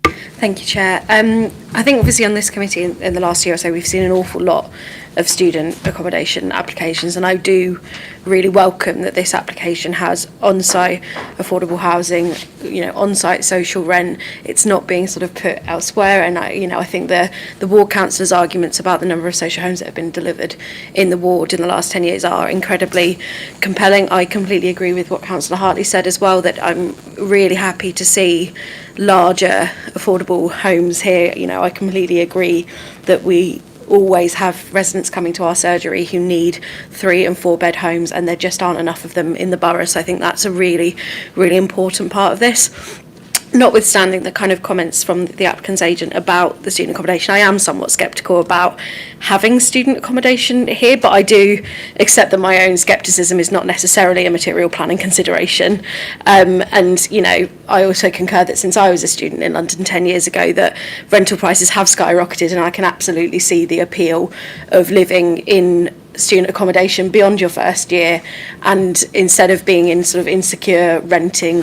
Thank you, Chair. I think obviously on this committee in the last year or so, we've seen an awful lot of student accommodation applications, and I do really welcome that this application has on-site affordable housing, on-site social rent. It's not being sort of put elsewhere, and I think the ward councillors' arguments about the number of social homes that have been delivered in the ward in the last 10 years are incredibly compelling. I completely agree with what Councillor Hartley said as well, that I'm really happy to see larger affordable homes here. I completely agree that we always have residents coming to our surgery who need 3 and 4 bed homes, and there just aren't enough of them in the borough. So I think that's a really, really important part of this. Notwithstanding the kind of comments from the applicant's agent about the student accommodation, I am somewhat sceptical about having student accommodation here, but I do accept that my own scepticism is not necessarily a material planning consideration. And I also concur that since I was a student in London 10 years ago, that rental prices have skyrocketed, and I can absolutely see the appeal of living in student accommodation beyond your first year, and instead of being in sort of insecure renting,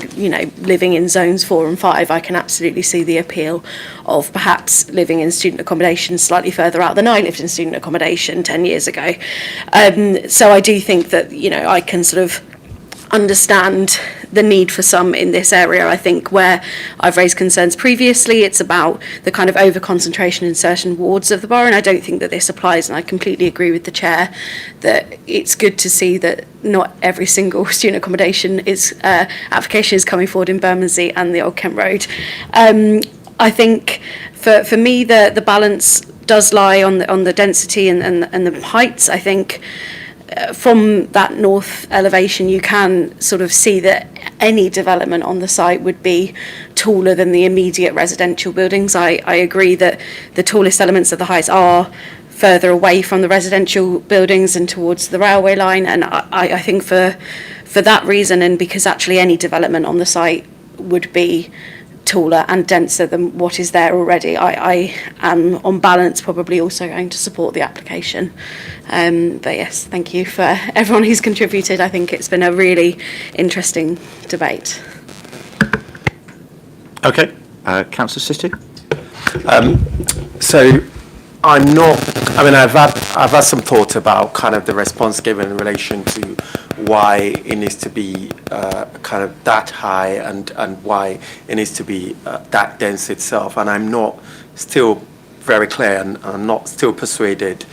living in zones 4 and 5, I can absolutely see the appeal of perhaps living in student accommodation slightly further out than I lived in student accommodation 10 years ago. So I do think that, I can sort of understand the need for some in this area. I think where I've raised concerns previously, it's about the kind of over-concentration in certain wards of the borough, and I don't think that this applies, and I completely agree with the chair that it's good to see that not every single student accommodation application is coming forward in Bermondsey and the Old Kent Road. I think for me the balance does lie on the density and the heights. I think from that north elevation, you can sort of see that any development on the site would be taller than the immediate residential buildings. I agree that the tallest elements of the heights are further away from the residential buildings and towards the railway line, and I think for that reason, and because actually any development on the site would be taller and denser than what is there already, I am on balance probably also going to support the application. But yes, thank you for everyone who's contributed. I think it's been a really interesting debate. Okay, Councillor City. So I'm not, I've had some thought about kind of the response given in relation to why it needs to be kind of that high and why it needs to be that dense itself. And I'm not still very clear, and I'm not still persuaded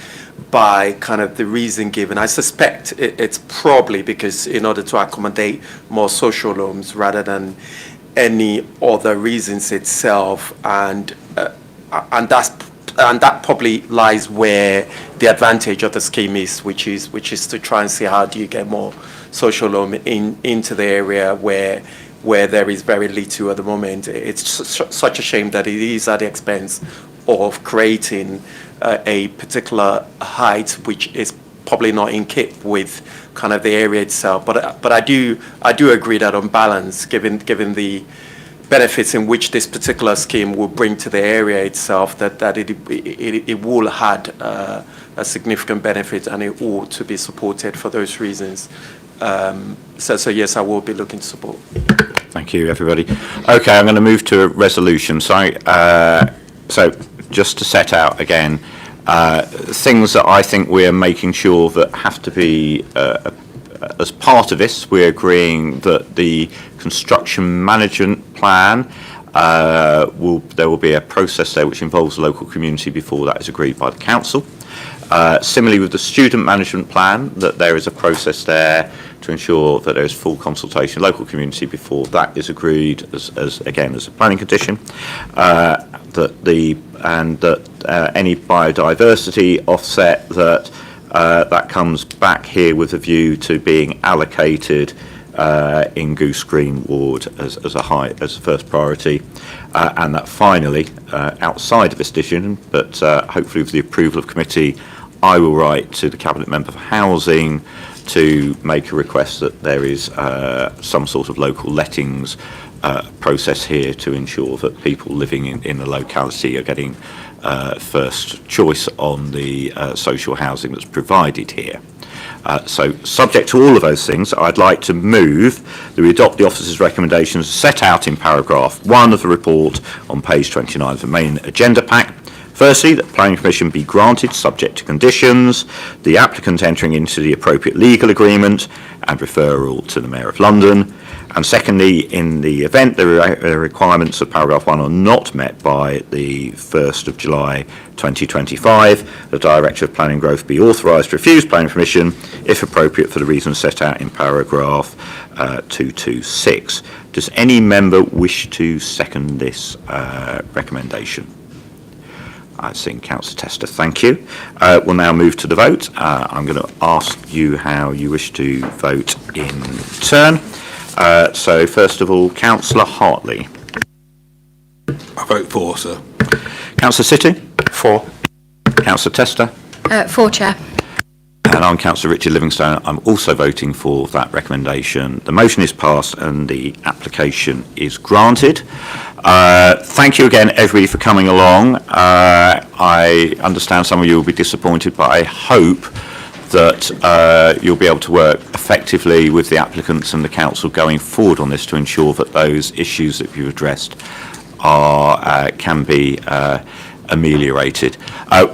by kind of the reason given. I suspect it's probably because in order to accommodate more social homes rather than any other reasons itself, and that probably lies where the advantage of the scheme is, which is to try and see how do you get more social home into the area where there is very little at the moment. It's such a shame that it is at the expense of creating a particular height which is probably not in keep with kind of the area itself. But I do agree that on balance, given the benefits in which this particular scheme will bring to the area itself, that it will add a significant benefit, and it ought to be supported for those reasons. So yes, I will be looking to support. Thank you, everybody. Okay, I'm going to move to a resolution. So just to set out again, things that I think we're making sure that have to be, as part of this, we're agreeing that the construction management plan, there will be a process there which involves the local community before that is agreed by the council. Similarly with the student management plan, that there is a process there to ensure that there is full consultation of local community before that is agreed as a planning condition. That any biodiversity offset that comes back here with a view to being allocated in Goose Green Ward as a first priority, and that finally, outside of this decision, but hopefully with the approval of committee, I will write to the Cabinet Member for Housing to make a request that there is some sort of local lettings process here to ensure that people living in the locality are getting first choice on the social housing that's provided here. So subject to all of those things, I'd like to move that we adopt the officer's recommendations set out in paragraph 1 of the report on page 29 of the main agenda pack, Firstly, that the planning permission be granted subject to conditions, the applicant entering into the appropriate legal agreement and referral to the Mayor of London. And secondly, in the event the requirements of paragraph 1 are not met by the 1st of July 2025, the Director of Planning and Growth be authorised to refuse planning permission if appropriate for the reasons set out in paragraph 226. Does any member wish to second this recommendation? I've seen Councillor Tester, thank you. We'll now move to the vote. I'm going to ask you how you wish to vote in turn. So first of all, Councillor Hartley. I vote for, sir. Councillor Sitting? For. Councillor Tester? For, Chair. And I'm Councillor Richard Livingstone. I'm also voting for that recommendation. The motion is passed and the application is granted. Thank you again, everybody, for coming along. I understand some of you will be disappointed, but I hope that you'll be able to work effectively with the applicants and the council going forward on this to ensure that those issues that you've addressed can be ameliorated.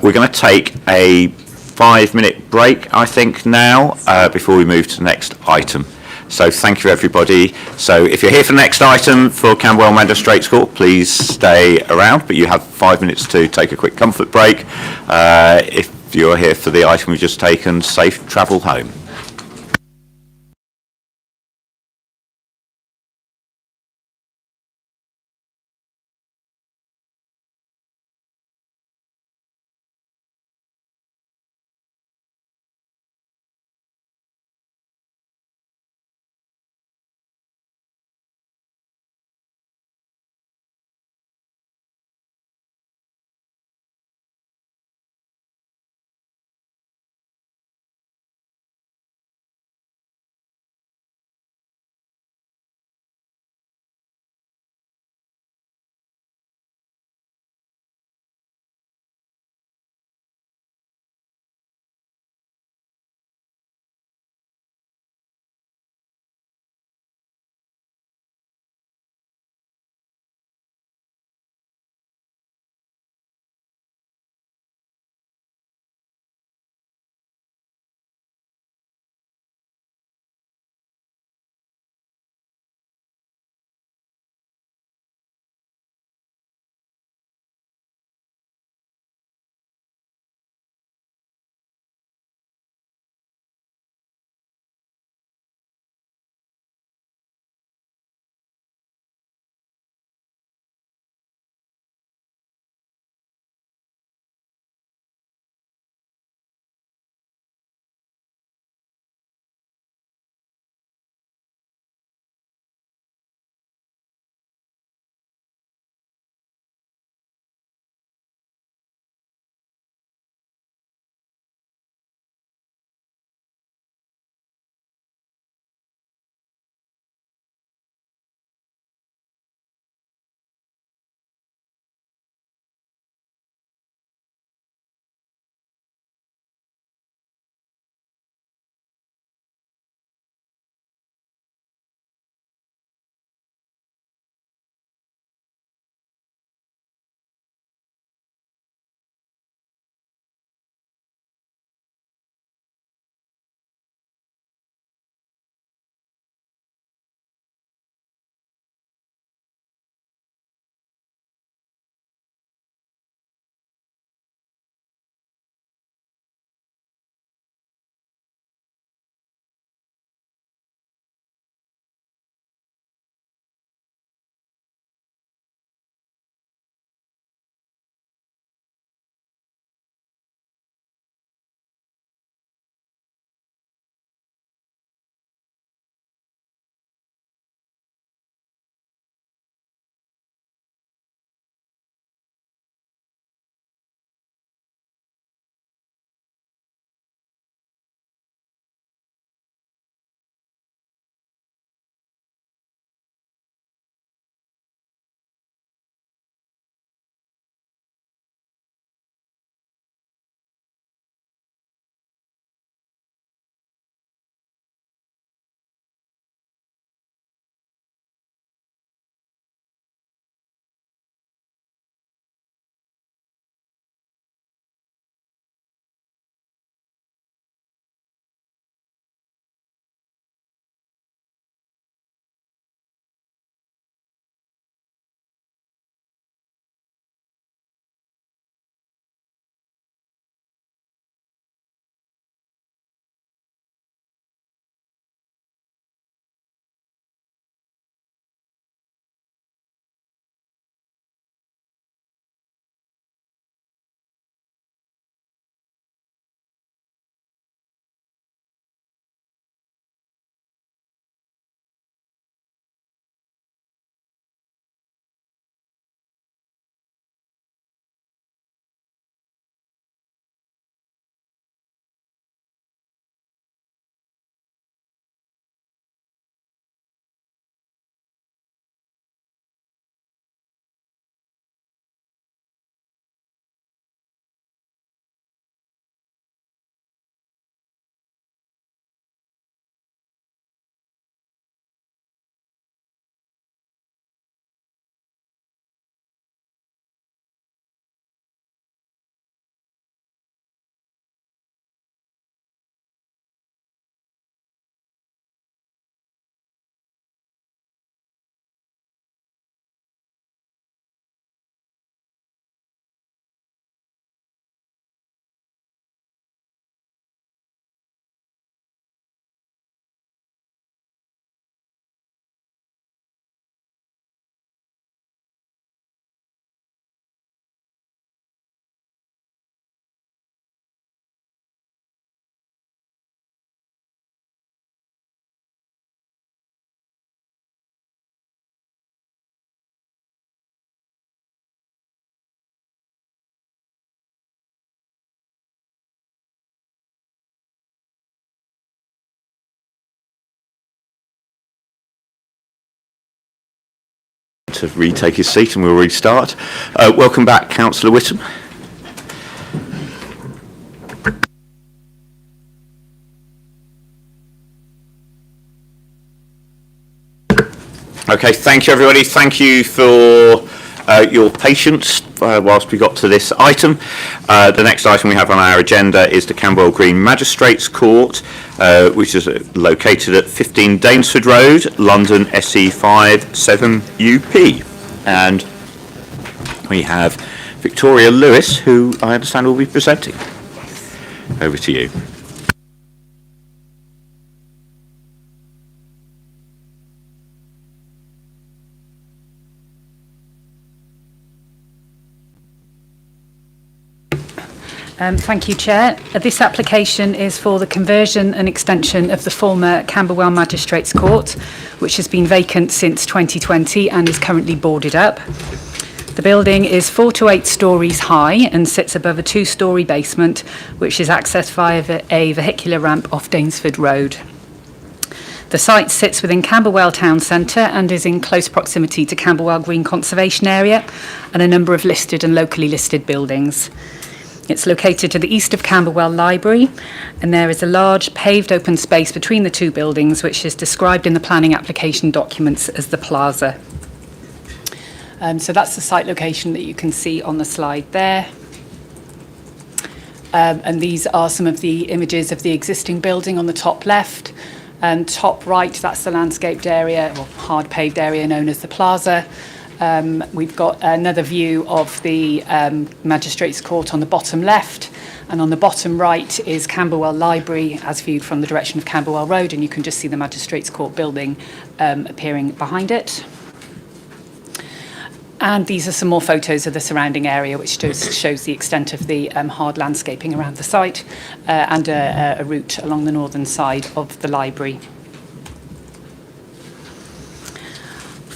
We're going to take a 5-minute break, I think, now, before we move to the next item. So thank you, everybody. So if you're here for the next item for Camberwell Magistrates Court, please stay around, but you have 5 minutes to take a quick comfort break. If you're here for the item we've just taken, safe travel home. to retake his seat and we'll restart. Welcome back, Councillor Whittam. Okay, thank you everybody. Thank you for your patience whilst we got to this item. The next item we have on our agenda is the Camberwell Green Magistrates Court, which is located at 15 Danesford Road, London SE5 7UP. And we have Victoria Lewis, who I understand will be presenting. Over to you. Thank you, Chair. This application is for the conversion and extension of the former Camberwell Magistrates Court, which has been vacant since 2020 and is currently boarded up. The building is 4 to 8 stories high and sits above a 2-storey basement, which is accessed via a vehicular ramp off Danesford Road. The site sits within Camberwell Town Centre and is in close proximity to Camberwell Green Conservation Area and a number of listed and locally listed buildings. It's located to the east of Camberwell Library, and there is a large paved open space between the two buildings, which is described in the planning application documents as the plaza. So that's the site location that you can see on the slide there. And these are some of the images of the existing building on the top left. And top right, that's the landscaped area, or hard paved area known as the plaza. We've got another view of the Magistrates Court on the bottom left, and on the bottom right is Camberwell Library as viewed from the direction of Camberwell Road, and you can just see the Magistrates Court building appearing behind it. And these are some more photos of the surrounding area, which shows the extent of the hard landscaping around the site and a route along the northern side of the library.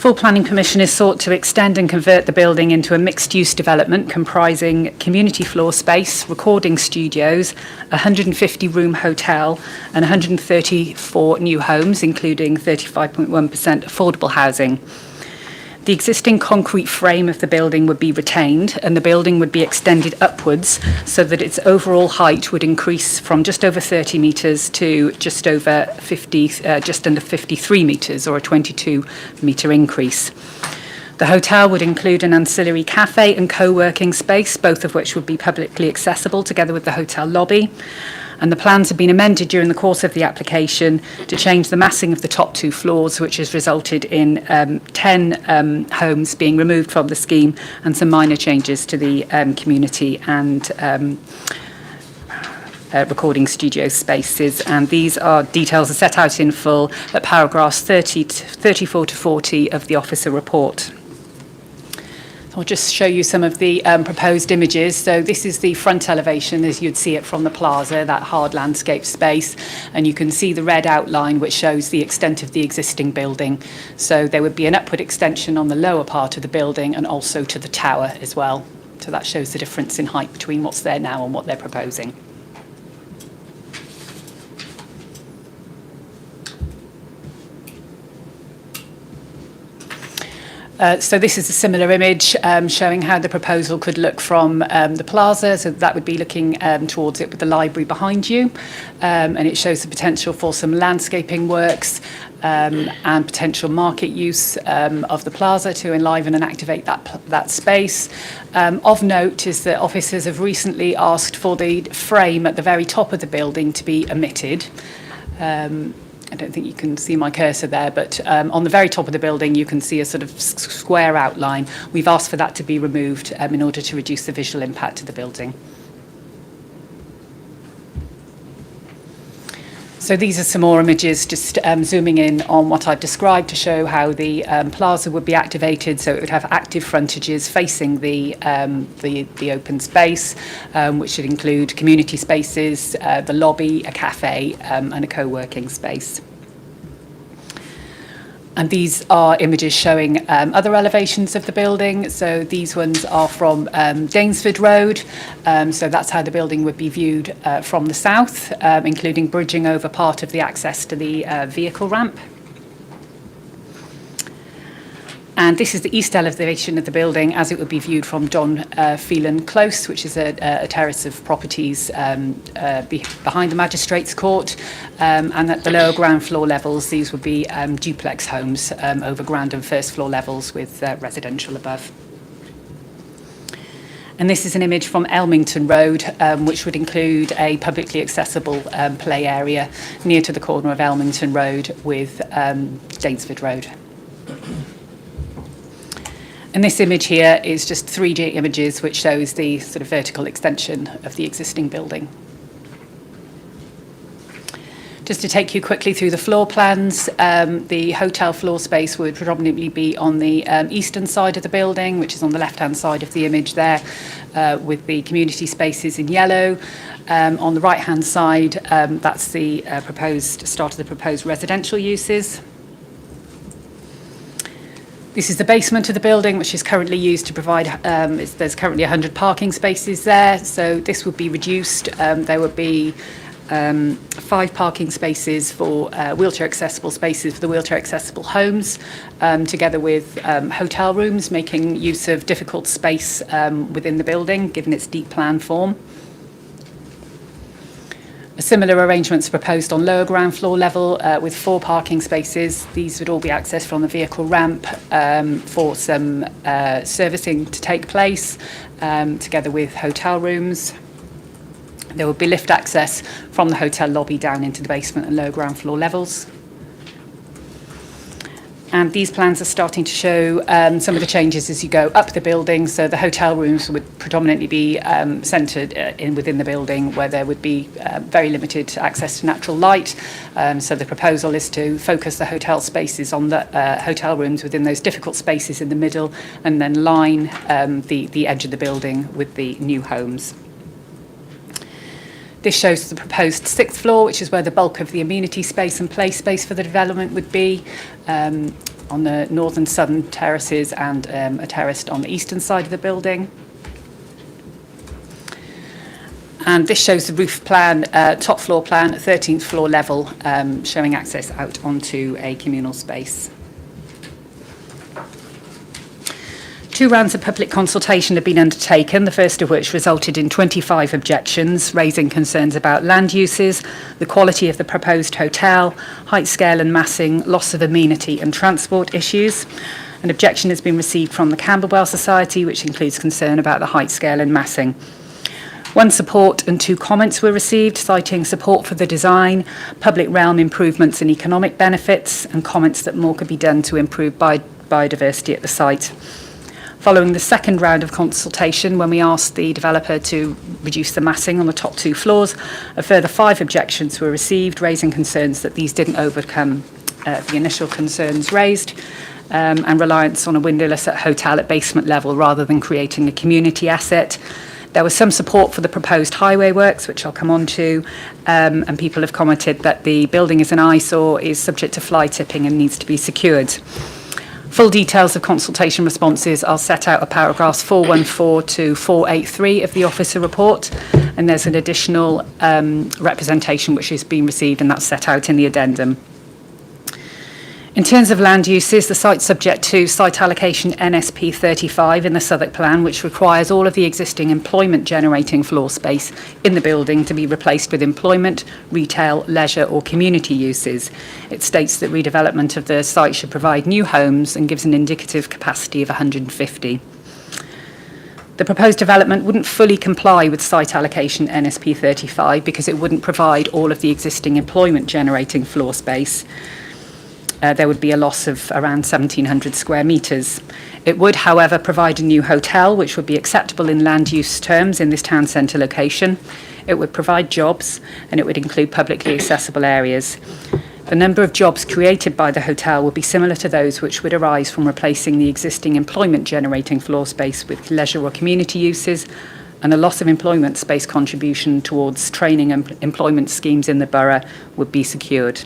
Full planning permission is sought to extend and convert the building into a mixed-use development comprising community floor space, recording studios, a 150-room hotel and 134 new homes, including 35.1% affordable housing. The existing concrete frame of the building would be retained and the building would be extended upwards so that its overall height would increase from just over 30 metres to just under 53 metres, or a 22-metre increase. The hotel would include an ancillary cafe and co-working space, both of which would be publicly accessible together with the hotel lobby. And the plans have been amended during the course of the application to change the massing of the top 2 floors, which has resulted in 10 homes being removed from the scheme and some minor changes to the community and recording studio spaces. And these details are set out in full at paragraphs 34 to 40 of the officer report. I'll just show you some of the proposed images. So this is the front elevation as you'd see it from the plaza, that hard landscape space. And you can see the red outline which shows the extent of the existing building. So there would be an upward extension on the lower part of the building and also to the tower as well. So that shows the difference in height between what's there now and what they're proposing. So this is a similar image showing how the proposal could look from the plaza. So that would be looking towards it with the library behind you. And it shows the potential for some landscaping works and potential market use of the plaza to enliven and activate that space. Of note is that officers have recently asked for the frame at the very top of the building to be omitted. I don't think you can see my cursor there, but on the very top of the building you can see a sort of square outline. We've asked for that to be removed in order to reduce the visual impact of the building. So these are some more images, just zooming in on what I've described to show how the plaza would be activated. So it would have active frontages facing the open space, which should include community spaces, the lobby, a cafe, and a co-working space. And these are images showing other elevations of the building. So these ones are from Danesford Road. So that's how the building would be viewed from the south, including bridging over part of the access to the vehicle ramp. And this is the east elevation of the building as it would be viewed from Don Phelan Close, which is a terrace of properties behind the Magistrates' Court. And at the lower ground floor levels, these would be duplex homes over ground and first floor levels with residential above. And this is an image from Elmington Road, which would include a publicly accessible play area near to the corner of Elmington Road with Danesford Road. And this image here is just 3D images, which shows the sort of vertical extension of the existing building. Just to take you quickly through the floor plans, the hotel floor space would predominantly be on the eastern side of the building, which is on the left-hand side of the image there, with the community spaces in yellow. On the right-hand side, that's the start of the proposed residential uses. This is the basement of the building, which is currently used to provide, there's currently 100 parking spaces there, so this would be reduced. There would be 5 parking spaces for wheelchair accessible spaces for the wheelchair accessible homes, together with hotel rooms, making use of difficult space within the building, given its deep plan form. Similar arrangements proposed on lower ground floor level with 4 parking spaces. These would all be accessed from the vehicle ramp for some servicing to take place, together with hotel rooms. There would be lift access from the hotel lobby down into the basement and lower ground floor levels. And these plans are starting to show some of the changes as you go up the building. So the hotel rooms would predominantly be centred within the building, where there would be very limited access to natural light. So the proposal is to focus the hotel spaces on the hotel rooms within those difficult spaces in the middle, and then line the edge of the building with the new homes. This shows the proposed 6th floor, which is where the bulk of the amenity space and play space for the development would be, on the northern southern terraces, and a terrace on the eastern side of the building. And this shows the roof plan, top floor plan, 13th floor level, showing access out onto a communal space. 2 rounds of public consultation have been undertaken, the first of which resulted in 25 objections, raising concerns about land uses, the quality of the proposed hotel, height scale and massing, loss of amenity and transport issues. An objection has been received from the Camberwell Society, which includes concern about the height scale and massing. 1 support and 2 comments were received, citing support for the design, public realm improvements and economic benefits, and comments that more could be done to improve biodiversity at the site. Following the second round of consultation, when we asked the developer to reduce the massing on the top 2 floors, a further 5 objections were received, raising concerns that these didn't overcome the initial concerns raised, and reliance on a windowless hotel at basement level rather than creating a community asset. There was some support for the proposed highway works, which I'll come on to, and people have commented that the building is an eyesore, is subject to fly tipping and needs to be secured. Full details of consultation responses are set out at paragraphs 414 to 483 of the officer report, and there's an additional representation which has been received, and that's set out in the addendum. In terms of land uses, the site's subject to site allocation NSP 35 in the Southwark plan, which requires all of the existing employment-generating floor space in the building to be replaced with employment, retail, leisure or community uses. It states that redevelopment of the site should provide new homes and gives an indicative capacity of 150. The proposed development wouldn't fully comply with site allocation NSP 35 because it wouldn't provide all of the existing employment-generating floor space. There would be a loss of around 1,700 square metres. It would, however, provide a new hotel, which would be acceptable in land use terms in this town centre location. It would provide jobs, and it would include publicly accessible areas. The number of jobs created by the hotel would be similar to those which would arise from replacing the existing employment-generating floor space with leisure or community uses, and a loss of employment space contribution towards training and employment schemes in the borough would be secured.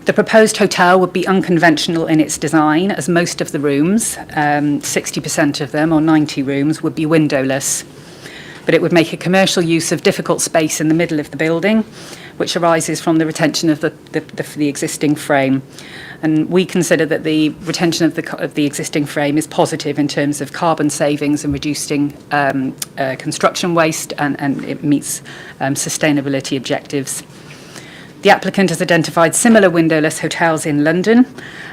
The proposed hotel would be unconventional in its design, as most of the rooms, 60% of them, or 90 rooms, would be windowless. But it would make a commercial use of difficult space in the middle of the building, which arises from the retention of the existing frame. And we consider that the retention of the existing frame is positive in terms of carbon savings and reducing construction waste, and it meets sustainability objectives. The applicant has identified similar windowless hotels in London,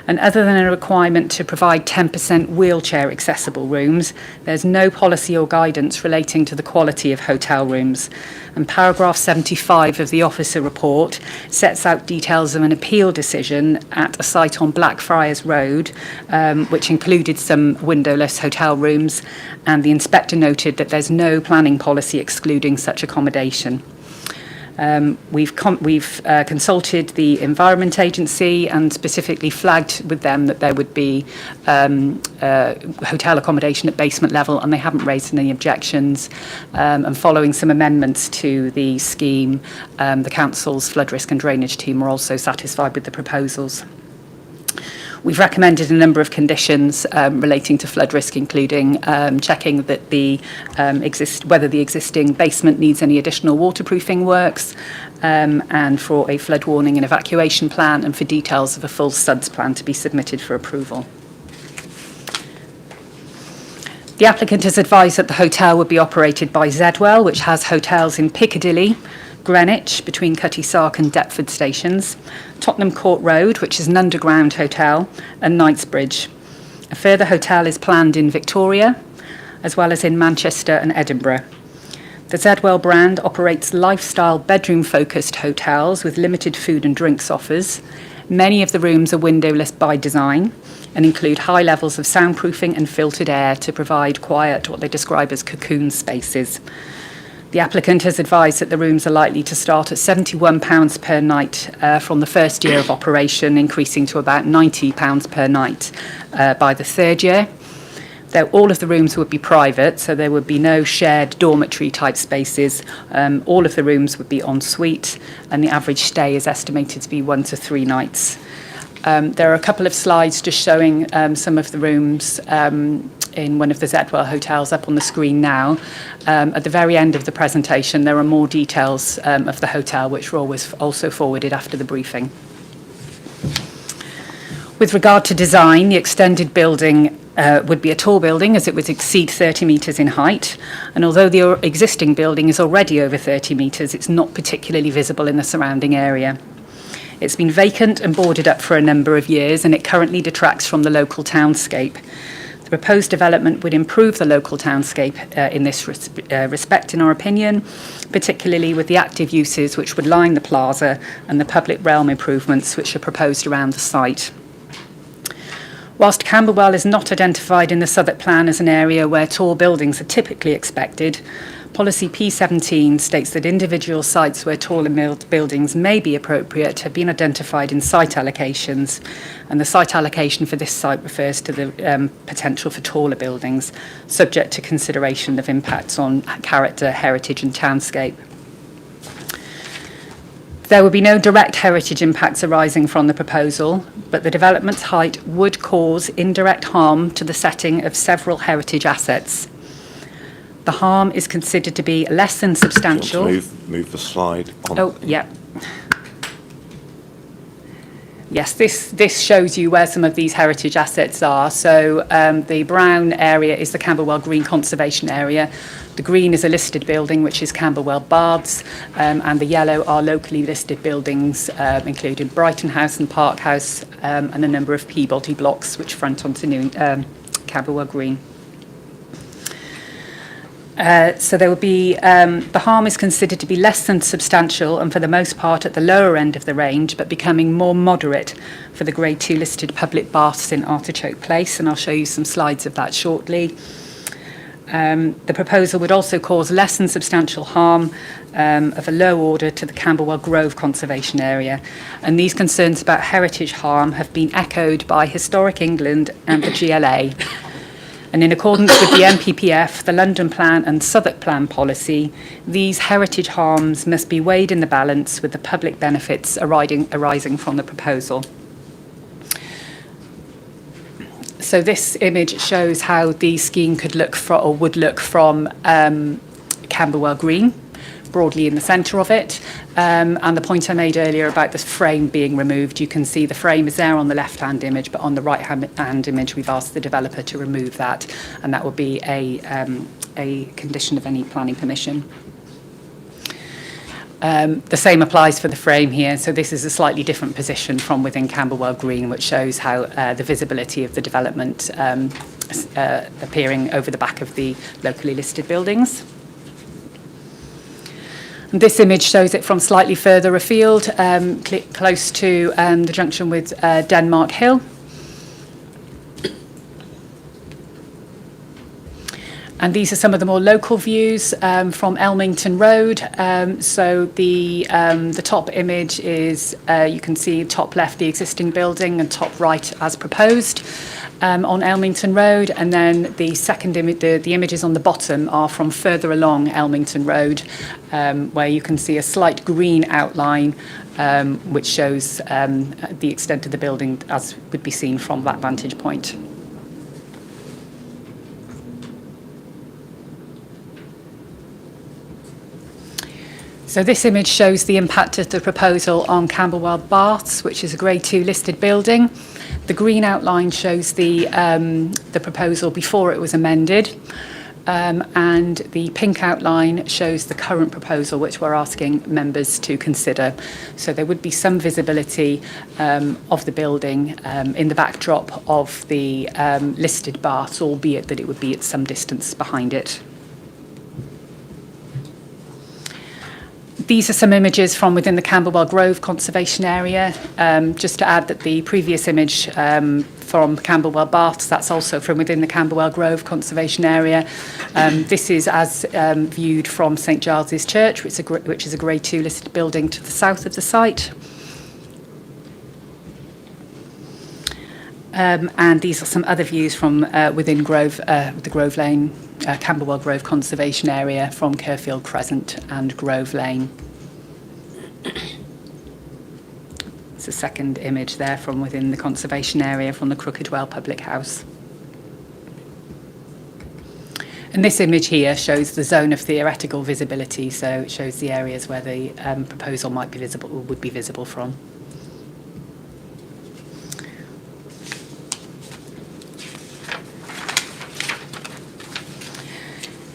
and other than a requirement to provide 10% wheelchair accessible rooms, there's no policy or guidance relating to the quality of hotel rooms. And paragraph 75 of the officer report sets out details of an appeal decision at a site on Blackfriars Road, which included some windowless hotel rooms, and the inspector noted that there's no planning policy excluding such accommodation. We've consulted the Environment Agency and specifically flagged with them that there would be hotel accommodation at basement level, and they haven't raised any objections. And following some amendments to the scheme, the Council's flood risk and drainage team were also satisfied with the proposals. We've recommended a number of conditions relating to flood risk, including checking that whether the existing basement needs any additional waterproofing works, and for a flood warning and evacuation plan, and for details of a full SUDS plan to be submitted for approval. The applicant has advised that the hotel would be operated by Zedwell, which has hotels in Piccadilly, Greenwich, between Cutty Sark and Deptford stations, Tottenham Court Road, which is an underground hotel, and Knightsbridge. A further hotel is planned in Victoria, as well as in Manchester and Edinburgh. The Zedwell brand operates lifestyle bedroom-focused hotels with limited food and drinks offers. Many of the rooms are windowless by design and include high levels of soundproofing and filtered air to provide quiet, what they describe as cocoon spaces. The applicant has advised that the rooms are likely to start at £71 per night from the first year of operation, increasing to about £90 per night by the third year. All of the rooms would be private, so there would be no shared dormitory type spaces. All of the rooms would be en suite, and the average stay is estimated to be 1 to 3 nights. There are a couple of slides just showing some of the rooms in one of the Zedwell hotels up on the screen now. At the very end of the presentation, there are more details of the hotel, which were always also forwarded after the briefing. With regard to design, the extended building would be a tall building, as it would exceed 30 metres in height. And although the existing building is already over 30 metres, it's not particularly visible in the surrounding area. It's been vacant and boarded up for a number of years, and it currently detracts from the local townscape. The proposed development would improve the local townscape in this respect, in our opinion, particularly with the active uses which would line the plaza and the public realm improvements which are proposed around the site. Whilst Camberwell is not identified in the Southwark plan as an area where tall buildings are typically expected, Policy P17 states that individual sites where taller buildings may be appropriate have been identified in site allocations, and the site allocation for this site refers to the potential for taller buildings, subject to consideration of impacts on character, heritage and townscape. There would be no direct heritage impacts arising from the proposal, but the development's height would cause indirect harm to the setting of several heritage assets. The harm is considered to be less than substantial. Move the slide on. Oh, yeah. Yes, this shows you where some of these heritage assets are. So the brown area is the Camberwell Green Conservation Area. The green is a listed building, which is Camberwell Baths, and the yellow are locally listed buildings, including Brighton House and Park House, and a number of Peabody blocks, which front onto Camberwell Green. So there would be, the harm is considered to be less than substantial and for the most part at the lower end of the range, but becoming more moderate for the Grade 2 listed public baths in Artichoke Place, and I'll show you some slides of that shortly. The proposal would also cause less than substantial harm of a low order to the Camberwell Grove Conservation Area, and these concerns about heritage harm have been echoed by Historic England and the GLA. And in accordance with the NPPF, the London Plan and Southwark Plan policy, these heritage harms must be weighed in the balance with the public benefits arising from the proposal. So this image shows how the scheme could look would look from Camberwell Green, broadly in the centre of it. And the point I made earlier about the frame being removed, you can see the frame is there on the left-hand image, but on the right-hand image, we've asked the developer to remove that, and that will be a condition of any planning permission. The same applies for the frame here. So this is a slightly different position from within Camberwell Green, which shows how the visibility of the development appearing over the back of the locally listed buildings. And this image shows it from slightly further afield, close to the junction with Denmark Hill. And these are some of the more local views from Elmington Road. So the top image is, you can see top left the existing building and top right as proposed on Elmington Road. And then the second image, the images on the bottom are from further along Elmington Road, where you can see a slight green outline which shows the extent of the building as would be seen from that vantage point. So this image shows the impact of the proposal on Camberwell Baths, which is a Grade 2 listed building. The green outline shows the proposal before it was amended, and the pink outline shows the current proposal, which we're asking members to consider. So there would be some visibility of the building in the backdrop of the listed baths, albeit that it would be at some distance behind it. These are some images from within the Camberwell Grove Conservation Area. Just to add that the previous image from Camberwell Baths, that's also from within the Camberwell Grove Conservation Area. This is as viewed from St Giles's Church, which is a Grade 2 listed building to the south of the site. And these are some other views from within Grove, the Grove Lane, Camberwell Grove Conservation Area from Kerfield Crescent and Grove Lane. It's a second image there from within the conservation area from the Crooked Well Public House. And this image here shows the zone of theoretical visibility, so it shows the areas where the proposal might be visible or would be visible from.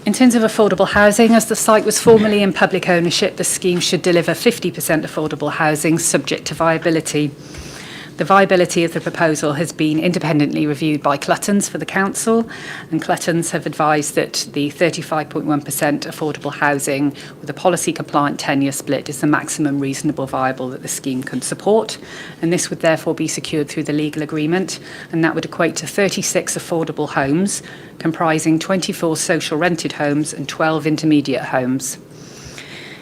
In terms of affordable housing, as the site was formerly in public ownership, the scheme should deliver 50% affordable housing subject to viability. The viability of the proposal has been independently reviewed by Cluttons for the council, and Cluttons have advised that the 35.1% affordable housing with a policy compliant tenure split is the maximum reasonable viable that the scheme can support, and this would therefore be secured through the legal agreement, and that would equate to 36 affordable homes comprising 24 social rented homes and 12 intermediate homes.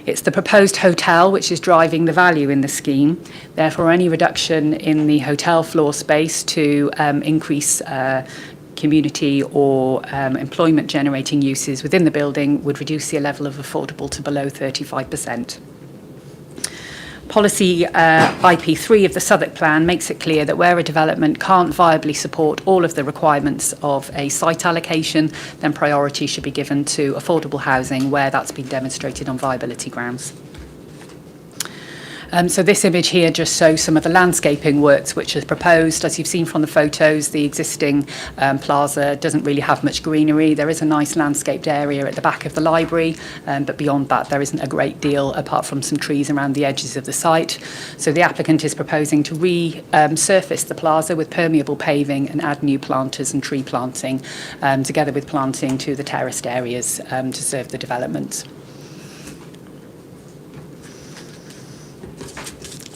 It's the proposed hotel which is driving the value in the scheme. Therefore, any reduction in the hotel floor space to increase community or employment generating uses within the building would reduce the level of affordable to below 35%. Policy IP3 of the Southwark Plan makes it clear that where a development can't viably support all of the requirements of a site allocation, then priority should be given to affordable housing where that's been demonstrated on viability grounds. So this image here just shows some of the landscaping works which are proposed. As you've seen from the photos, the existing plaza doesn't really have much greenery. There is a nice landscaped area at the back of the library, but beyond that there isn't a great deal apart from some trees around the edges of the site. So the applicant is proposing to resurface the plaza with permeable paving and add new planters and tree planting, together with planting to the terraced areas to serve the development.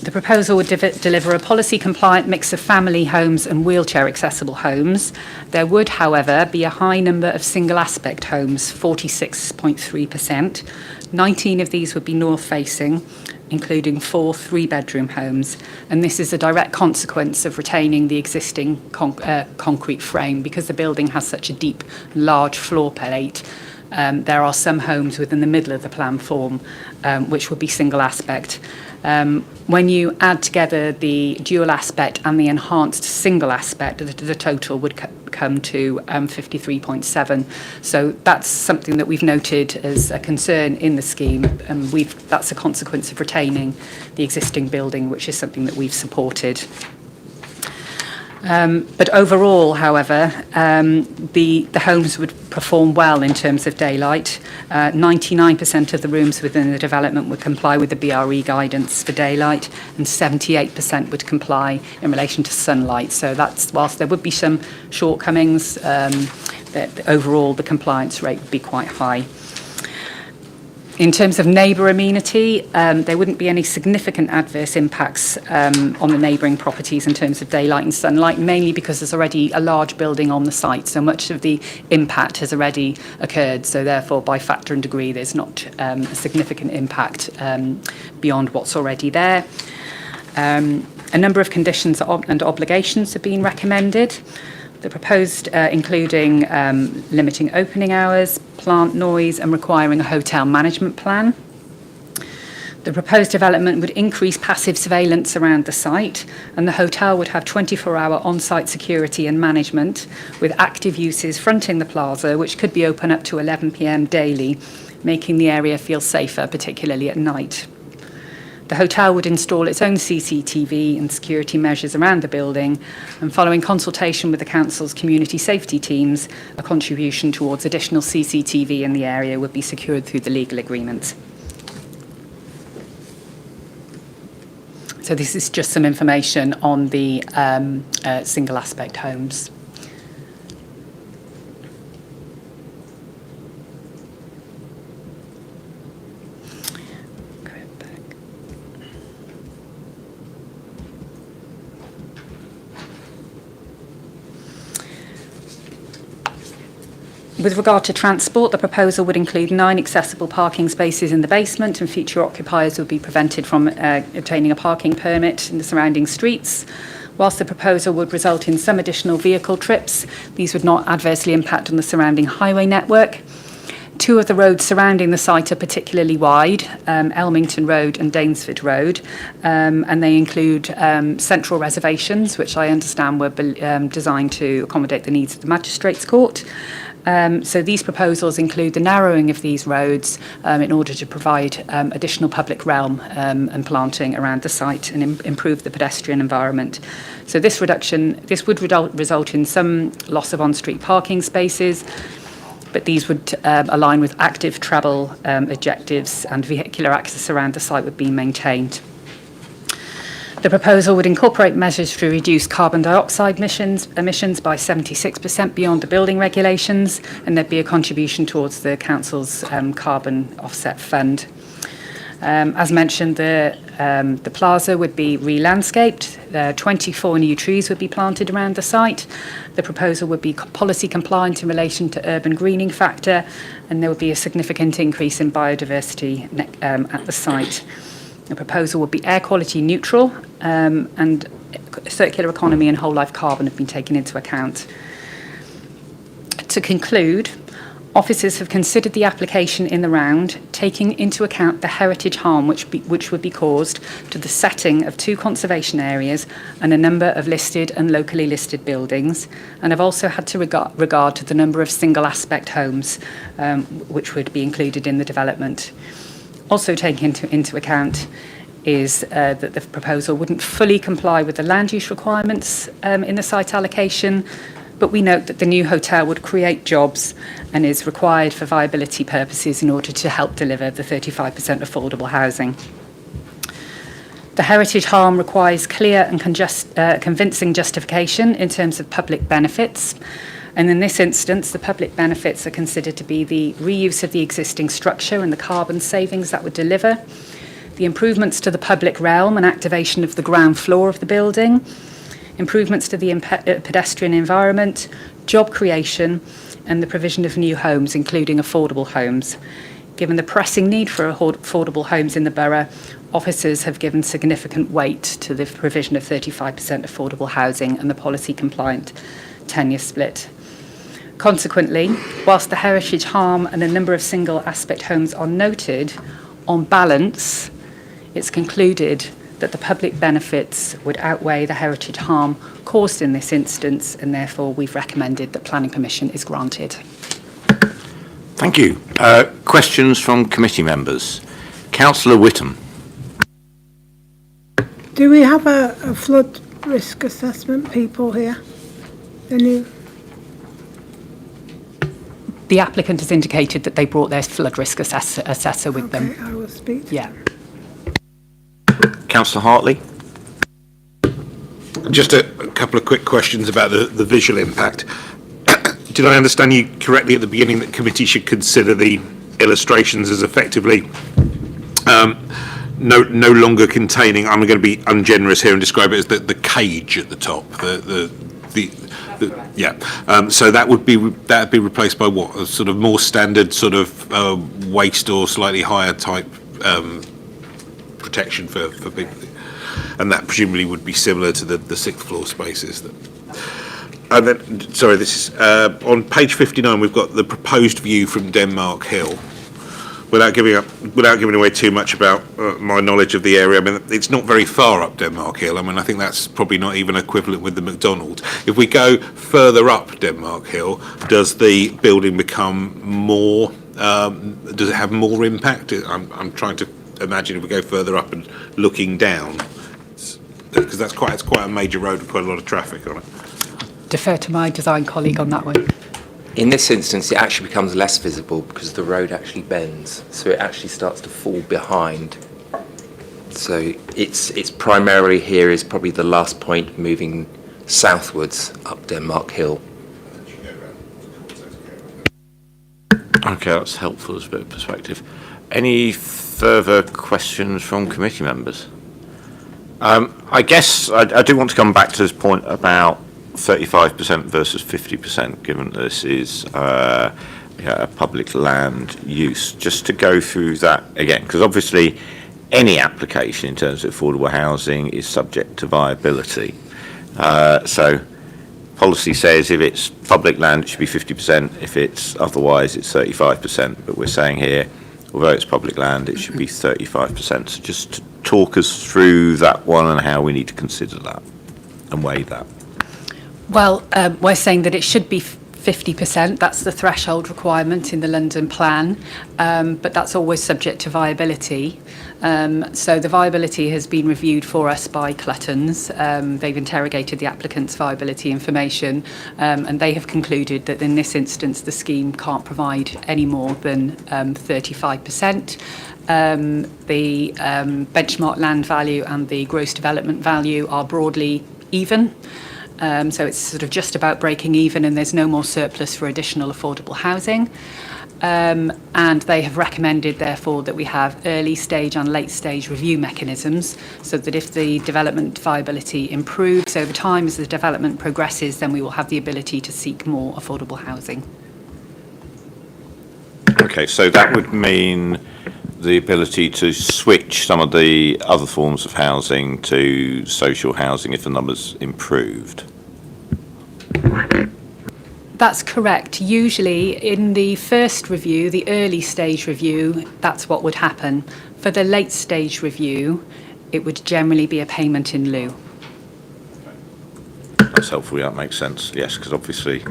The proposal would deliver a policy-compliant mix of family homes and wheelchair-accessible homes. There would, however, be a high number of single-aspect homes, 46.3%. 19 of these would be north-facing, including 4 three-bedroom homes. And this is a direct consequence of retaining the existing concrete frame. Because the building has such a deep, large floor plate, there are some homes within the middle of the plan form which would be single-aspect. When you add together the dual aspect and the enhanced single aspect, the total would come to 53.7. So that's something that we've noted as a concern in the scheme, and that's a consequence of retaining the existing building, which is something that we've supported. But overall, however, the homes would perform well in terms of daylight. 99% of the rooms within the development would comply with the BRE guidance for daylight, and 78% would comply in relation to sunlight. So that's, whilst there would be some shortcomings, that overall the compliance rate would be quite high. In terms of neighbour amenity, there wouldn't be any significant adverse impacts on the neighbouring properties in terms of daylight and sunlight, mainly because there's already a large building on the site, so much of the impact has already occurred. So therefore, by factor and degree, there's not a significant impact beyond what's already there. A number of conditions and obligations have been recommended. The proposed including limiting opening hours, plant noise, and requiring a hotel management plan. The proposed development would increase passive surveillance around the site, and the hotel would have 24-hour on-site security and management, with active uses fronting the plaza, which could be open up to 11 p.m. daily, making the area feel safer, particularly at night. The hotel would install its own CCTV and security measures around the building, and following consultation with the council's community safety teams, a contribution towards additional CCTV in the area would be secured through the legal agreement. So this is just some information on the single aspect homes. With regard to transport, the proposal would include 9 accessible parking spaces in the basement, and future occupiers would be prevented from obtaining a parking permit in the surrounding streets. Whilst the proposal would result in some additional vehicle trips, these would not adversely impact on the surrounding highway network. 2 of the roads surrounding the site are particularly wide, Elmington Road and Danesford Road, and they include central reservations, which I understand were designed to accommodate the needs of the Magistrates' Court. So these proposals include the narrowing of these roads in order to provide additional public realm and planting around the site and improve the pedestrian environment. So this would result in some loss of on-street parking spaces, but these would align with active travel objectives, and vehicular access around the site would be maintained. The proposal would incorporate measures to reduce carbon dioxide emissions by 76% beyond the building regulations, and there'd be a contribution towards the council's carbon offset fund. As mentioned, the plaza would be re-landscaped. 24 new trees would be planted around the site. The proposal would be policy compliant in relation to urban greening factor, and there would be a significant increase in biodiversity at the site. The proposal would be air quality neutral, and circular economy and whole life carbon have been taken into account. To conclude, officers have considered the application in the round, taking into account the heritage harm which would be caused to the setting of 2 conservation areas and a number of listed and locally listed buildings, and have also had to regard to the number of single aspect homes which would be included in the development. Also taken into account is that the proposal wouldn't fully comply with the land use requirements in the site allocation, but we note that the new hotel would create jobs and is required for viability purposes in order to help deliver the 35% affordable housing. The heritage harm requires clear and convincing justification in terms of public benefits. And in this instance, the public benefits are considered to be the reuse of the existing structure and the carbon savings that would deliver, the improvements to the public realm and activation of the ground floor of the building, improvements to the pedestrian environment, job creation, and the provision of new homes, including affordable homes. Given the pressing need for affordable homes in the borough, officers have given significant weight to the provision of 35% affordable housing and the policy compliant tenure split. Consequently, whilst the heritage harm and the number of single aspect homes are noted, on balance, it's concluded that the public benefits would outweigh the heritage harm caused in this instance, and therefore we've recommended that planning permission is granted. Thank you. Questions from committee members? Councillor Whittam. Do we have a flood risk assessment people here? The applicant has indicated that they brought their flood risk assessor with them. I will speak to Yeah. Councillor Hartley. Just a couple of quick questions about the visual impact. Did I understand you correctly at the beginning that committee should consider the illustrations as effectively no longer containing, I'm going to be ungenerous here and describe it as the cage at the top, so that'd be replaced by what, a sort of more standard sort of waist or slightly higher type protection for people, and that presumably would be similar to the sixth floor spaces. And then, sorry, this is on page 59. We've got the proposed view from Denmark Hill. Without giving away too much about my knowledge of the area, I mean, it's not very far up Denmark Hill. I mean, I think that's probably not even equivalent with the McDonald's. If we go further up Denmark Hill, does the building become more? Does it have more impact? I'm trying to imagine if we go further up and looking down, because it's quite a major road with quite a lot of traffic on it. Defer to my design colleague on that one. In this instance, it actually becomes less visible because the road actually bends, so it actually starts to fall behind. So it's primarily here is probably the last point moving southwards up Denmark Hill. Okay, that's helpful as a bit of perspective. Any further questions from committee members? I guess I do want to come back to this point about 35% versus 50%, given this is a public land use. Just to go through that again, because obviously any application in terms of affordable housing is subject to viability. So policy says if it's public land, it should be 50%. If it's otherwise, it's 35%. But we're saying here, although it's public land, it should be 35%. So just to talk us through that one and how we need to consider that and weigh that. Well, we're saying that it should be 50%. That's the threshold requirement in the London plan, but that's always subject to viability. So the viability has been reviewed for us by Cluttons. They've interrogated the applicant's viability information, and they have concluded that in this instance the scheme can't provide any more than 35%. The benchmark land value and the gross development value are broadly even. So it's sort of just about breaking even, and there's no more surplus for additional affordable housing. And they have recommended, therefore, that we have early stage and late stage review mechanisms, so that if the development viability improves over time as the development progresses, then we will have the ability to seek more affordable housing. Okay, so that would mean the ability to switch some of the other forms of housing to social housing if the numbers improved. That's correct. Usually in the first review, the early stage review, that's what would happen. For the late stage review, it would generally be a payment in lieu. That's helpful, yeah, that makes sense. Yes, because obviously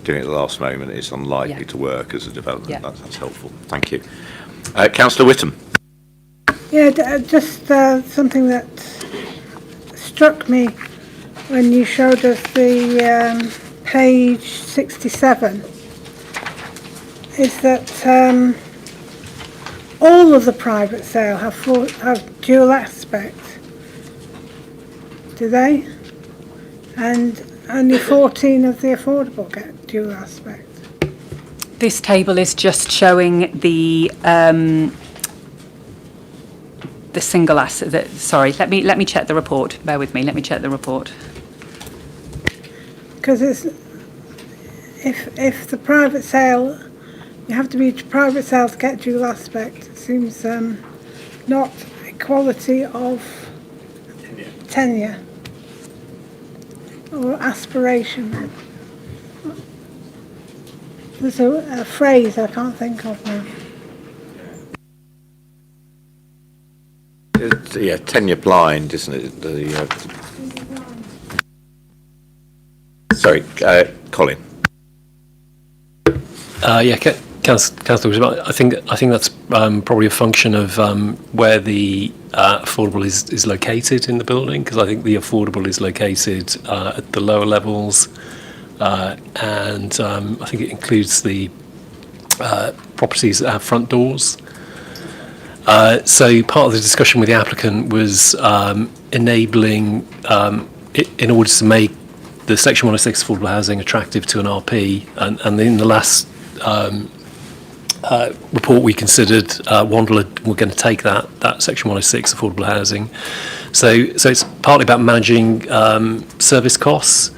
doing it at the last moment is unlikely to work as a development. Yeah. That's helpful. Thank you. Councillor Whittam. Yeah, just something that struck me when you showed us the page 67 is that all of the private sale have dual aspect, do they? And only 14 of the affordable get dual aspect. This table is just showing the single asset. Sorry, let me check the report. Bear with me. Let me check the report. Because it's if the private sale, you have to be private sale to get dual aspect. It seems not equality of tenure or aspiration. There's a phrase I can't think of now. yeah, tenure blind, isn't it? Sorry, Colin. Yeah, Councillor, I think that's probably a function of where the affordable is located in the building, because I think the affordable is located at the lower levels, and I think it includes the properties that have front doors. So part of the discussion with the applicant was enabling, in order to make the Section 106 affordable housing attractive to an RP, and in the last report we considered, Wandler were going to take that Section 106 affordable housing. So it's partly about managing service costs,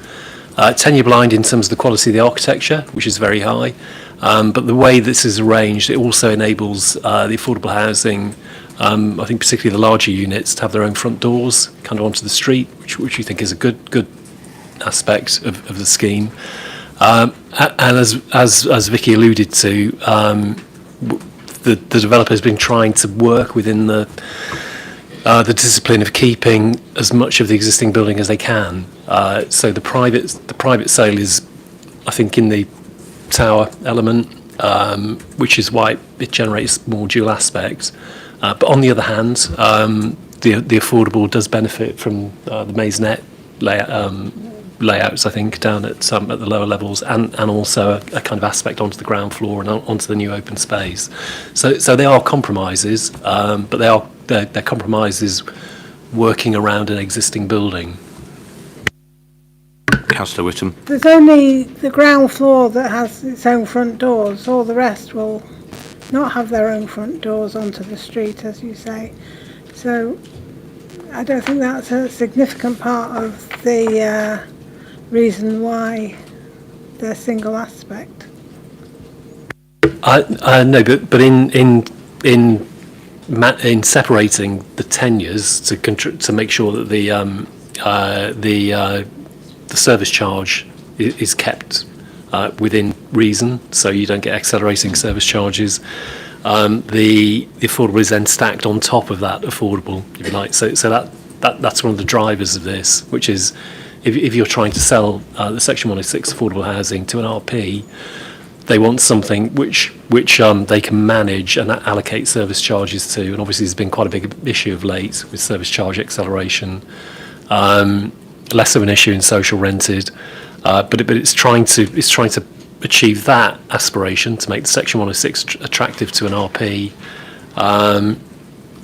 tenure blind in terms of the quality of the architecture, which is very high. But the way this is arranged, it also enables the affordable housing, I think particularly the larger units, to have their own front doors kind of onto the street, which we think is a good aspect of the scheme. And as Vicky alluded to, the developer has been trying to work within the discipline of keeping as much of the existing building as they can. So the private sale is, I think, in the tower element, which is why it generates more dual aspects. But on the other hand, the affordable does benefit from the maisonette layouts, I think, down at the lower levels, and also a kind of aspect onto the ground floor and onto the new open space. So they are compromises, but they're compromises working around an existing building. Councillor Whittam. There's only the ground floor that has its own front doors. All the rest will not have their own front doors onto the street, as you say. So I don't think that's a significant part of the reason why they're single aspect. No, but in separating the tenures to make sure that the service charge is kept within reason, so you don't get accelerating service charges. The affordable is then stacked on top of that affordable, if you like. So that's one of the drivers of this, which is if you're trying to sell the Section 106 affordable housing to an RP, they want something which they can manage and allocate service charges to. And obviously, there's been quite a big issue of late with service charge acceleration. Less of an issue in social rented, but it's trying to achieve that aspiration to make the Section 106 attractive to an RP,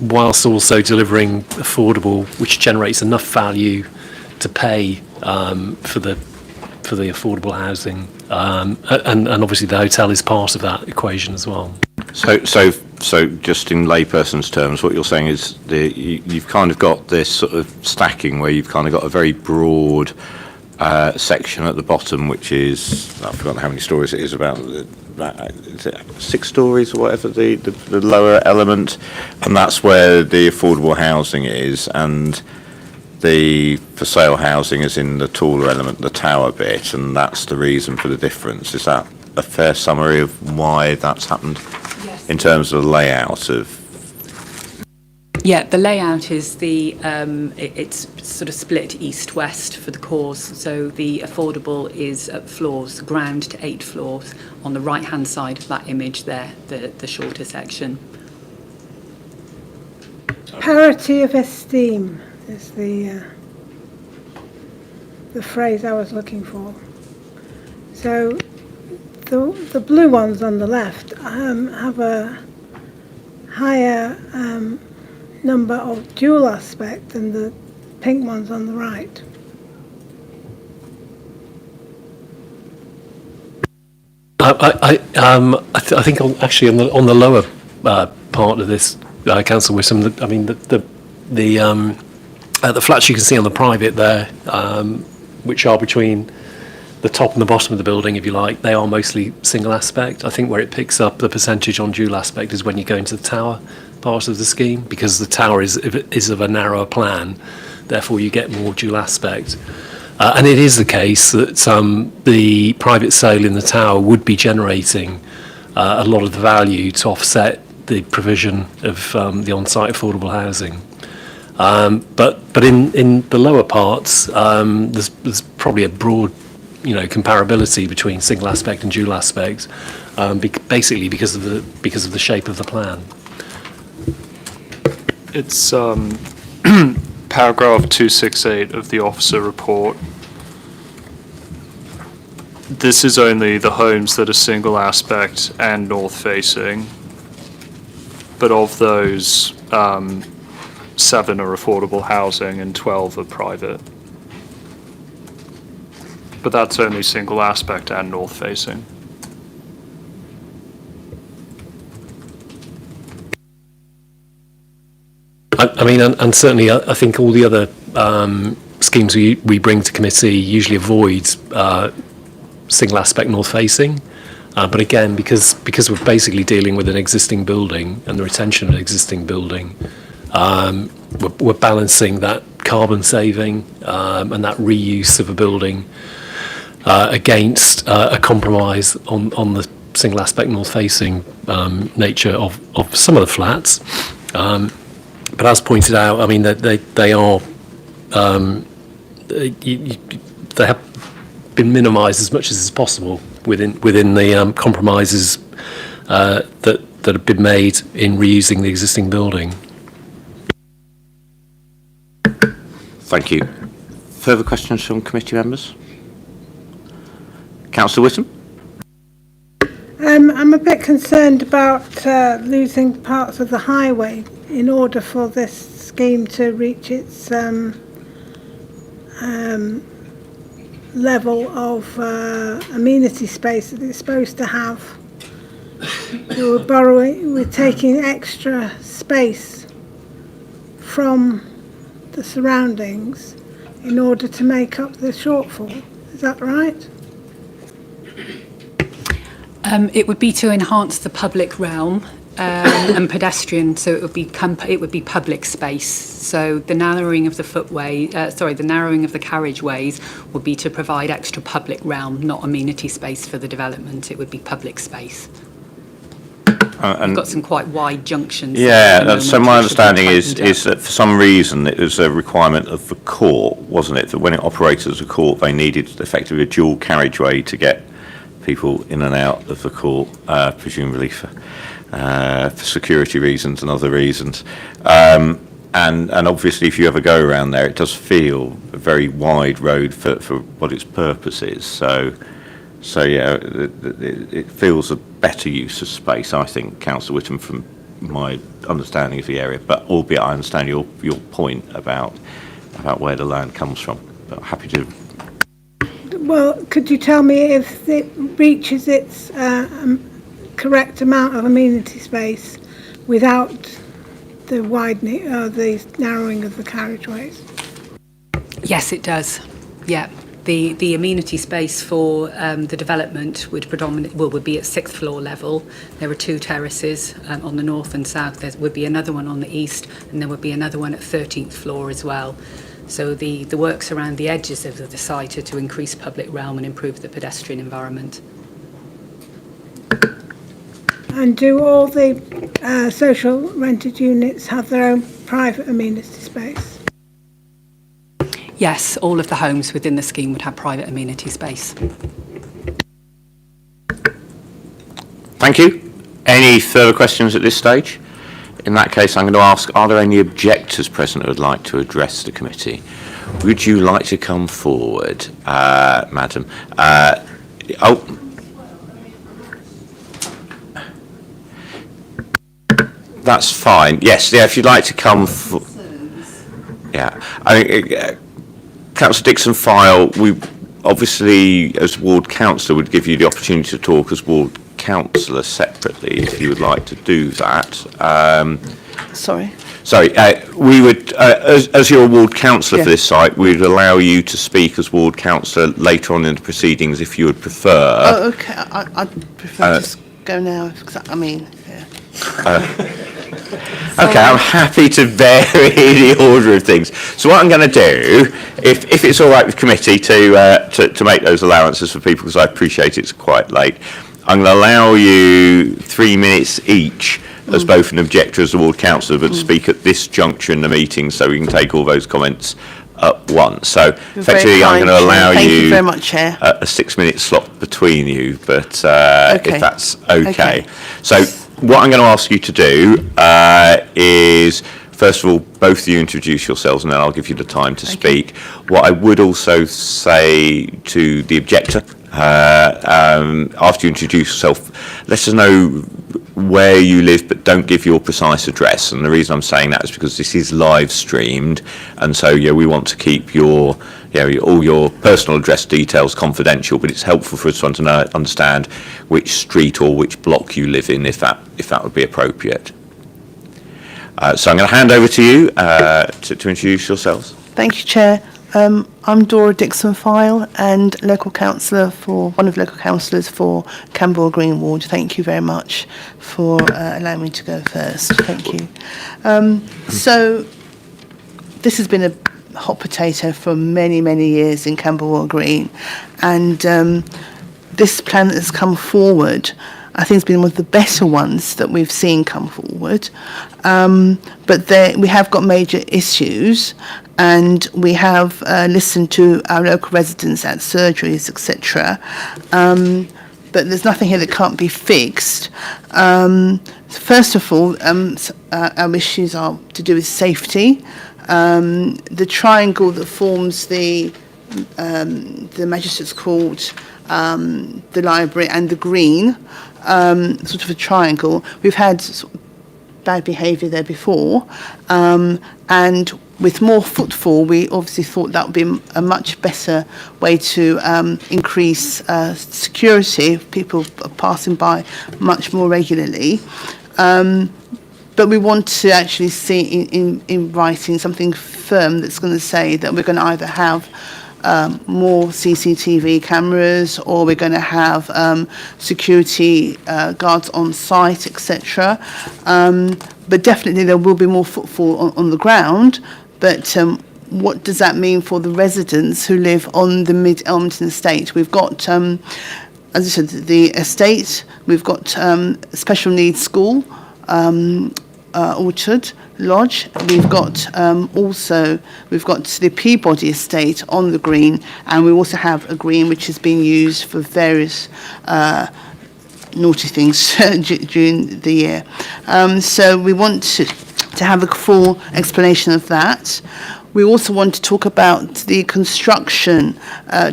whilst also delivering affordable, which generates enough value to pay for the affordable housing, and obviously the hotel is part of that equation as well. So just in layperson's terms, what you're saying is you've kind of got this sort of stacking where you've kind of got a very broad section at the bottom, which is, I've forgotten how many stories it is, about is it 6 stories or whatever, the lower element, and that's where the affordable housing is, and the for sale housing is in the taller element, the tower bit, and that's the reason for the difference. Is that a fair summary of why that's happened? Yes. In terms of the layout of? Yeah, the layout is it's sort of split east-west for the cores. So the affordable is at floors, ground to 8 floors, on the right-hand side of that image there, the shorter section. Parity of esteem is the phrase I was looking for. So the blue ones on the left have a higher number of dual aspect than the pink ones on the right. I think actually on the lower part of this, Councillor Whittam, I mean the flats you can see on the private there, which are between the top and the bottom of the building, if you like, they are mostly single aspect. I think where it picks up the percentage on dual aspect is when you go into the tower part of the scheme, because the tower is of a narrower plan, therefore you get more dual aspect. And it is the case that the private sale in the tower would be generating a lot of the value to offset the provision of the on-site affordable housing. But in the lower parts, there's probably a broad, comparability between single aspect and dual aspect, basically because of the shape of the plan. It's paragraph 268 of the officer report. This is only the homes that are single aspect and north facing, but of those, 7 are affordable housing and 12 are private. But that's only single aspect and north facing. I mean, and certainly I think all the other schemes we bring to committee usually avoid single aspect north facing. But again, because we're basically dealing with an existing building and the retention of an existing building, we're balancing that carbon saving and that reuse of a building against a compromise on the single aspect north facing nature of some of the flats. But as pointed out, I mean, they are they have been minimised as much as is possible within the compromises that have been made in reusing the existing building. Thank you. Further questions from committee members? Councillor Whittam? I'm a bit concerned about losing parts of the highway in order for this scheme to reach its level of amenity space that it's supposed to have. We're taking extra space from the surroundings in order to make up the shortfall. Is that right? It would be to enhance the public realm and pedestrian, so it would be public space. So the narrowing of the the narrowing of the carriageways would be to provide extra public realm, not amenity space for the development. It would be public space. We've got some quite wide junctions. Yeah, so my understanding is that for some reason it was a requirement of the court, wasn't it? That when it operated as a court, they needed effectively a dual carriageway to get people in and out of the court, presumably for security reasons and other reasons. And obviously, if you ever go around there, it does feel a very wide road for what its purpose is. So yeah, it feels a better use of space, I think, Councillor Whittam, from my understanding of the area. But albeit I understand your point about where the land comes from. But I'm happy to. Well, could you tell me if it reaches its correct amount of amenity space without the widening or the narrowing of the carriageways? Yes, it does. Yeah. The amenity space for the development would be at 6th floor level. There are 2 terraces on the north and south. There would be another one on the east, and there would be another one at 13th floor as well. So the works around the edges of the site are to increase public realm and improve the pedestrian environment. And do all the social rented units have their own private amenity space? Yes, all of the homes within the scheme would have private amenity space. Thank you. Any further questions at this stage? In that case, I'm going to ask, are there any objectors present who would like to address the committee? Would you like to come forward, madam? That's fine. Yes, yeah, if you'd like to come. Yeah. Councillor Dixon-File, we obviously, as ward councillor, would give you the opportunity to talk as ward councillor separately, if you would like to do that. Sorry, we would, as your ward councillor for this site, we would allow you to speak as ward councillor later on in the proceedings if you would prefer. Oh, okay. I'd prefer to just go now. I mean, yeah. Okay, I'm happy to vary the order of things. So what I'm going to do, if it's all right with committee to make those allowances for people, because I appreciate it's quite late, I'm going to allow you 3 minutes each as both an objector as a ward councillor, but to speak at this juncture in the meeting so we can take all those comments at once. So You're effectively very I'm going to kind, allow Chair. Thank you you very much, Chair. a 6 minute slot between you, but Okay. if that's okay. Okay. So what I'm going to ask you to do is, first of all, both of you introduce yourselves and then I'll give you the time to speak. What I would also say to the objector, after you introduce yourself, let us know where you live, but don't give your precise address. And the reason I'm saying that is because this is live streamed, and so we want to keep your all your personal address details confidential. But it's helpful for us to understand which street or which block you live in, if that would be appropriate. So I'm going to hand over to you to introduce yourselves. Thank you, Chair. I'm Dora Dixon-File and one of the local councillors for Camberwell Green Ward. Thank you very much for allowing me to go first. Thank you. So this has been a hot potato for many, many years in Camberwell Green, and this plan that has come forward, I think it's been one of the better ones that we've seen come forward. But we have got major issues, and we have listened to our local residents at surgeries, etc. But there's nothing here that can't be fixed. First of all, our issues are to do with safety. The triangle that forms the Magistrates Court, the library and the green, sort of a triangle. We've had sort of bad behaviour there before, and with more footfall, we obviously thought that would be a much better way to increase security if people are passing by much more regularly. But we want to actually see in writing something firm that's going to say that we're going to either have more CCTV cameras, or we're going to have security guards on site, etc. But definitely there will be more footfall on the ground. But what does that mean for the residents who live on the Mid-Elmington estate? We've got, as I said, the estate. We've got a special needs school, Orchard Lodge. We've got the Peabody estate on the green, and we also have a green which is being used for various naughty things during the year. So we want to have a full explanation of that. We also want to talk about the construction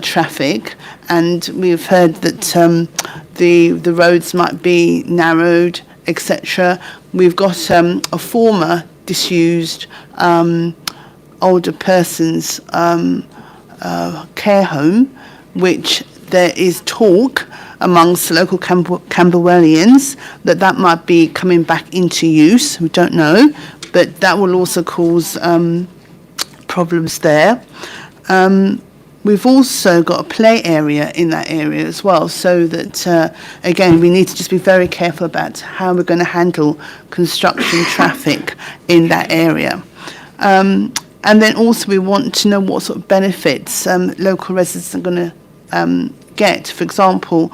traffic, and we've heard that the roads might be narrowed, etc. We've got a former disused older person's care home, which there is talk amongst local Camberwellians that might be coming back into use. We don't know, but that will also cause problems there. We've also got a play area in that area as well, so that, again, we need to just be very careful about how we're going to handle construction traffic in that area. And then also we want to know what sort of benefits local residents are going to get. For example,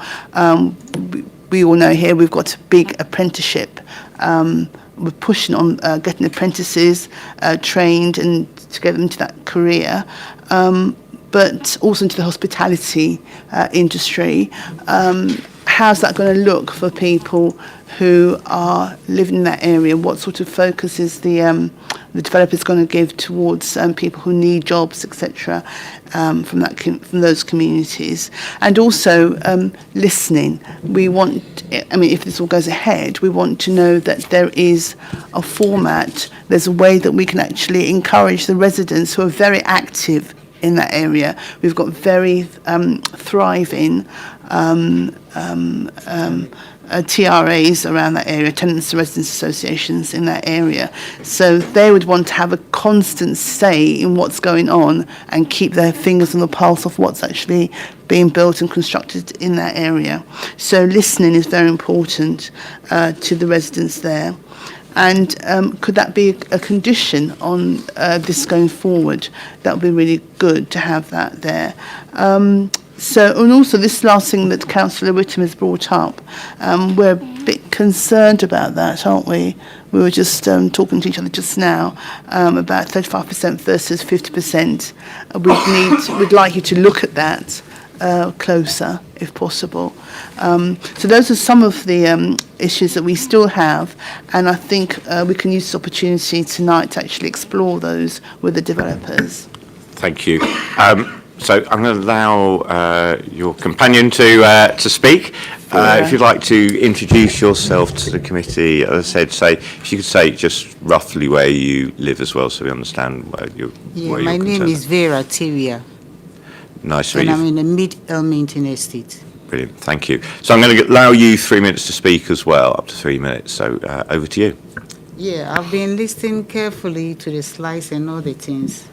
we all know here we've got a big apprenticeship. We're pushing on getting apprentices trained and to get them into that career. But also into the hospitality industry. How's that going to look for people who are living in that area? What sort of focus is the developer's going to give towards people who need jobs, etc., from those communities? And also listening. We want, if this all goes ahead, we want to know that there is a format, there's a way that we can actually encourage the residents who are very active in that area. We've got very thriving TRAs around that area, tenants and residents associations in that area. So they would want to have a constant say in what's going on and keep their fingers on the pulse of what's actually being built and constructed in that area. So listening is very important to the residents there. And could that be a condition on this going forward? That would be really good to have that there. And also this last thing that Councillor Whittam has brought up, we're a bit concerned about that, aren't we? We were just talking to each other just now about 35% versus 50%. We'd like you to look at that closer, if possible. So those are some of the issues that we still have, and I think we can use this opportunity tonight to actually explore those with the developers. Thank you. So I'm going to allow your companion to speak. If you'd like to introduce yourself to the committee, as I said, if you could say just roughly where you live as well, so we understand where you're. Yeah, my name is Vera Tiria. Nice to and meet you. I'm in the Mid-Elmington Estate. Brilliant, thank you. So I'm going to allow you 3 minutes to speak as well, up to 3 minutes. So over to you. Yeah, I've been listening carefully to the slides and all the things.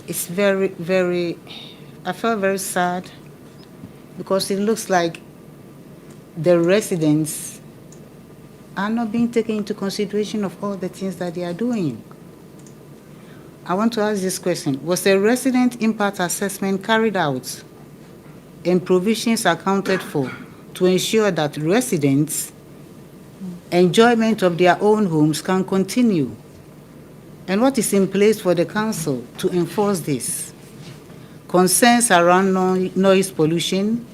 It's very, very, I felt very sad because it looks like the residents are not being taken into consideration of all the things that they are doing. I want to ask this question. Was the resident impact assessment carried out and provisions accounted for to ensure that residents' enjoyment of their own homes can continue? And what is in place for the council to enforce this? Concerns around noise pollution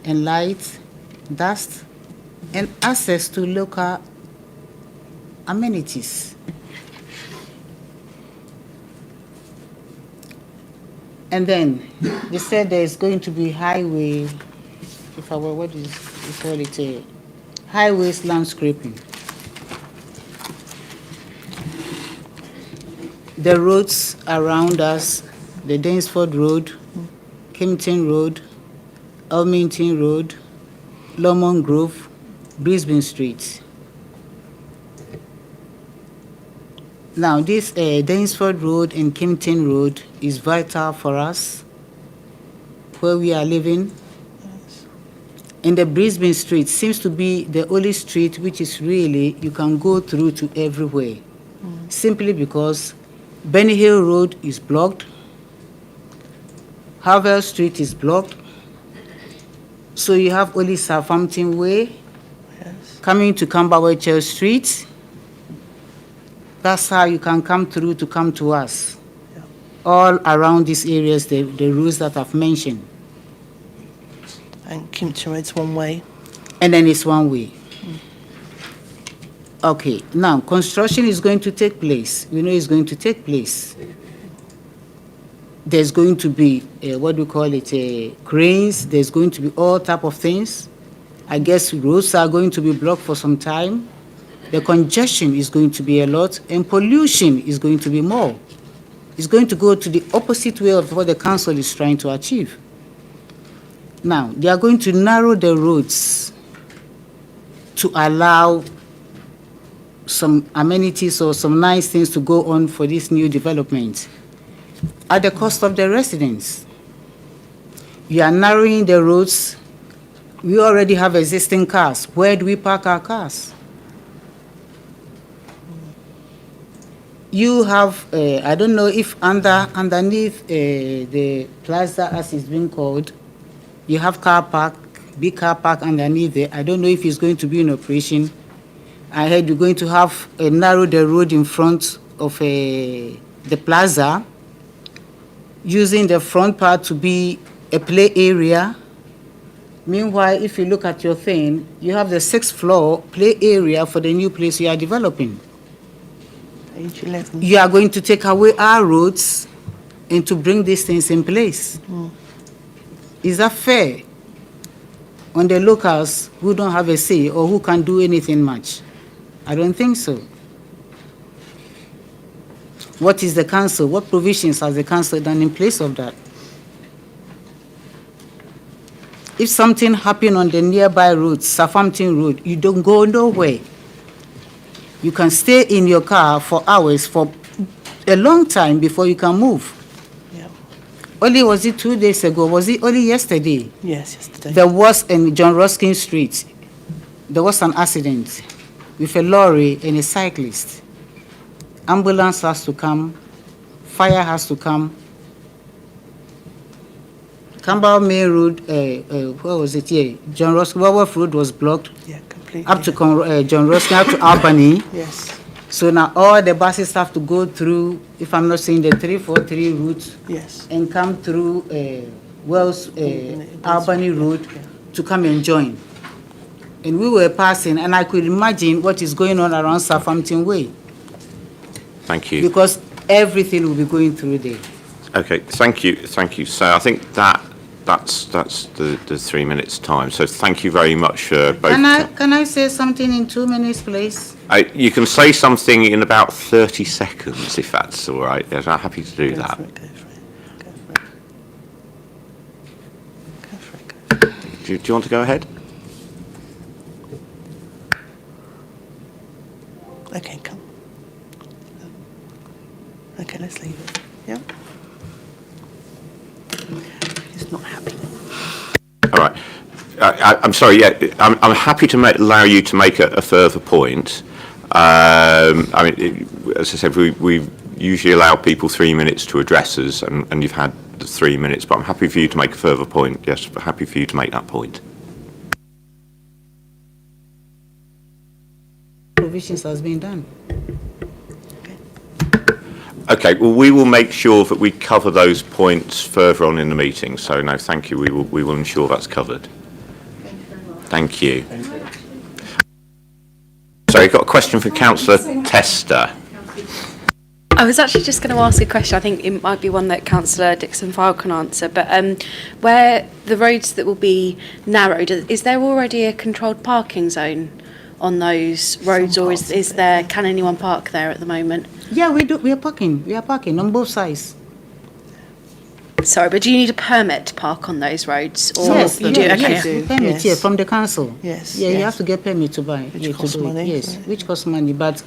and light, dust, and access to local amenities. And then they said there's going to be highway, what is you call it, highways landscaping. The roads around us, the Danesford Road, Kempton Road, Elmington Road, Lomond Grove, Brisbane Street. Now, this Danesford Road and Kempton Road is vital for us, where we are living. And the Brisbane Street seems to be the only street which is really, you can go through to everywhere, simply because Benny Hill Road is blocked, Harvell Street is blocked, so you have only Southampton Way, coming to Camberwell Church Street. That's how you can come through to come to us. All around these areas, the routes that I've mentioned. And Kimpton Road's one way. And then it's one way. Okay, now construction is going to take place. We know it's going to take place. There's going to be, what do we call it, cranes. There's going to be all type of things. I guess roads are going to be blocked for some time. The congestion is going to be a lot, and pollution is going to be more. It's going to go to the opposite way of what the council is trying to achieve. Now, they are going to narrow the roads to allow some amenities or some nice things to go on for this new development at the cost of the residents. You are narrowing the roads. We already have existing cars. Where do we park our cars? You have, I don't know if underneath the plaza, as it's being called, you have car park, big car park underneath there. I don't know if it's going to be in operation. I heard you're going to have narrow the road in front of the plaza, using the front part to be a play area. Meanwhile, if you look at your thing, you have the 6th floor play area for the new place you are developing. Page 11. You are going to take away our roads and to bring these things in place. Is that fair on the locals who don't have a say or who can't do anything much? I don't think so. What is the council? What provisions has the council done in place of that? If something happened on the nearby road, Southampton Road, you don't go nowhere. You can stay in your car for hours, for a long time before you can move. Yeah. Only was it 2 days ago? Was it only yesterday? Yes, yesterday. There was in John Ruskin Street, there was an accident. with a lorry and a cyclist. Ambulance has to come, fire has to come. Campbell Main Road, what was it here? John Ruskin, Walworth Road was blocked. Yeah, completely. Up to John Ruskin, up to Albany. Yes. So now all the buses have to go through, if I'm not saying the 343 route. Yes. And come through Wells, Albany Road to come and join. And we were passing, and I could imagine what is going on around Southampton Way. Thank you. Because everything will be going through there. Okay, thank you. So I think that's the 3 minutes time. So thank you very much, both. Can I say something in 2 minutes, please? You can say something in about 30 seconds, if that's all right. Yes, I'm happy to do that. Do you want to go ahead? Okay, come. Okay, let's leave it. Yeah. He's not happy. All right. I'm sorry. Yeah, I'm happy to allow you to make a further point. I mean, as I said, we usually allow people 3 minutes to address us, and you've had the 3 minutes. But I'm happy for you to make a further point. Yes, happy for you to make that point. Provisions has been done. Okay, well, we will make sure that we cover those points further on in the meeting. So, no, thank you. We will ensure that's covered. Thank you. So, you've got a question for Councillor Tester. I was actually just going to ask a question. I think it might be one that Councillor Dixon-File can answer. But where the roads that will be narrowed, is there already a controlled parking zone on those roads, or is there? Can anyone park there at the moment? Yeah, we do. We are parking on both sides. Sorry, but do you need a permit to park on those roads? Or Yes, you do. Okay. yes, permit, yeah, from the council. Yes, Yeah, you yes. have to get permit to buy. Which costs money, Yes, yeah. which costs money, but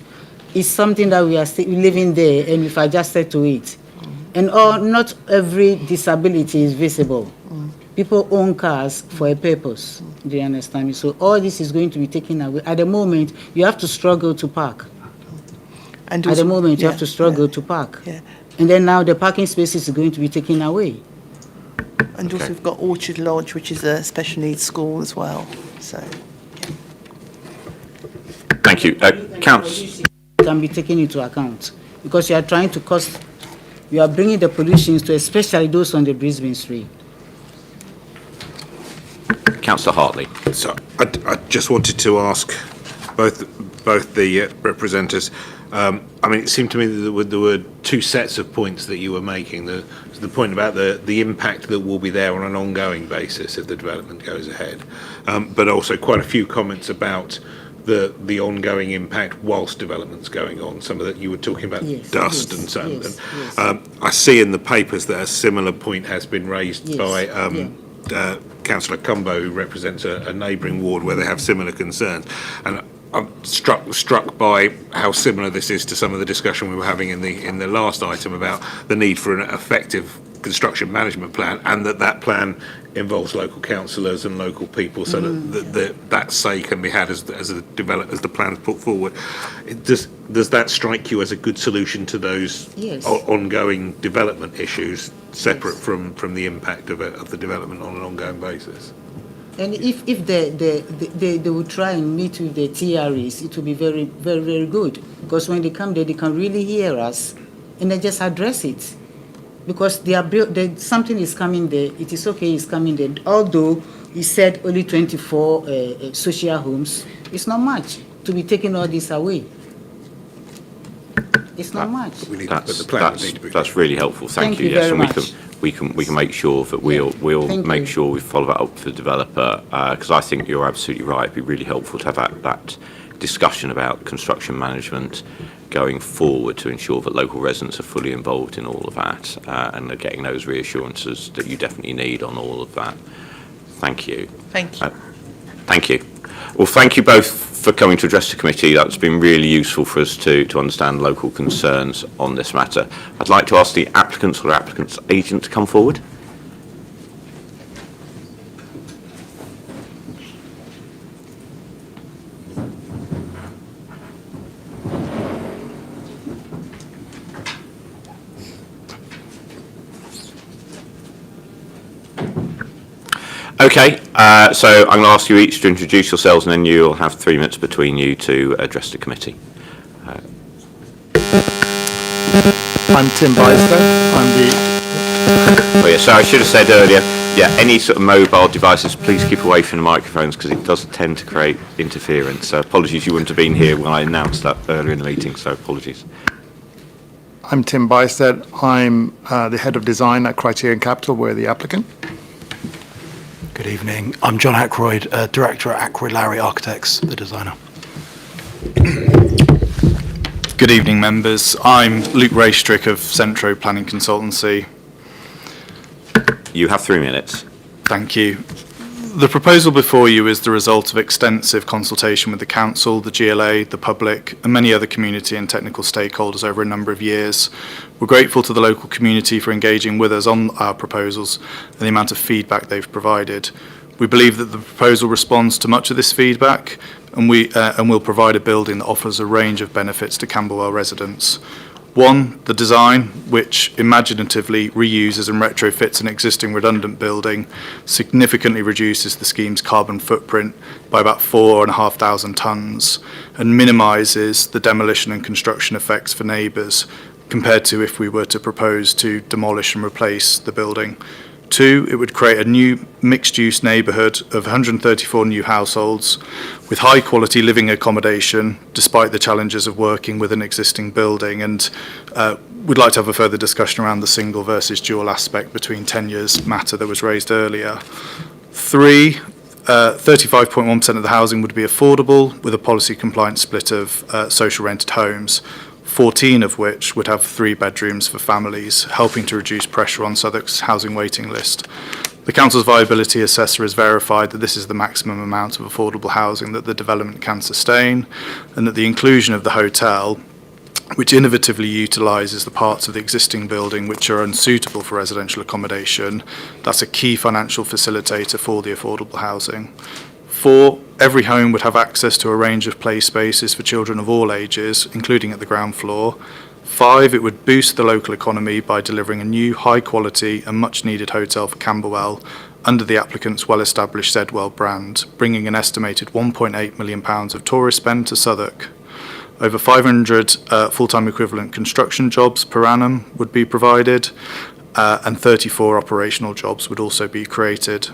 it's something that we are still living there, and we've adjusted to it. And not every disability is visible. People own cars for a purpose. Do you understand me? So all this is going to be taken away. At the moment, you have to struggle to park. And At the also- moment, you yeah, have to struggle to park. Yeah. And then now the parking spaces are going to be taken away. And also we've got Orchard Lodge, which is a special needs school as well. So Thank you. Councillor. Can be taken into account because you are trying to you are bringing the pollutions to especially those on the Brisbane Street. Councillor Hartley. So I just wanted to ask both the representatives. I mean, it seemed to me that there were two sets of points that you were making. The point about the impact that will be there on an ongoing basis if the development goes ahead, but also quite a few comments about the ongoing impact whilst development's going on. Some of that you were talking about dust and so on. I see in the papers that a similar point has been raised by Councillor Cumbo, who represents a neighbouring ward where they have similar concerns. And I'm struck by how similar this is to some of the discussion we were having in the last item about the need for an effective construction management plan, and that plan involves local councillors and local people, so that say can be had as the plan's put forward. Does that strike you as a good solution to those ongoing development issues, separate from the impact of the development on an ongoing basis? And if they would try and meet with the TREs, it will be very, very, very good. Because when they come there, they can really hear us and they just address it. Because something is coming there, it is okay, it's coming there. Although he said only 24 social homes, it's not much to be taking all this away. It's not much. That's really helpful. Thank you. Yes, very and much. we can make sure that we'll make sure we follow that up for the developer, because I think you're absolutely right. It'd be really helpful to have that discussion about construction management going forward to ensure that local residents are fully involved in all of that, and are getting those reassurances that you definitely need on all of that. Thank you. Thank you. Thank you. Well, thank you both for coming to address the committee. That's been really useful for us to understand local concerns on this matter. I'd like to ask the applicants or applicants' agent to come forward. Okay, so I'm going to ask you each to introduce yourselves, and then you'll have 3 minutes between you to address the committee. I'm Tim Bystead. I'm the... Oh yeah, so I should have said earlier, yeah, any sort of mobile devices, please keep away from the microphones because it does tend to create interference. So apologies, you wouldn't have been here when I announced that earlier in the meeting, so apologies. I'm Tim Bystead. I'm the head of design at Criterion Capital. We're the applicant. Good evening. I'm John Ackroyd, Director at Ackroyd Lowry Architects, the designer. Good evening, members. I'm Luke Raystrick of Centro Planning Consultancy. You have 3 minutes. Thank you. The proposal before you is the result of extensive consultation with the Council, the GLA, the public, and many other community and technical stakeholders over a number of years. We're grateful to the local community for engaging with us on our proposals and the amount of feedback they've provided. We believe that the proposal responds to much of this feedback, and will provide a building that offers a range of benefits to Camberwell residents. One, the design, which imaginatively reuses and retrofits an existing redundant building, significantly reduces the scheme's carbon footprint by about 4,500 tonnes and minimises the demolition and construction effects for neighbours compared to if we were to propose to demolish and replace the building. Two, it would create a new mixed-use neighbourhood of 134 new households with high-quality living accommodation, despite the challenges of working with an existing building. And we'd like to have a further discussion around the single versus dual aspect between tenures matter that was raised earlier. Three, 35.1% of the housing would be affordable with a policy-compliant split of social rented homes, 14 of which would have 3 bedrooms for families, helping to reduce pressure on Southwark's housing waiting list. The Council's viability assessor has verified that this is the maximum amount of affordable housing that the development can sustain, and that the inclusion of the hotel, which innovatively utilises the parts of the existing building which are unsuitable for residential accommodation, that's a key financial facilitator for the affordable housing. 4, every home would have access to a range of play spaces for children of all ages, including at the ground floor. 5, it would boost the local economy by delivering a new, high-quality and much-needed hotel for Camberwell under the applicant's well-established Zedwell brand, bringing an estimated £1.8 million of tourist spend to Southwark. Over 500 full-time equivalent construction jobs per annum would be provided, and 34 operational jobs would also be created.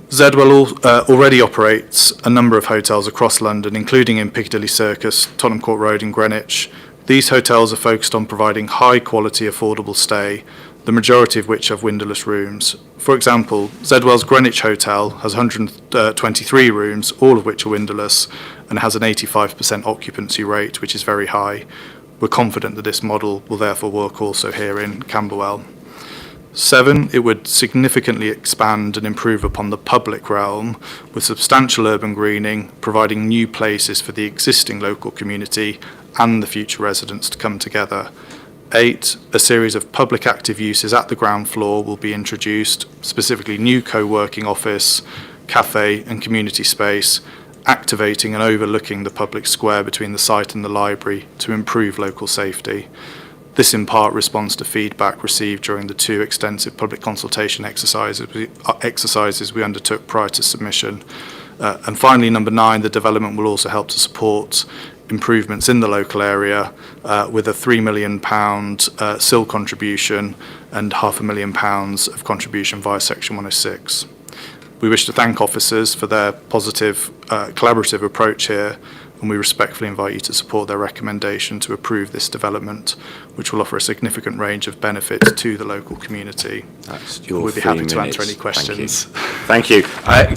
Zedwell already operates a number of hotels across London, including in Piccadilly Circus, Tottenham Court Road and Greenwich. These hotels are focused on providing high-quality, affordable stay, the majority of which have windowless rooms. For example, Zedwell's Greenwich Hotel has 123 rooms, all of which are windowless, and has an 85% occupancy rate, which is very high. We're confident that this model will therefore work also here in Camberwell. 7, it would significantly expand and improve upon the public realm with substantial urban greening, providing new places for the existing local community and the future residents to come together. 8, a series of public active uses at the ground floor will be introduced, specifically new co-working office, cafe and community space, activating and overlooking the public square between the site and the library to improve local safety. This in part responds to feedback received during the 2 extensive public consultation exercises we undertook prior to submission. And finally, number 9, the development will also help to support improvements in the local area with a £3 million SIL contribution and £500,000 of contribution via Section 106. We wish to thank officers for their positive collaborative approach here, and we respectfully invite you to support their recommendation to approve this development, which will offer a significant range of benefits to the local community. We'll be happy to answer any questions. Thank you.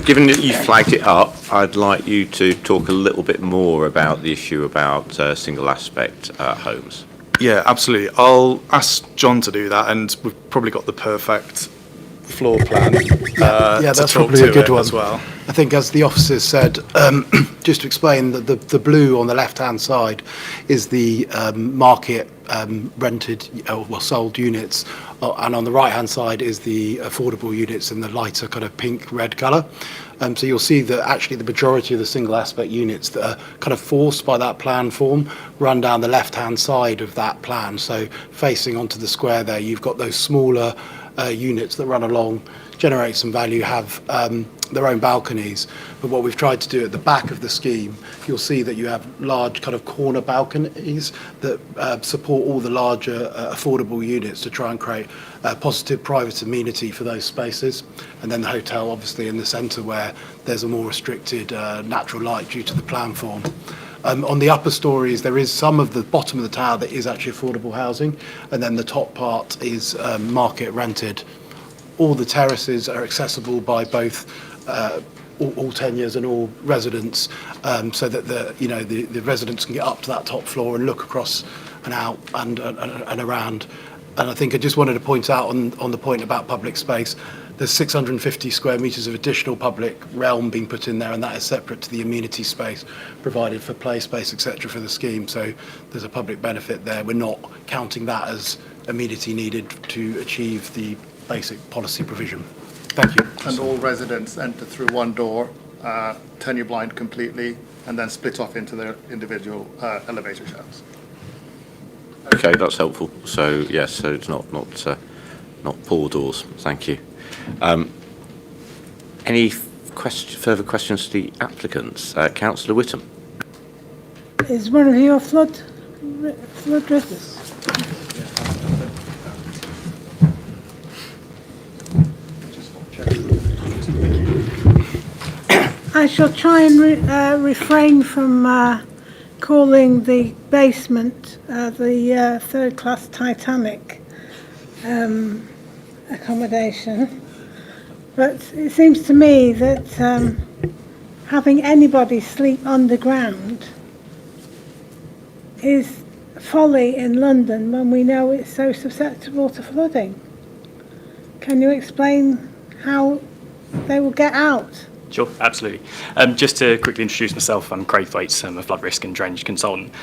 Given that you flagged it up, I'd like you to talk a little bit more about the issue about single aspect homes. Yeah, absolutely. I'll ask John to do that, and we've probably got the perfect floor plan yeah, that's probably a good one as well. I think, as the officers said, just to explain that the blue on the left-hand side is the market rented, sold units, and on the right-hand side is the affordable units in the lighter kind of pink-red colour. So you'll see that actually the majority of the single aspect units that are kind of forced by that plan form run down the left-hand side of that plan. So facing onto the square there, you've got those smaller units that run along, generate some value, have their own balconies. But what we've tried to do at the back of the scheme, you'll see that you have large kind of corner balconies that support all the larger affordable units to try and create positive private amenity for those spaces. And then the hotel, obviously, in the centre where there's a more restricted natural light due to the plan form. On the upper stories, there is some of the bottom of the tower that is actually affordable housing, and then the top part is market rented. All the terraces are accessible by both all tenures and all residents, so that the residents can get up to that top floor and look across and out and around. And I think I just wanted to point out on the point about public space, there's 650 square metres of additional public realm being put in there, and that is separate to the amenity space provided for play space, etc., for the scheme. So there's a public benefit there. We're not counting that as amenity needed to achieve the basic policy provision. Thank you. And all residents enter through one door, turn your blind completely, and then split off into their individual elevator shafts. Okay, that's helpful. So yes, so it's not poor doors. Thank you. Any further questions to the applicants? Councillor Whittam. Is one of your flood risks? I shall try and refrain from calling the basement the third-class Titanic accommodation, but it seems to me that having anybody sleep underground is folly in London when we know it's so susceptible to flooding. Can you explain how they will get out? Sure, absolutely. Just to quickly introduce myself, I'm Craig Thwaites, I'm a flood risk and drainage consultant.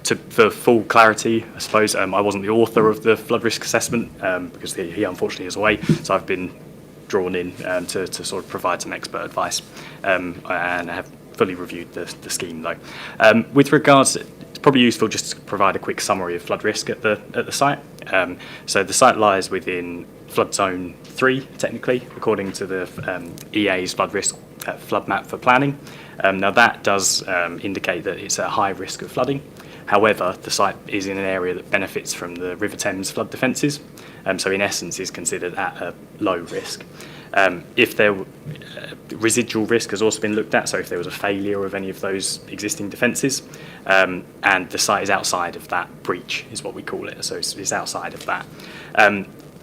For full clarity, I suppose, I wasn't the author of the flood risk assessment because he unfortunately is away, so I've been drawn in to sort of provide some expert advice, and I have fully reviewed the scheme though. With regards, it's probably useful just to provide a quick summary of flood risk at the site. So the site lies within flood zone 3, technically, according to the EA's flood risk flood map for planning. Now that does indicate that it's at high risk of flooding. However, the site is in an area that benefits from the River Thames flood defences, so in essence is considered at a low risk. If there residual risk has also been looked at, so if there was a failure of any of those existing defences, and the site is outside of that breach, is what we call it, so it's outside of that.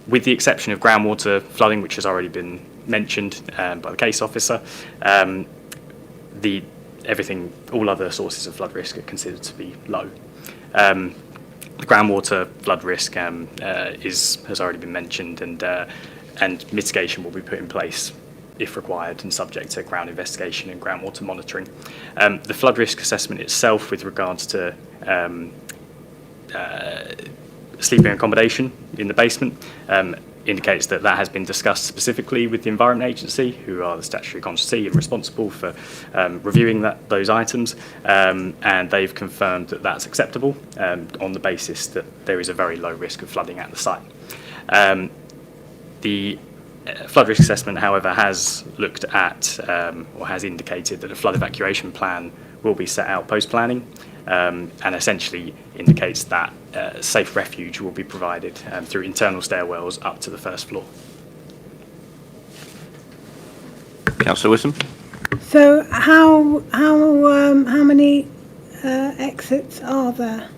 With the exception of groundwater flooding, which has already been mentioned by the case officer, all other sources of flood risk are considered to be low. The groundwater flood risk has already been mentioned, and mitigation will be put in place if required and subject to ground investigation and groundwater monitoring. The flood risk assessment itself, with regards to sleeping accommodation in the basement, indicates that has been discussed specifically with the Environment Agency, who are the statutory constituency and responsible for reviewing those items, and they've confirmed that that's acceptable on the basis that there is a very low risk of flooding at the site. The flood risk assessment, however, has looked at or has indicated that a flood evacuation plan will be set out post-planning, and essentially indicates that safe refuge will be provided through internal stairwells up to the first floor. Councillor Whittam. So how many exits are there,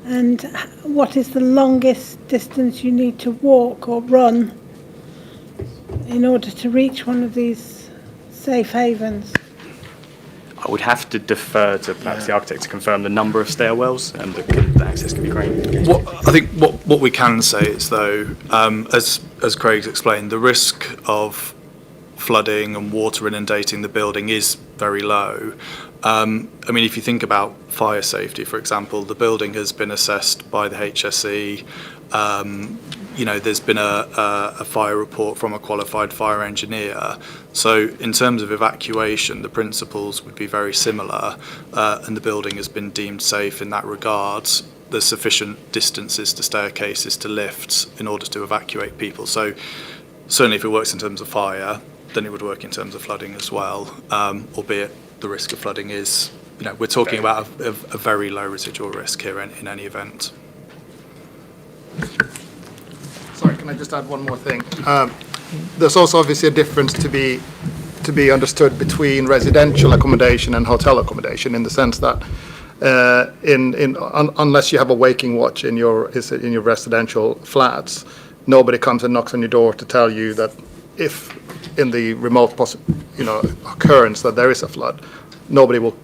and what is the longest distance you need to walk or run in order to reach one of these safe havens? I would have to defer to perhaps the architect to confirm the number of stairwells, and the access can be granted. I think what we can say is, though, as Craig's explained, the risk of flooding and water inundating the building is very low. I mean, if you think about fire safety, for example, the building has been assessed by the HSE. There's been a fire report from a qualified fire engineer. So in terms of evacuation, the principles would be very similar, and the building has been deemed safe in that regard. there's sufficient distances to staircases to lifts in order to evacuate people. So certainly if it works in terms of fire, then it would work in terms of flooding as well, albeit the risk of flooding is, we're talking about a very low residual risk here in any event. Sorry, can I just add one more thing? There's also obviously a difference to be understood between residential accommodation and hotel accommodation, in the sense that unless you have a waking watch in your residential flats, nobody comes and knocks on your door to tell you that if in the remote occurrence that there is a flood, nobody will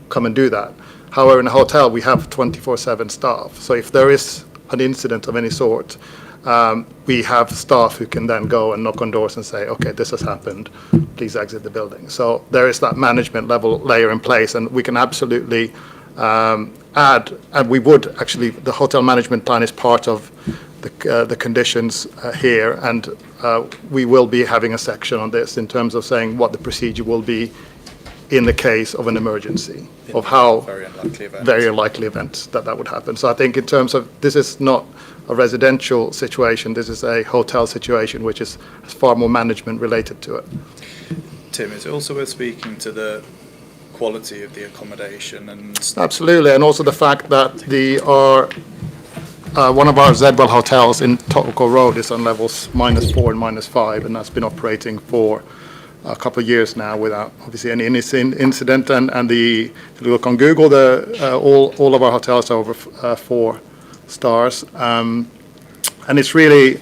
come and do that. However, in a hotel, we have 24/7 staff. So if there is an incident of any sort, we have staff who can then go and knock on doors and say, okay, this has happened, please exit the building. So there is that management level layer in place, and we can absolutely add, and we would actually, the hotel management plan is part of the conditions here, and we will be having a section on this in terms of saying what the procedure will be in the case of an emergency, of how very unlikely event that would happen. So I think in terms of, this is not a residential situation, this is a hotel situation, which has far more management related to it. Tim, is it also worth speaking to the quality of the accommodation? And absolutely, and also the fact that one of our Zedwell hotels in Tottenham Road is on levels -4 and -5, and that's been operating for a couple of years now without obviously any incident. And if you look on Google, all of our hotels are over 4 stars, and it's really.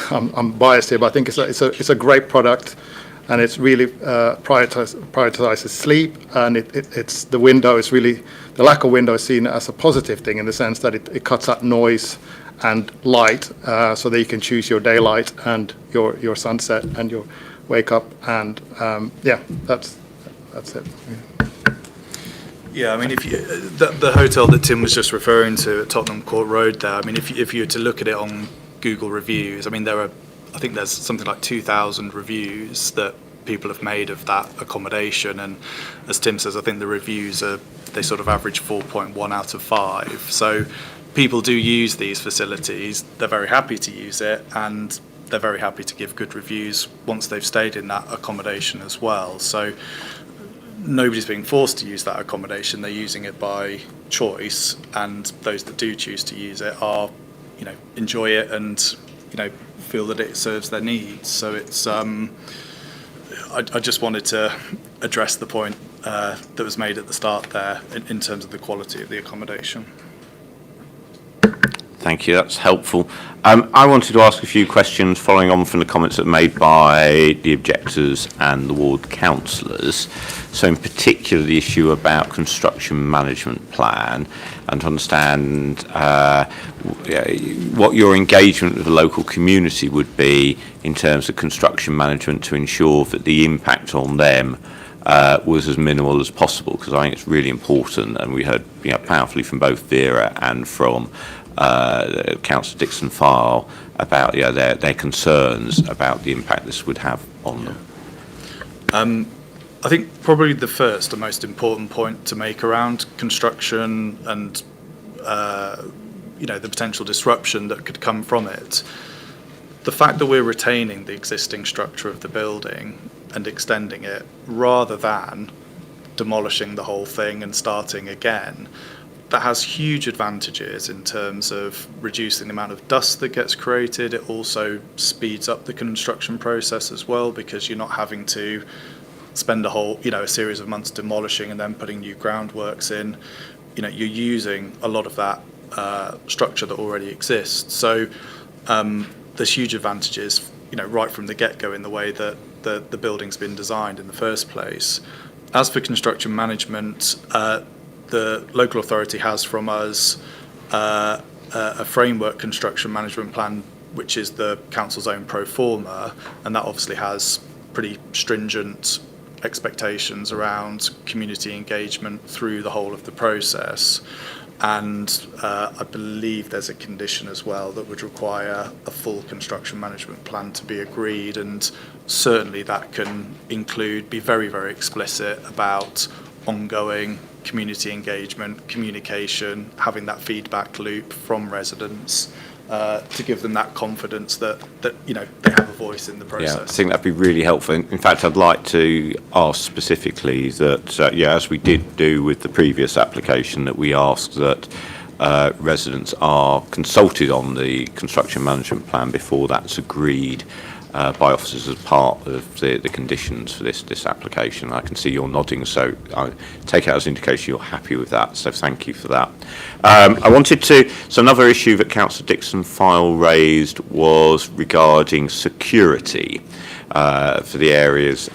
I'm biased here, but I think it's a great product, and it's really prioritizes sleep, and it's the window is really, the lack of window is seen as a positive thing in the sense that it cuts out noise and light, so that you can choose your daylight and your sunset and your wake up, and that's it. Yeah, I mean, if you, the hotel that Tim was just referring to at Tottenham Court Road there, I mean, if you were to look at it on Google reviews, I mean, I think there's something like 2,000 reviews that people have made of that accommodation, and as Tim says, I think the reviews they sort of average 4.1 out of 5. So people do use these facilities, they're very happy to use it, and they're very happy to give good reviews once they've stayed in that accommodation as well. So nobody's being forced to use that accommodation, they're using it by choice, and those that do choose to use it are, enjoy it and, feel that it serves their needs. So it's, I just wanted to address the point that was made at the start there in terms of the quality of the accommodation. Thank you, that's helpful. I wanted to ask a few questions following on from the comments that were made by the objectors and the ward councillors. So in particular, the issue about construction management plan, and to understand what your engagement with the local community would be in terms of construction management to ensure that the impact on them was as minimal as possible, because I think it's really important, and we heard powerfully from both Vera and from Councillor Dixon-File about their concerns about the impact this would have on them. I think probably the first and most important point to make around construction and the potential disruption that could come from it, the fact that we're retaining the existing structure of the building and extending it rather than demolishing the whole thing and starting again, that has huge advantages in terms of reducing the amount of dust that gets created. It also speeds up the construction process as well, because you're not having to spend a series of months demolishing and then putting new groundworks in. You're using a lot of that structure that already exists. So there's huge advantages, right from the get-go in the way that the building's been designed in the first place. As for construction management, the local authority has from us a framework construction management plan, which is the council's own pro forma, and that obviously has pretty stringent expectations around community engagement through the whole of the process. And I believe there's a condition as well that would require a full construction management plan to be agreed, and certainly that can be very, very explicit about ongoing community engagement, communication, having that feedback loop from residents to give them that confidence that you know they have a voice in the process. Yeah, I think that'd be really helpful. In fact, I'd like to ask specifically that, as we did do with the previous application, that we ask that residents are consulted on the construction management plan before that's agreed by officers as part of the conditions for this application. I can see you're nodding, so I take it as an indication you're happy with that, so thank you for that. So another issue that Councillor Dixon File raised was regarding security for the areas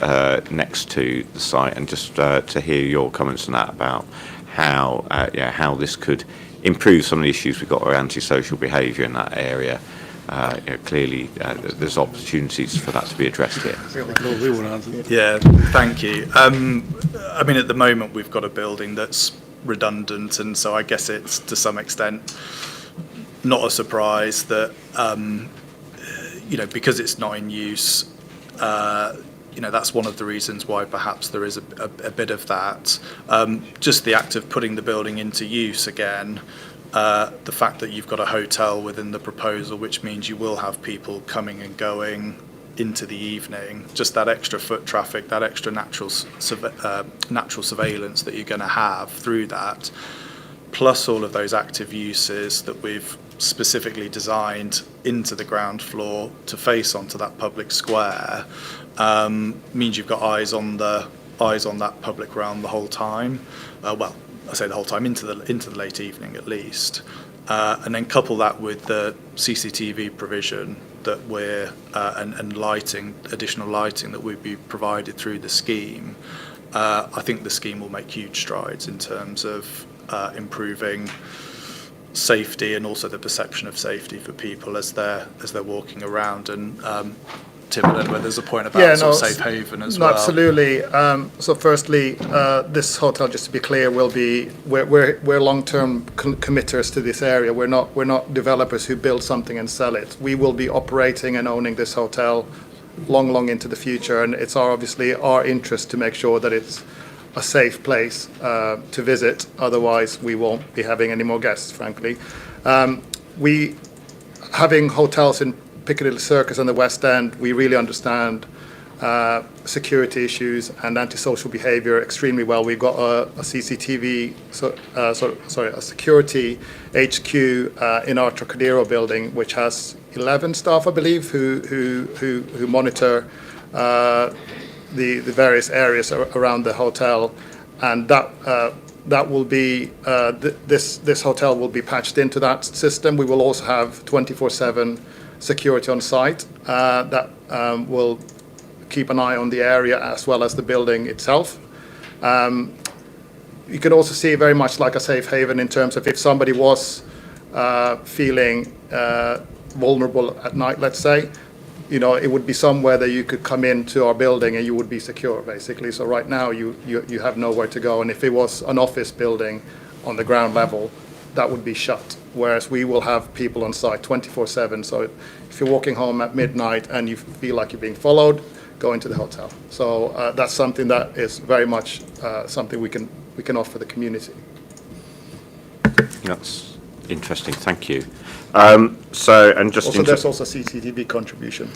next to the site, and just to hear your comments on that about how this could improve some of the issues we've got around antisocial behaviour in that area. Clearly, there's opportunities for that to be addressed here. Yeah, thank you. I mean, at the moment, we've got a building that's redundant, and so I guess it's to some extent not a surprise that, because it's not in use, that's one of the reasons why perhaps there is a bit of that. Just the act of putting the building into use again, the fact that you've got a hotel within the proposal, which means you will have people coming and going into the evening, just that extra foot traffic, that extra natural surveillance that you're going to have through that, plus all of those active uses that we've specifically designed into the ground floor to face onto that public square, means you've got eyes on that public realm the whole time. I say the whole time, into the late evening at least, and then couple that with the CCTV provision that we're and lighting, additional lighting that would be provided through the scheme. I think the scheme will make huge strides in terms of improving safety and also the perception of safety for people as they're walking around. And Tim, I don't know whether there's a point about sort of safe haven as well. Absolutely. So firstly, this hotel, just to be clear, we're long-term committers to this area. We're not developers who build something and sell it. We will be operating and owning this hotel long into the future, and it's obviously our interest to make sure that it's a safe place to visit. Otherwise, we won't be having any more guests, frankly. Having hotels in Piccadilly Circus and the West End, we really understand security issues and antisocial behaviour extremely well. We've got a CCTV, a security HQ in our Trocadero building, which has 11 staff, I believe, who monitor the various areas around the hotel, and that will be this hotel will be patched into that system. We will also have 24/7 security on site that will keep an eye on the area as well as the building itself. You can also see very much like a safe haven in terms of if somebody was feeling vulnerable at night, let's say, it would be somewhere that you could come into our building and you would be secure, basically. So right now you have nowhere to go, and if it was an office building on the ground level, that would be shut, whereas we will have people on site 24/7. So if you're walking home at midnight and you feel like you're being followed, go into the hotel. So that's something that is very much something we can offer the community. That's interesting, thank you. There's also CCTV contribution.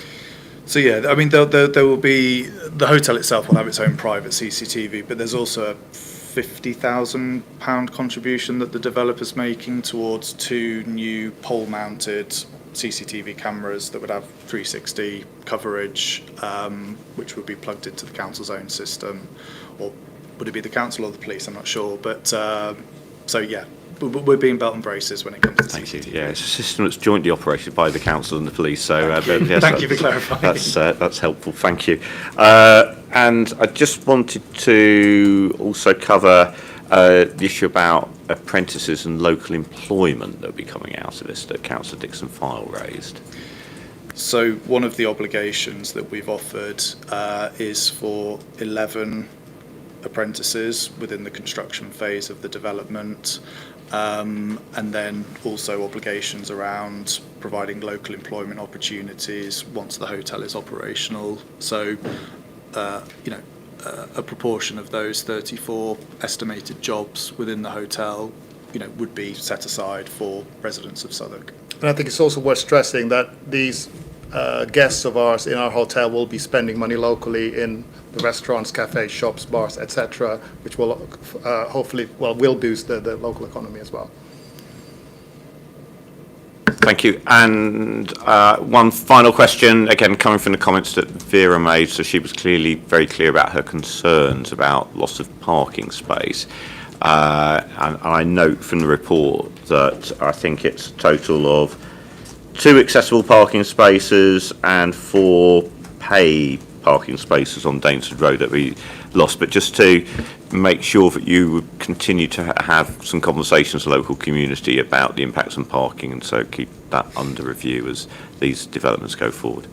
So I mean, there will be, the hotel itself will have its own private CCTV, but there's also a £50,000 contribution that the developer's making towards 2 new pole-mounted CCTV cameras that would have 360 coverage, which would be plugged into the council's own system, or would it be the council or the police? I'm not sure, but we're being belt and braces when it comes to Thank you. Yeah, it's a system that's jointly operated by the council and the police. So thank you for clarifying. That's helpful. Thank you. And I just wanted to also cover the issue about apprentices and local employment that will be coming out of this that Councillor Dixon File raised. So one of the obligations that we've offered is for 11 apprentices within the construction phase of the development. And then also obligations around providing local employment opportunities once the hotel is operational. So, a proportion of those 34 estimated jobs within the hotel, would be set aside for residents of Southwark. And I think it's also worth stressing that these guests of ours in our hotel will be spending money locally in the restaurants, cafes, shops, bars, etc., which will hopefully, will boost the local economy as well. Thank you. And one final question, again, coming from the comments that Vera made. So she was clearly very clear about her concerns about loss of parking space. And I note from the report that I think it's a total of 2 accessible parking spaces and 4 pay parking spaces on Danesford Road that we lost. But just to make sure that you would continue to have some conversations with the local community about the impacts on parking, and so keep that under review as these developments go forward.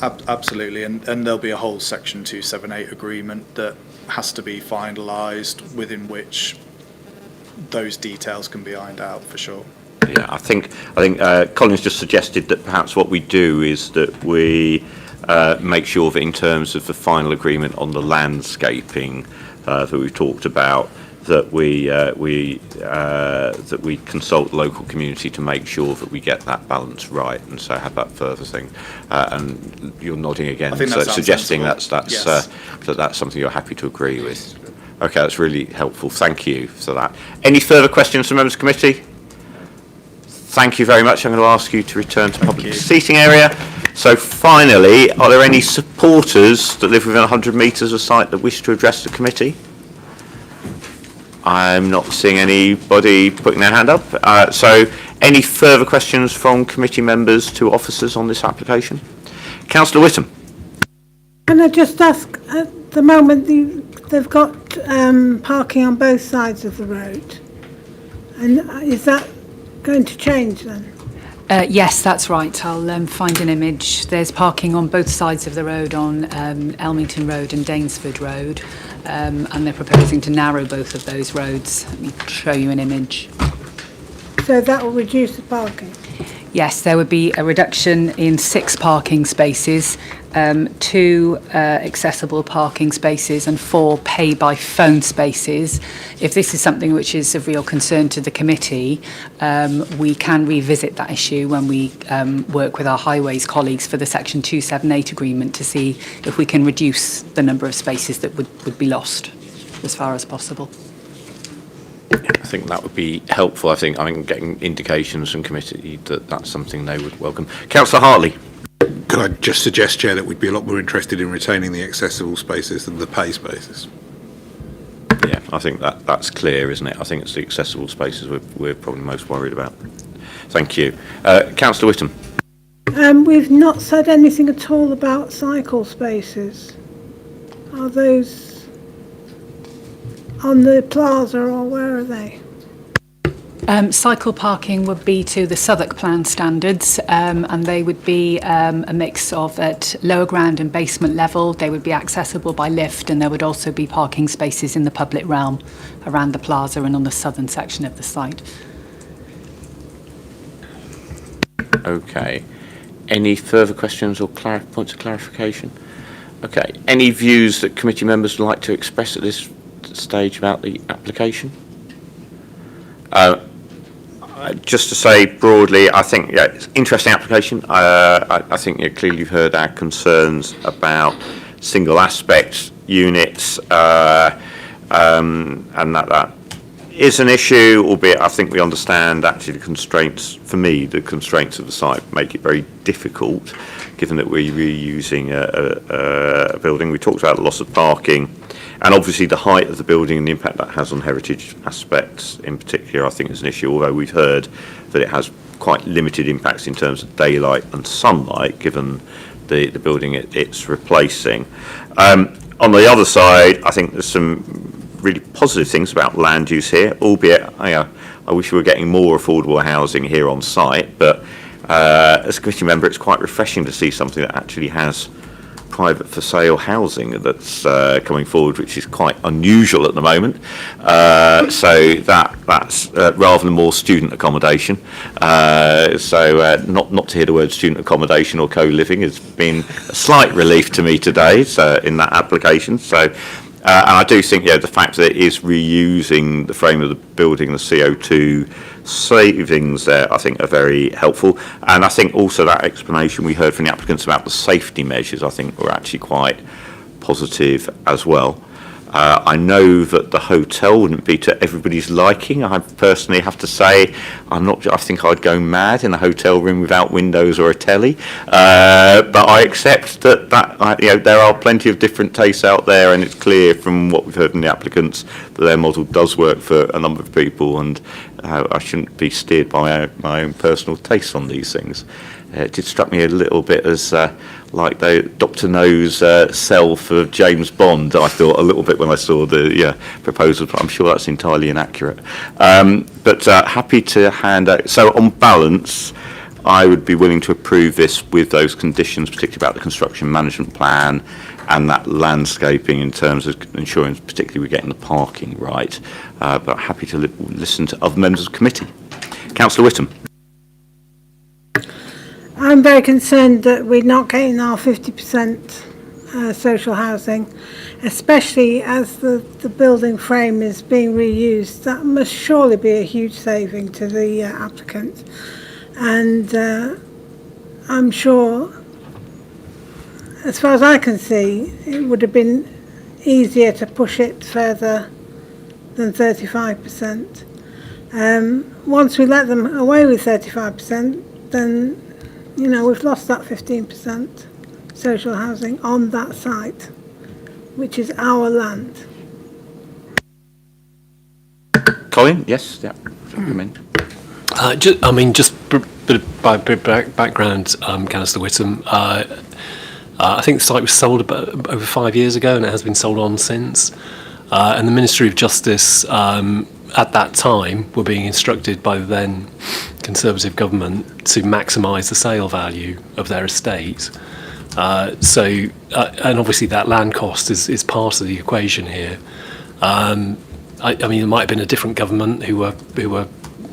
Absolutely, and there'll be a whole Section 278 agreement that has to be finalised, within which those details can be ironed out for sure. Yeah, I think Colin's just suggested that perhaps what we do is that we make sure that in terms of the final agreement on the landscaping that we've talked about, that we consult the local community to make sure that we get that balance right, and so have that further thing. And you're nodding again, I think so that suggesting sensible. yes. That's something you're happy to agree with. Okay, that's really helpful. Thank you for that. Any further questions from members of the committee? Thank you very much. I'm going to ask you to return to public seating area. So finally, are there any supporters that live within 100 metres of site that wish to address the committee? I'm not seeing anybody putting their hand up. So any further questions from committee members to officers on this application? Councillor Whittam. Can I just ask, at the moment they've got parking on both sides of the road, and is that going to change then? Yes, that's right. I'll find an image. There's parking on both sides of the road on Elmington Road and Danesford Road, and they're proposing to narrow both of those roads. Let me show you an image. So that will reduce the parking? Yes, there would be a reduction in 6 parking spaces, 2 accessible parking spaces and 4 pay-by-phone spaces. If this is something which is of real concern to the committee, we can revisit that issue when we work with our highways colleagues for the Section 278 agreement to see if we can reduce the number of spaces that would be lost as far as possible. I think that would be helpful. I think getting indications from committee that that's something they would welcome. Councillor Hartley. Could I just suggest, Chair, that we'd be a lot more interested in retaining the accessible spaces than the pay spaces? Yeah, I think that's clear, isn't it? I think it's the accessible spaces we're probably most worried about. Thank you. Councillor Whittam. We've not said anything at all about cycle spaces. Are those on the plaza, or where are they? Cycle parking would be to the Southwark plan standards, and they would be a mix of at lower ground and basement level. They would be accessible by lift, and there would also be parking spaces in the public realm around the plaza and on the southern section of the site. Okay. Any further questions or points of clarification? Okay. Any views that committee members would like to express at this stage about the application? Just to say broadly, I think it's an interesting application. I think clearly you've heard our concerns about single aspect units, and that is an issue, albeit I think we understand actually the constraints, for me, the constraints of the site make it very difficult, given that we're reusing a building. We talked about the loss of parking, and obviously the height of the building and the impact that has on heritage aspects in particular, I think is an issue, although we've heard that it has quite limited impacts in terms of daylight and sunlight, given the building it's replacing. On the other side, I think there's some really positive things about land use here, albeit I wish we were getting more affordable housing here on site, but as a committee member, it's quite refreshing to see something that actually has private for sale housing that's coming forward, which is quite unusual at the moment. So that's rather than more student accommodation. So not to hear the word student accommodation or co-living has been a slight relief to me today. So in that application, so. And I do think, the fact that it is reusing the frame of the building, the CO2 savings there, I think are very helpful. And I think also that explanation we heard from the applicants about the safety measures, I think were actually quite positive as well. I know that the hotel wouldn't be to everybody's liking. I personally have to say, I think I'd go mad in a hotel room without windows or a telly. But I accept that there are plenty of different tastes out there, and it's clear from what we've heard from the applicants that their model does work for a number of people, and I shouldn't be steered by my own personal tastes on these things. It did struck me a little bit as like the Dr. No's cell for James Bond, I thought a little bit when I saw the proposal, but I'm sure that's entirely inaccurate. But happy to hand out. So on balance, I would be willing to approve this with those conditions, particularly about the construction management plan and that landscaping in terms of ensuring, particularly we're getting the parking right. But I'm happy to listen to other members of the committee. Councillor Whittam. I'm very concerned that we're not getting our 50% social housing, especially as the building frame is being reused. That must surely be a huge saving to the applicant. And I'm sure, as far as I can see, it would have been easier to push it further than 35%. Once we let them away with 35%, then we've lost that 15% social housing on that site, which is our land. Colin, yes, yeah. Just by background, Councillor Whittam, I think the site was sold about over 5 years ago, and it has been sold on since. And the Ministry of Justice at that time were being instructed by the then Conservative government to maximise the sale value of their estate. And obviously that land cost is part of the equation here. There might have been a different government who were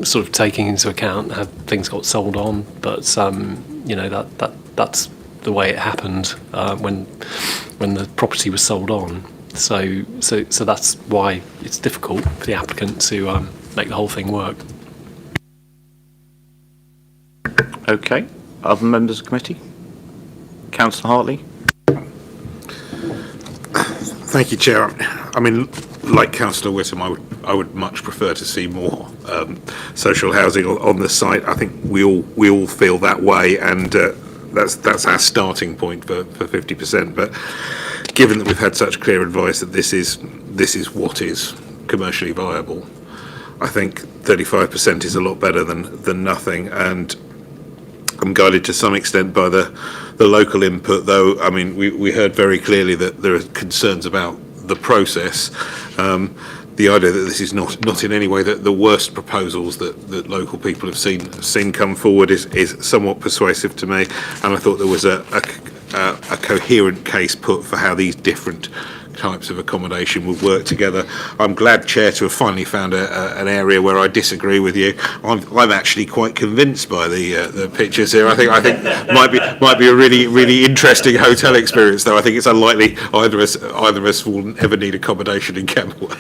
sort of taking into account how things got sold on, but that's the way it happened when the property was sold on. So that's why it's difficult for the applicant to make the whole thing work. Okay. Other members of the committee? Councillor Hartley? Thank you, Chair. I mean, like Councillor Whittam, I would much prefer to see more social housing on the site. I think we all feel that way, and that's our starting point for 50%. But given that we've had such clear advice that this is what is commercially viable, I think 35% is a lot better than nothing. And I'm guided to some extent by the local input, though. I mean, we heard very clearly that there are concerns about the process. The idea that this is not in any way the worst proposals that local people have seen come forward is somewhat persuasive to me, and I thought there was a coherent case put for how these different types of accommodation would work together. I'm glad, Chair, to have finally found an area where I disagree with you. I'm actually quite convinced by the pictures here. I think might be a really interesting hotel experience, though. I think it's unlikely either of us will ever need accommodation in Kenilworth.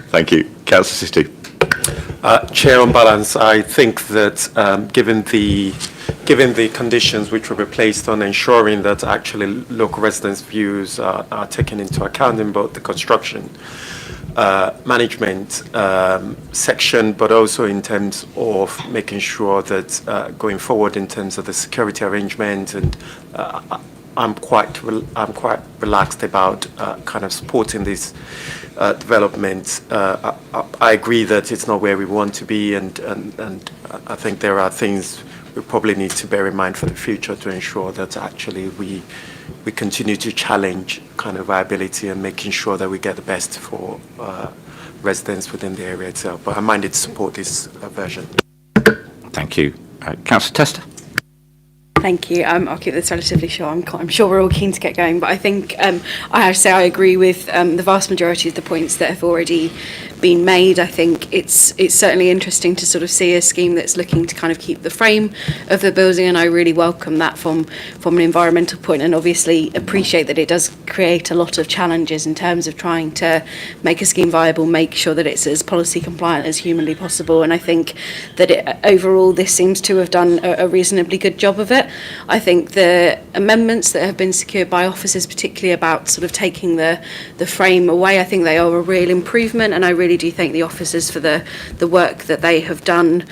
Thank you. Councillor Sistu. Chair, on balance, I think that given the conditions which will be placed on ensuring that actually local residents' views are taken into account in both the construction management section, but also in terms of making sure that going forward in terms of the security arrangement, and I'm quite relaxed about kind of supporting this development. I agree that it's not where we want to be, and I think there are things we probably need to bear in mind for the future to ensure that actually we continue to challenge kind of viability and making sure that we get the best for residents within the area itself. But I'm minded to support this version. Thank you. Councillor Tester. Thank you. I'll keep this relatively short. I'm sure we're all keen to get going, but I think I have to say I agree with the vast majority of the points that have already been made. I think it's certainly interesting to sort of see a scheme that's looking to kind of keep the frame of the building, and I really welcome that from an environmental point, and obviously appreciate that it does create a lot of challenges in terms of trying to make a scheme viable, make sure that it's as policy compliant as humanly possible, and I think that overall this seems to have done a reasonably good job of it. I think the amendments that have been secured by officers, particularly about sort of taking the frame away, I think they are a real improvement, and I really do thank the officers for the work that they have done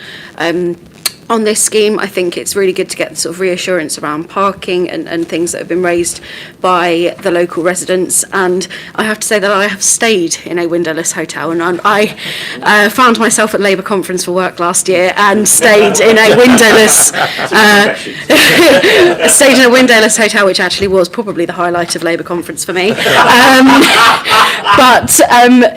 on this scheme. I think it's really good to get the sort of reassurance around parking and things that have been raised by the local residents. And I have to say that I have stayed in a windowless hotel, and I found myself at Labour conference for work last year and stayed in a windowless hotel, which actually was probably the highlight of Labour conference for me. But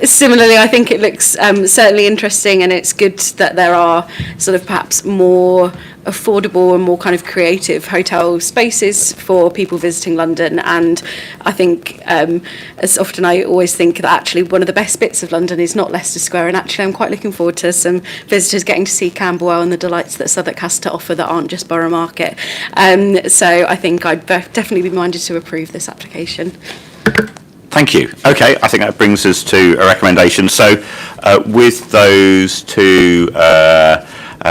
similarly, I think it looks certainly interesting, and it's good that there are sort of perhaps more affordable and more kind of creative hotel spaces for people visiting London. And I think, as often I always think that actually one of the best bits of London is not Leicester Square, and actually I'm quite looking forward to some visitors getting to see Camberwell and the delights that Southwark has to offer that aren't just Borough Market. So I think I'd definitely be minded to approve this application. Thank you. Okay, I think that brings us to a recommendation. So with those two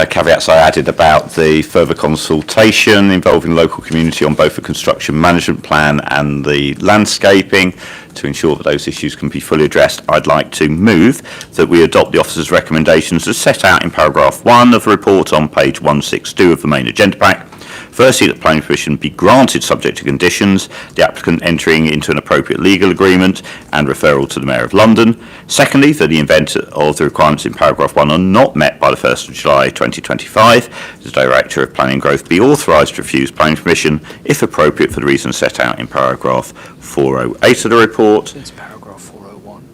caveats I added about the further consultation involving local community on both the construction management plan and the landscaping to ensure that those issues can be fully addressed, I'd like to move that we adopt the officer's recommendations as set out in paragraph 1 of the report on page 162 of the main agenda pack. Firstly, that planning permission be granted subject to conditions, the applicant entering into an appropriate legal agreement and referral to the Mayor of London. Secondly, that the event of the requirements in paragraph 1 are not met by the 1st of July 2025, the Director of Planning and Growth be authorised to refuse planning permission if appropriate for the reasons set out in paragraph 408 of the report. It's paragraph 401.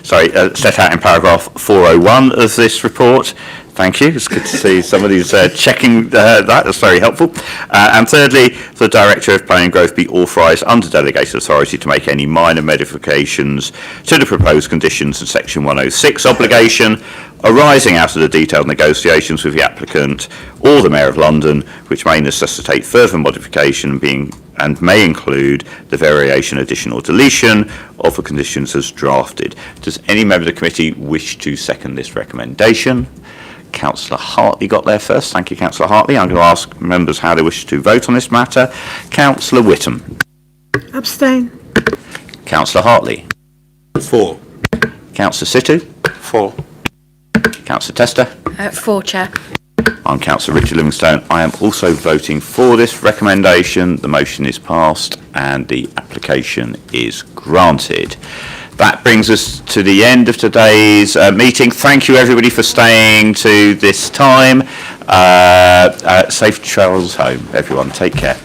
Sorry, set out in paragraph 401 of this report. Thank you. It's good to see somebody's checking that. That's very helpful. And thirdly, the Director of Planning and Growth be authorised under delegated authority to make any minor modifications to the proposed conditions in Section 106 obligation arising out of the detailed negotiations with the applicant or the Mayor of London, which may necessitate further modification and may include the variation, addition or deletion of the conditions as drafted. Does any member of the committee wish to second this recommendation? Councillor Hartley got there first. Thank you, Councillor Hartley. I'm going to ask members how they wish to vote on this matter. Councillor Whittam. Abstain. Councillor Hartley. 4. Councillor Situ. 4. Councillor Tester. 4, Chair. I'm Councillor Richard Livingstone. I am also voting for this recommendation. The motion is passed and the application is granted. That brings us to the end of today's meeting. Thank you, everybody, for staying to this time. Safe travels home, everyone. Take care.